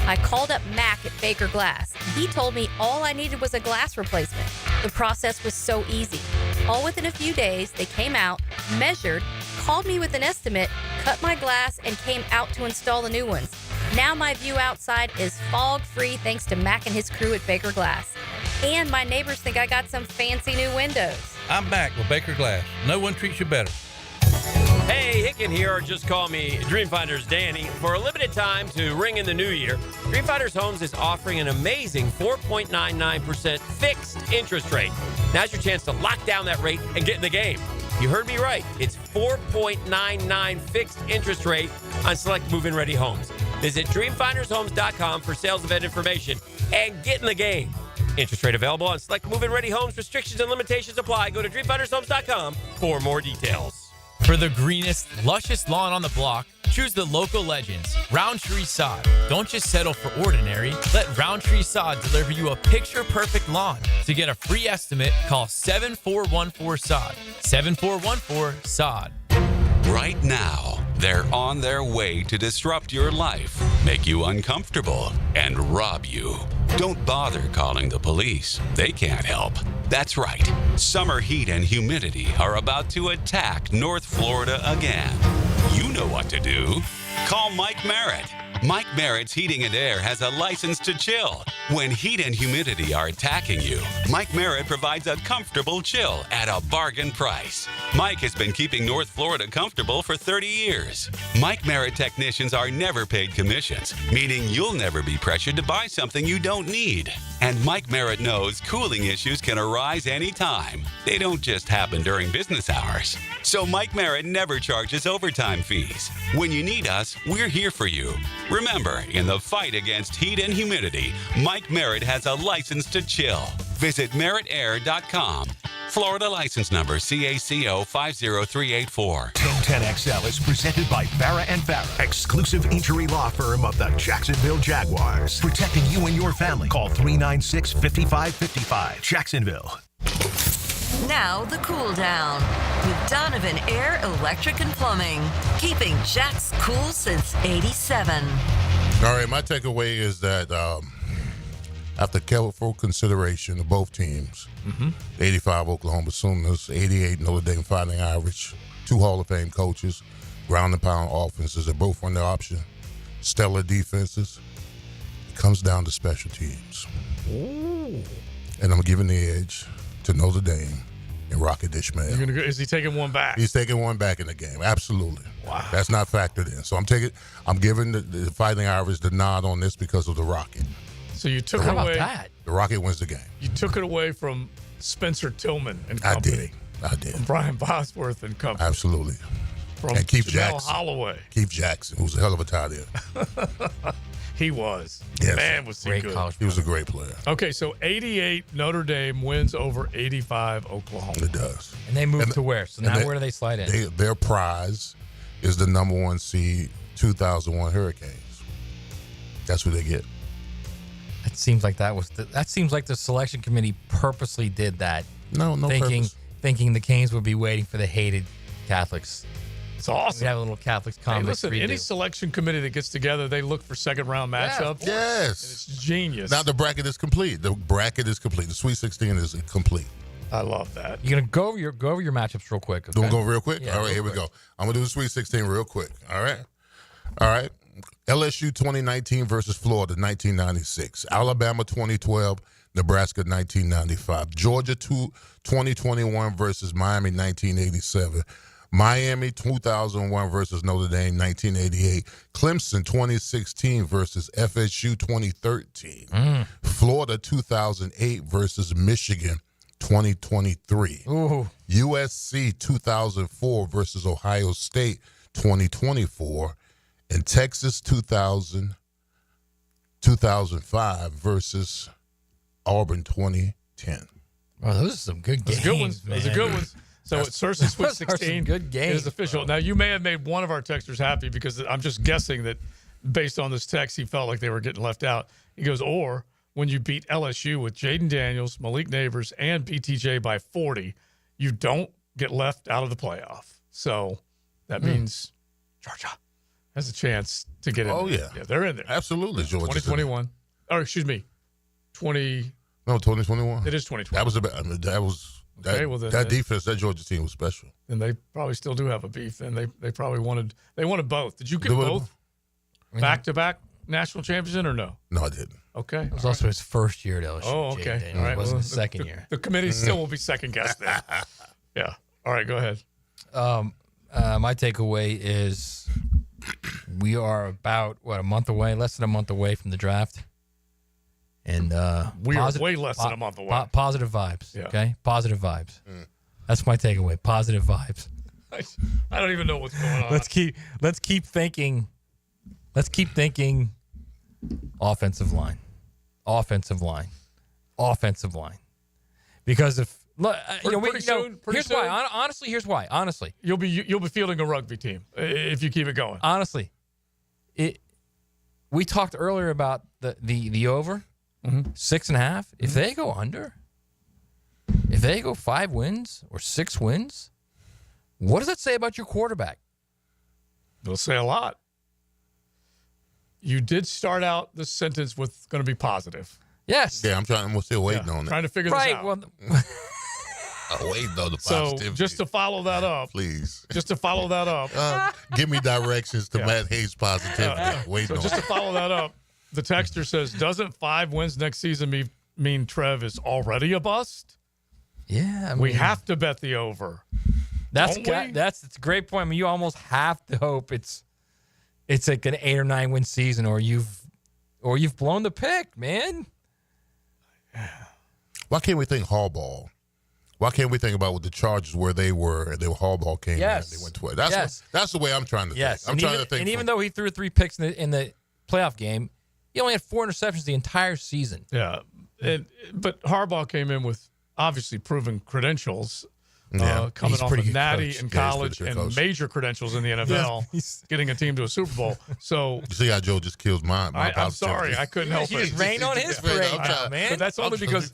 Speaker 19: I called up Mac at Baker Glass. He told me all I needed was a glass replacement. The process was so easy. All within a few days, they came out, measured, called me with an estimate, cut my glass, and came out to install the new ones. Now my view outside is fog-free thanks to Mac and his crew at Baker Glass. And my neighbors think I got some fancy new windows.
Speaker 20: I'm back with Baker Glass. No one treats you better.
Speaker 26: Hey, Hicken here, or just call me Dreamfinders Danny. For a limited time to ring in the new year, Dreamfinders Homes is offering an amazing 4.99% fixed interest rate. Now's your chance to lock down that rate and get in the game. You heard me right. It's 4.99 fixed interest rate on select move-in ready homes. Visit dreamfindershomes.com for sales event information and get in the game. Interest rate available on select move-in ready homes. Restrictions and limitations apply. Go to dreamfindershomes.com for more details.
Speaker 30: For the greenest, lushest lawn on the block, choose the local legends, Roundtree Sod. Don't just settle for ordinary. Let Roundtree Sod deliver you a picture-perfect lawn. To get a free estimate, call 7414-SOD. 7414-SOD.
Speaker 28: Right now, they're on their way to disrupt your life, make you uncomfortable, and rob you. Don't bother calling the police. They can't help. That's right. Summer heat and humidity are about to attack North Florida again. You know what to do. Call Mike Merritt. Mike Merritt's Heating and Air has a license to chill. When heat and humidity are attacking you, Mike Merritt provides a comfortable chill at a bargain price. Mike has been keeping North Florida comfortable for 30 years. Mike Merritt technicians are never paid commissions, meaning you'll never be pressured to buy something you don't need. And Mike Merritt knows cooling issues can arise anytime. They don't just happen during business hours. So Mike Merritt never charges overtime fees. When you need us, we're here for you. Remember, in the fight against heat and humidity, Mike Merritt has a license to chill. Visit merrittair.com. Florida license number CACO 50384.
Speaker 2: 10XL is presented by Farah and Farah, exclusive injury law firm of the Jacksonville Jaguars. Protecting you and your family. Call 396-5555. Jacksonville.
Speaker 1: Now the cool down with Donovan Air, Electric and Plumbing, keeping Jack's cool since '87.
Speaker 4: All right, my takeaway is that after careful consideration of both teams, 85 Oklahoma Sooners, 88 Notre Dame Fighting Irish, 2 Hall of Fame coaches, ground and pound offenses that both run their option, stellar defenses. It comes down to special teams.
Speaker 5: Ooh.
Speaker 4: And I'm giving the edge to Notre Dame and Rocket Ishmael.
Speaker 5: Is he taking one back?
Speaker 4: He's taking one back in the game. Absolutely.
Speaker 5: Wow.
Speaker 4: That's not factored in. So I'm giving the Fighting Irish the nod on this because of the Rocket.
Speaker 5: So you took it away.
Speaker 4: The Rocket wins the game.
Speaker 5: You took it away from Spencer Tillman and company.
Speaker 4: I did.
Speaker 5: From Brian Bosworth and company.
Speaker 4: Absolutely.
Speaker 5: From
Speaker 4: and Keith
Speaker 5: Janelle
Speaker 4: Jackson.
Speaker 5: Holloway.
Speaker 4: Keith Jackson, who's a hell of a tight end.
Speaker 5: He was.
Speaker 4: Yes.
Speaker 5: Man, was he good.
Speaker 4: He was a great player.
Speaker 5: Okay, so 88 Notre Dame wins over 85 Oklahoma.
Speaker 4: It does.
Speaker 6: And they moved to where? So now where do they slide in?
Speaker 4: Their prize is the number 1 seed 2001 Hurricanes. That's what they get.
Speaker 6: It seems like that seems like the selection committee purposely did that.
Speaker 4: No purpose.
Speaker 6: Thinking the Canes would be waiting for the hated Catholics.
Speaker 5: It's awesome.
Speaker 6: We have a little Catholics
Speaker 5: Hey,
Speaker 6: comic.
Speaker 5: listen, any selection committee that gets together, they look for second round matchups.
Speaker 4: Yes.
Speaker 5: And it's genius.
Speaker 4: Now the bracket is complete. The Sweet 16 is complete.
Speaker 5: I love that.
Speaker 6: You're gonna go over your matchups real quick. Okay?
Speaker 4: Don't go real quick.
Speaker 6: Yeah,
Speaker 4: all right, here we go. I'm gonna do the Sweet 16 real quick. All right. LSU 2019 versus Florida 1996. Alabama 2012. Nebraska 1995. Georgia 2021 versus Miami 1987. Miami 2001 versus Notre Dame 1988. Clemson 2016 versus FSU 2013. Florida 2008 versus Michigan 2023.
Speaker 6: Ooh.
Speaker 4: USC 2004 versus Ohio State 2024. And Texas 2005 versus Auburn 2010.
Speaker 6: Oh, those are some good games.
Speaker 5: Those are good ones. So it's Searcy Sweet 16
Speaker 6: good games,
Speaker 5: is official. Now, you may have made one of our texters happy because I'm just guessing that based on this text, he felt like they were getting left out. He goes, or when you beat LSU with Jaden Daniels, Malik Neighbors, and BTJ by 40, you don't get left out of the playoff. So that means Georgia has a chance to get in.
Speaker 4: Oh,
Speaker 5: there. Yeah, they're in there.
Speaker 4: Absolutely, Georgia.
Speaker 5: 2021. Or, excuse me,
Speaker 4: 2021.
Speaker 5: It is 2021.
Speaker 4: That defense, that Georgia team was special.
Speaker 5: And they probably still do have a beef, and they probably wanted both. Did you get both back-to-back national champions or no?
Speaker 4: No, I didn't.
Speaker 5: Okay.
Speaker 6: It was also his first year at LSU.
Speaker 5: Oh, okay. All right.
Speaker 6: It wasn't his second year.
Speaker 5: The committee still will be second guessed then. Yeah. All right, go ahead.
Speaker 6: My takeaway is we are about, a month away, less than a month away from the draft. And
Speaker 5: we are way less than a month away.
Speaker 6: Positive vibes.
Speaker 5: Yeah.
Speaker 6: Okay? Positive vibes. That's my takeaway. Positive vibes.
Speaker 5: I don't even know what's going on.
Speaker 6: Let's keep thinking offensive line. Because if here's why. Honestly, here's why. Honestly,
Speaker 5: you'll be fielding a rugby team if you keep it going.
Speaker 6: Honestly, we talked earlier about the over 6.5. If they go under, if they go 5 wins or 6 wins, what does that say about your quarterback?
Speaker 5: It'll say a lot. You did start out this sentence with going to be positive.
Speaker 6: Yes.
Speaker 4: Yeah, I'm still waiting on it.
Speaker 5: Trying to figure this out.
Speaker 6: Well,
Speaker 4: Wait, though, the
Speaker 5: So
Speaker 4: positivity.
Speaker 5: just to follow that up,
Speaker 4: please.
Speaker 5: Just to follow that up,
Speaker 4: Give me directions to Matt Hayes positivity. Wait,
Speaker 5: so just to follow that up, the texter says, "Doesn't 5 wins next season mean Trev is already a bust?"
Speaker 6: Yeah,
Speaker 5: we have to bet the over.
Speaker 6: That's
Speaker 5: Don't we?
Speaker 6: that's a great point. I mean, you almost have to hope it's like an 8 or 9 win season, or you've blown the pick, man.
Speaker 4: Why can't we think Harbaugh? Why can't we think about what the Chargers where they were? They were Harbaugh came in. They went 12. That's the way I'm trying to think. I'm trying to think.
Speaker 6: And even though he threw 3 picks in the playoff game, he only had 4 interceptions the entire season.
Speaker 5: Yeah, but Harbaugh came in with obviously proven credentials. Coming off of natty in college and major credentials in the NFL, getting a team to a Super Bowl. So
Speaker 4: you see how Joe just kills my
Speaker 5: I'm sorry, I couldn't help it.
Speaker 6: He just rained on his parade now, man.
Speaker 5: But that's only because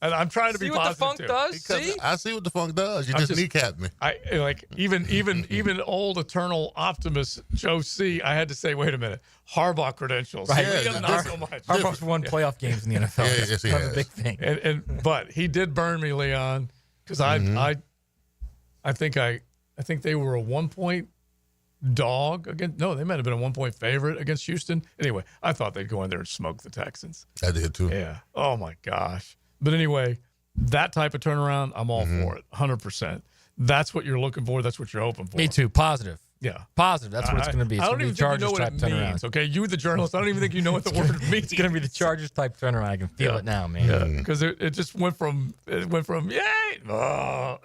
Speaker 5: I'm trying to be positive.
Speaker 6: See what the funk does? See?
Speaker 4: I see what the funk does. You just kneecapped me.
Speaker 5: I like even old eternal optimist Joe C. I had to say, wait a minute, Harbaugh credentials.
Speaker 6: Right.
Speaker 5: Not so much.
Speaker 6: Harbaugh's won playoff games in the NFL.
Speaker 4: Yes, he
Speaker 6: That's
Speaker 4: has.
Speaker 6: a big thing.
Speaker 5: But he did burn me, Leon, because I think they were a 1-point dog against. No, they might have been a 1-point favorite against Houston. Anyway, I thought they'd go in there and smoke the Texans.
Speaker 4: I did too.
Speaker 5: Yeah. Oh my gosh. But anyway, that type of turnaround, I'm all for it, 100%. That's what you're looking for. That's what you're hoping for.
Speaker 6: Me too. Positive.
Speaker 5: Yeah.
Speaker 6: Positive. That's what it's going to be. It's
Speaker 5: I
Speaker 6: going
Speaker 5: don't
Speaker 6: to be
Speaker 5: even
Speaker 6: the Chargers
Speaker 5: think you know
Speaker 6: type
Speaker 5: what it
Speaker 6: turnaround.
Speaker 5: means. Okay, you the journalist. I don't even think you know what the word means.
Speaker 6: It's going to be the Chargers type turnaround. I can feel it now, man.
Speaker 5: Yeah. Because it just went from yay. Oh.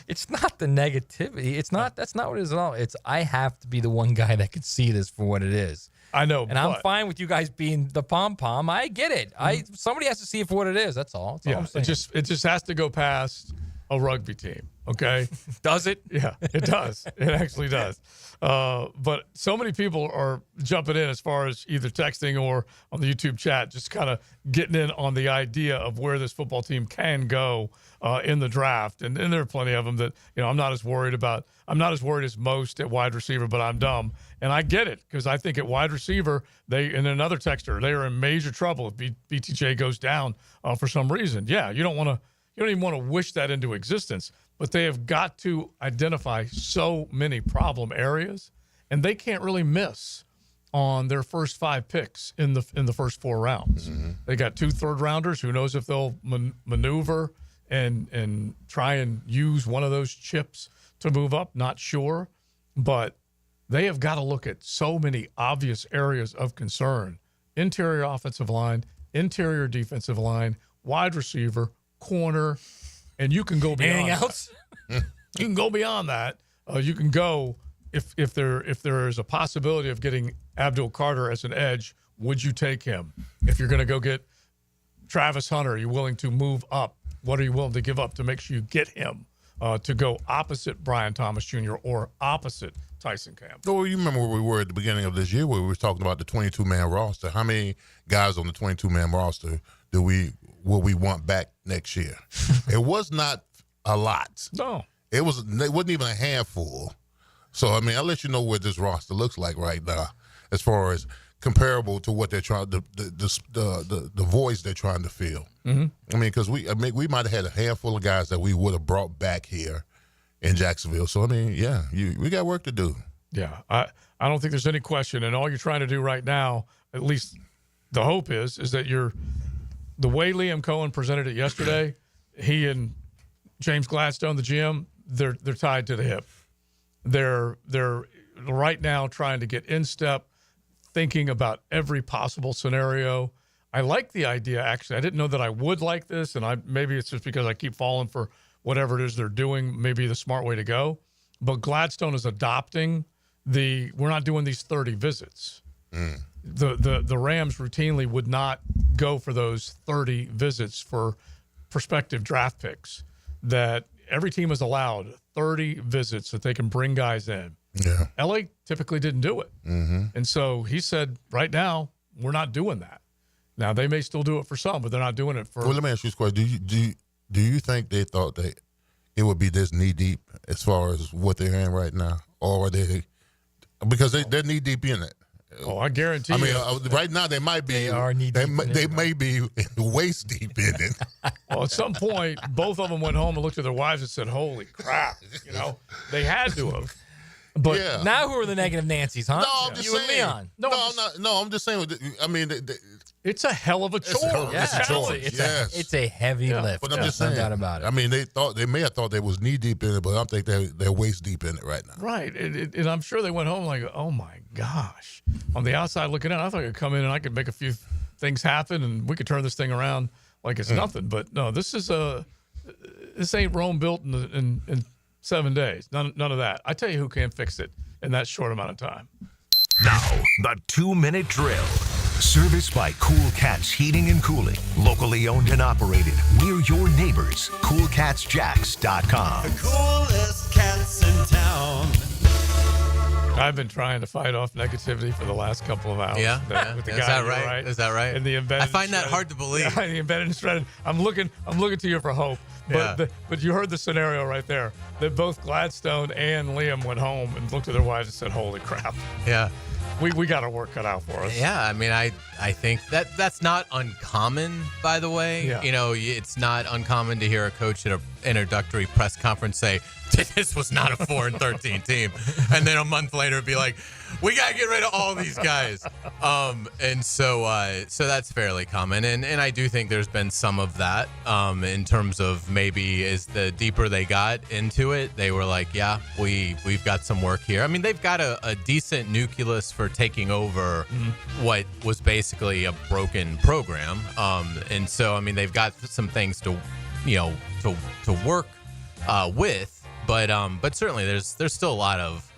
Speaker 6: It's not the negativity. It's not. That's not what it is at all. It's I have to be the one guy that can see this for what it is.
Speaker 5: I know,
Speaker 6: and I'm fine with you guys being the pom pom. I get it. Somebody has to see it for what it is. That's all. That's all I'm saying.
Speaker 5: It just has to go past a rugby team. Okay,
Speaker 6: does it?
Speaker 5: Yeah, it does. It actually does. But so many people are jumping in as far as either texting or on the YouTube chat, just kind of getting in on the idea of where this football team can go in the draft. And there are plenty of them that, I'm not as worried as most at wide receiver, but I'm dumb. And I get it because I think at wide receiver, and another texter, they are in major trouble if BTJ goes down for some reason. Yeah, you don't even want to wish that into existence. But they have got to identify so many problem areas, and they can't really miss on their first 5 picks in the first 4 rounds. Mm-hmm. They got 2 third-rounders. Who knows if they'll maneuver and try and use one of those chips to move up? Not sure. But they have got to look at so many obvious areas of concern. Interior offensive line, interior defensive line, wide receiver, corner, and you can go beyond.
Speaker 6: Anything else?
Speaker 5: You can go beyond that. You can go if there is a possibility of getting Abdul Carter as an edge. Would you take him? If you're going to go get Travis Hunter, are you willing to move up? What are you willing to give up to make sure you get him to go opposite Brian Thomas Jr. or opposite Tyson Campbell?
Speaker 4: Well, you remember where we were at the beginning of this year where we were talking about the 22-man roster. How many guys on the 22-man roster will we want back next year? It was not a lot.
Speaker 5: No.
Speaker 4: It wasn't even a handful. So, I mean, I'll let you know what this roster looks like right now as far as comparable to what they're trying, the voice they're trying to fill. Mm-hmm. I mean, because we might have had a handful of guys that we would have brought back here in Jacksonville. So, I mean, yeah, we got work to do.
Speaker 5: Yeah, I don't think there's any question. And all you're trying to do right now, at least the hope is that the way Liam Cohen presented it yesterday, he and James Gladstone, the GM, they're tied to the hip. They're right now trying to get in step, thinking about every possible scenario. I like the idea, actually. I didn't know that I would like this, and maybe it's just because I keep falling for whatever it is they're doing, maybe the smart way to go. But Gladstone is adopting we're not doing these 30 visits. Mm. The Rams routinely would not go for those 30 visits for prospective draft picks. That every team is allowed 30 visits that they can bring guys in.
Speaker 4: Yeah.
Speaker 5: LA typically didn't do it. Mm-hmm. And so he said, right now, we're not doing that. Now, they may still do it for some, but they're not doing it for...
Speaker 4: Well, let me ask you this question. Do you think they thought that it would be this knee-deep as far as what they're in right now? Or are they... Because they're knee-deep in it.
Speaker 5: Oh, I guarantee.
Speaker 4: I mean, right now they might be. They may be waist deep in it.
Speaker 5: Well, at some point, both of them went home and looked at their wives and said, "Holy crap!" You know, they had to have.
Speaker 6: But now, who are the negative Nancys, huh?
Speaker 4: No, I'm just saying.
Speaker 6: Leon.
Speaker 4: No, I'm just saying. I mean,
Speaker 5: it's a hell of a chore.
Speaker 6: It's a heavy lift.
Speaker 4: But I'm just saying.
Speaker 6: No doubt about it.
Speaker 4: I mean, they may have thought they was knee deep in it, but I think they're waist deep in it right now.
Speaker 5: Right, and I'm sure they went home like, "Oh my gosh!" On the outside looking in, I thought I could come in and I could make a few things happen, and we could turn this thing around like it's nothing. But no, this ain't Rome built in 7 days. None of that. I tell you who can fix it in that short amount of time.
Speaker 2: Now, the 2-minute drill. Serviced by Cool Cats Heating and Cooling. Locally owned and operated. We're your neighbors. CoolCatsJacks.com.
Speaker 13: The coolest cats in town.
Speaker 5: I've been trying to fight off negativity for the last couple of hours. With the
Speaker 7: Is
Speaker 5: guy,
Speaker 7: that right? Is that right?
Speaker 5: And the embedded.
Speaker 7: I find that hard to believe.
Speaker 5: Yeah, the embedded and shredded. I'm looking to you for hope. But but you heard the scenario right there. That both Gladstone and Liam went home and looked at their wives and said, "Holy crap!"
Speaker 7: Yeah.
Speaker 5: We got our work cut out for us.
Speaker 7: Yeah, I mean, I think that's not uncommon, by the way.
Speaker 5: Yeah.
Speaker 7: You know, it's not uncommon to hear a coach at an introductory press conference say, "This was not a 4-13 team," and then a month later be like, "We gotta get rid of all these guys." And so that's fairly common, and I do think there's been some of that in terms of maybe as the deeper they got into it, they were like, "Yeah, we've got some work here." I mean, they've got a decent nucleus for taking over what was basically a broken program, and so I mean they've got some things to work with, but certainly there's still a lot of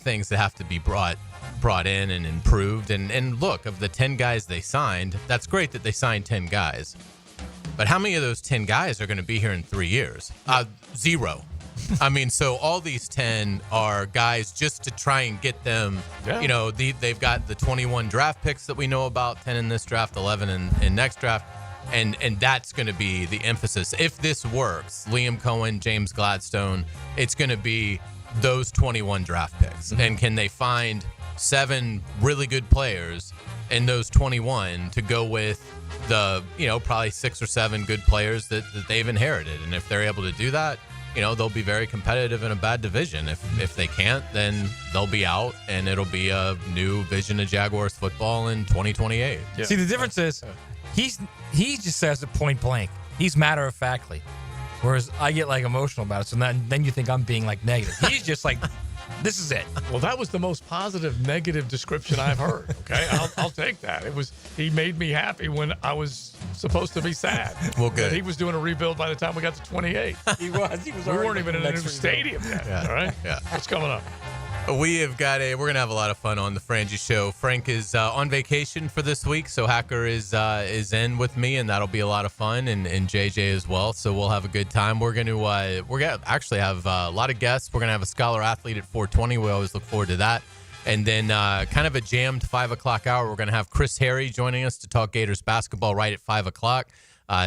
Speaker 7: things that have to be brought in and improved. And look, of the 10 guys they signed, that's great that they signed 10 guys, but how many of those 10 guys are going to be here in 3 years? 0. I mean, so all these 10 are guys just to try and get them, they've got the 21 draft picks that we know about, 10 in this draft, 11 in next draft. And that's going to be the emphasis. If this works, Liam Cohen, James Gladstone, it's going to be those 21 draft picks. And can they find 7 really good players in those 21 to go with the, probably 6 or 7 good players that they've inherited? And if they're able to do that, they'll be very competitive in a bad division. If they can't, then they'll be out, and it'll be a new vision of Jaguars football in 2028.
Speaker 6: Yeah. See, the difference is he just says it point blank. He's matter of factly, whereas I get like emotional about it. So then you think I'm being like negative. He's just like, this is it.
Speaker 5: Well, that was the most positive negative description I've heard. Okay, I'll take that. He made me happy when I was supposed to be sad.
Speaker 7: Well, good.
Speaker 5: He was doing a rebuild by the time we got to 28.
Speaker 6: He was.
Speaker 5: We weren't even in a new stadium yet.
Speaker 7: Yeah.
Speaker 5: All right.
Speaker 7: Yeah.
Speaker 5: What's coming up?
Speaker 7: We're going to have a lot of fun on the Frangie Show. Frank is on vacation for this week, so Hacker is in with me, and that'll be a lot of fun, and JJ as well. So we'll have a good time. We're going to actually have a lot of guests. We're going to have a scholar athlete at 420. We always look forward to that. And then kind of a jammed 5 o'clock hour, we're going to have Chris Harry joining us to talk Gators basketball right at 5 o'clock.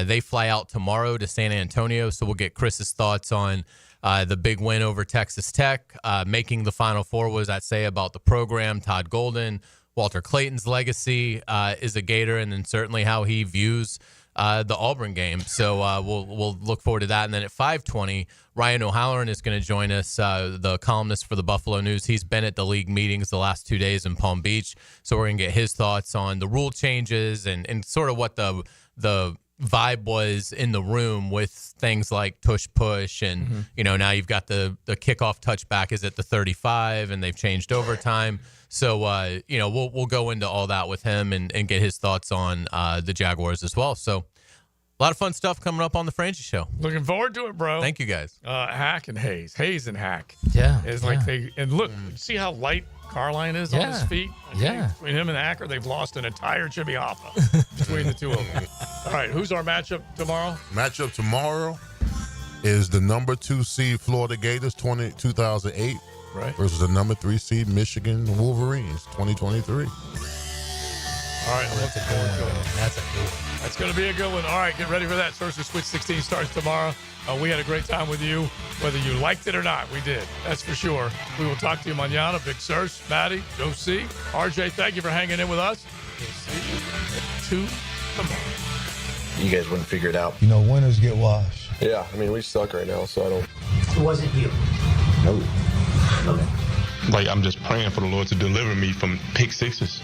Speaker 7: They fly out tomorrow to San Antonio, so we'll get Chris's thoughts on the big win over Texas Tech, making the Final Four. What does that say about the program? Todd Golden, Walter Clayton's legacy is a Gator, and then certainly how he views the Auburn game. So we'll look forward to that. And then at 5:20, Ryan O'Halloran is going to join us, the columnist for the Buffalo News. He's been at the league meetings the last 2 days in Palm Beach, so we're going to get his thoughts on the rule changes and sort of what the vibe was in the room with things like tush push and now you've got the kickoff touchback is at the 35 and they've changed overtime. So we'll go into all that with him and get his thoughts on the Jaguars as well. So a lot of fun stuff coming up on the Frangie Show.
Speaker 5: Looking forward to it, bro.
Speaker 7: Thank you guys.
Speaker 5: Hack and Hayes and Hack.
Speaker 6: Yeah,
Speaker 5: is like look, see how light Carline is on his feet? Between him and Hacker, they've lost an entire Chibiapa between the two of them. All right, who's our matchup tomorrow?
Speaker 4: Matchup tomorrow is the number 2 seed Florida Gators 2008 versus the number 3 seed Michigan Wolverines 2023.
Speaker 5: All right,
Speaker 6: That's a good one. That's a good one.
Speaker 5: That's going to be a good one. All right, get ready for that. Searcy Switch 16 starts tomorrow. We had a great time with you, whether you liked it or not. We did. That's for sure. We will talk to you mañana. Big Search, Maddie, Joe C. RJ, thank you for hanging in with us. We'll see you at 2 tomorrow.
Speaker 3: You guys wouldn't figure it out.
Speaker 10: You know, winners get washed.
Speaker 3: Yeah, I mean, we suck right now, so I don't.
Speaker 10: It wasn't you.
Speaker 3: No.
Speaker 10: Okay.
Speaker 14: Like, I'm just praying for the Lord to deliver me from pick sixes.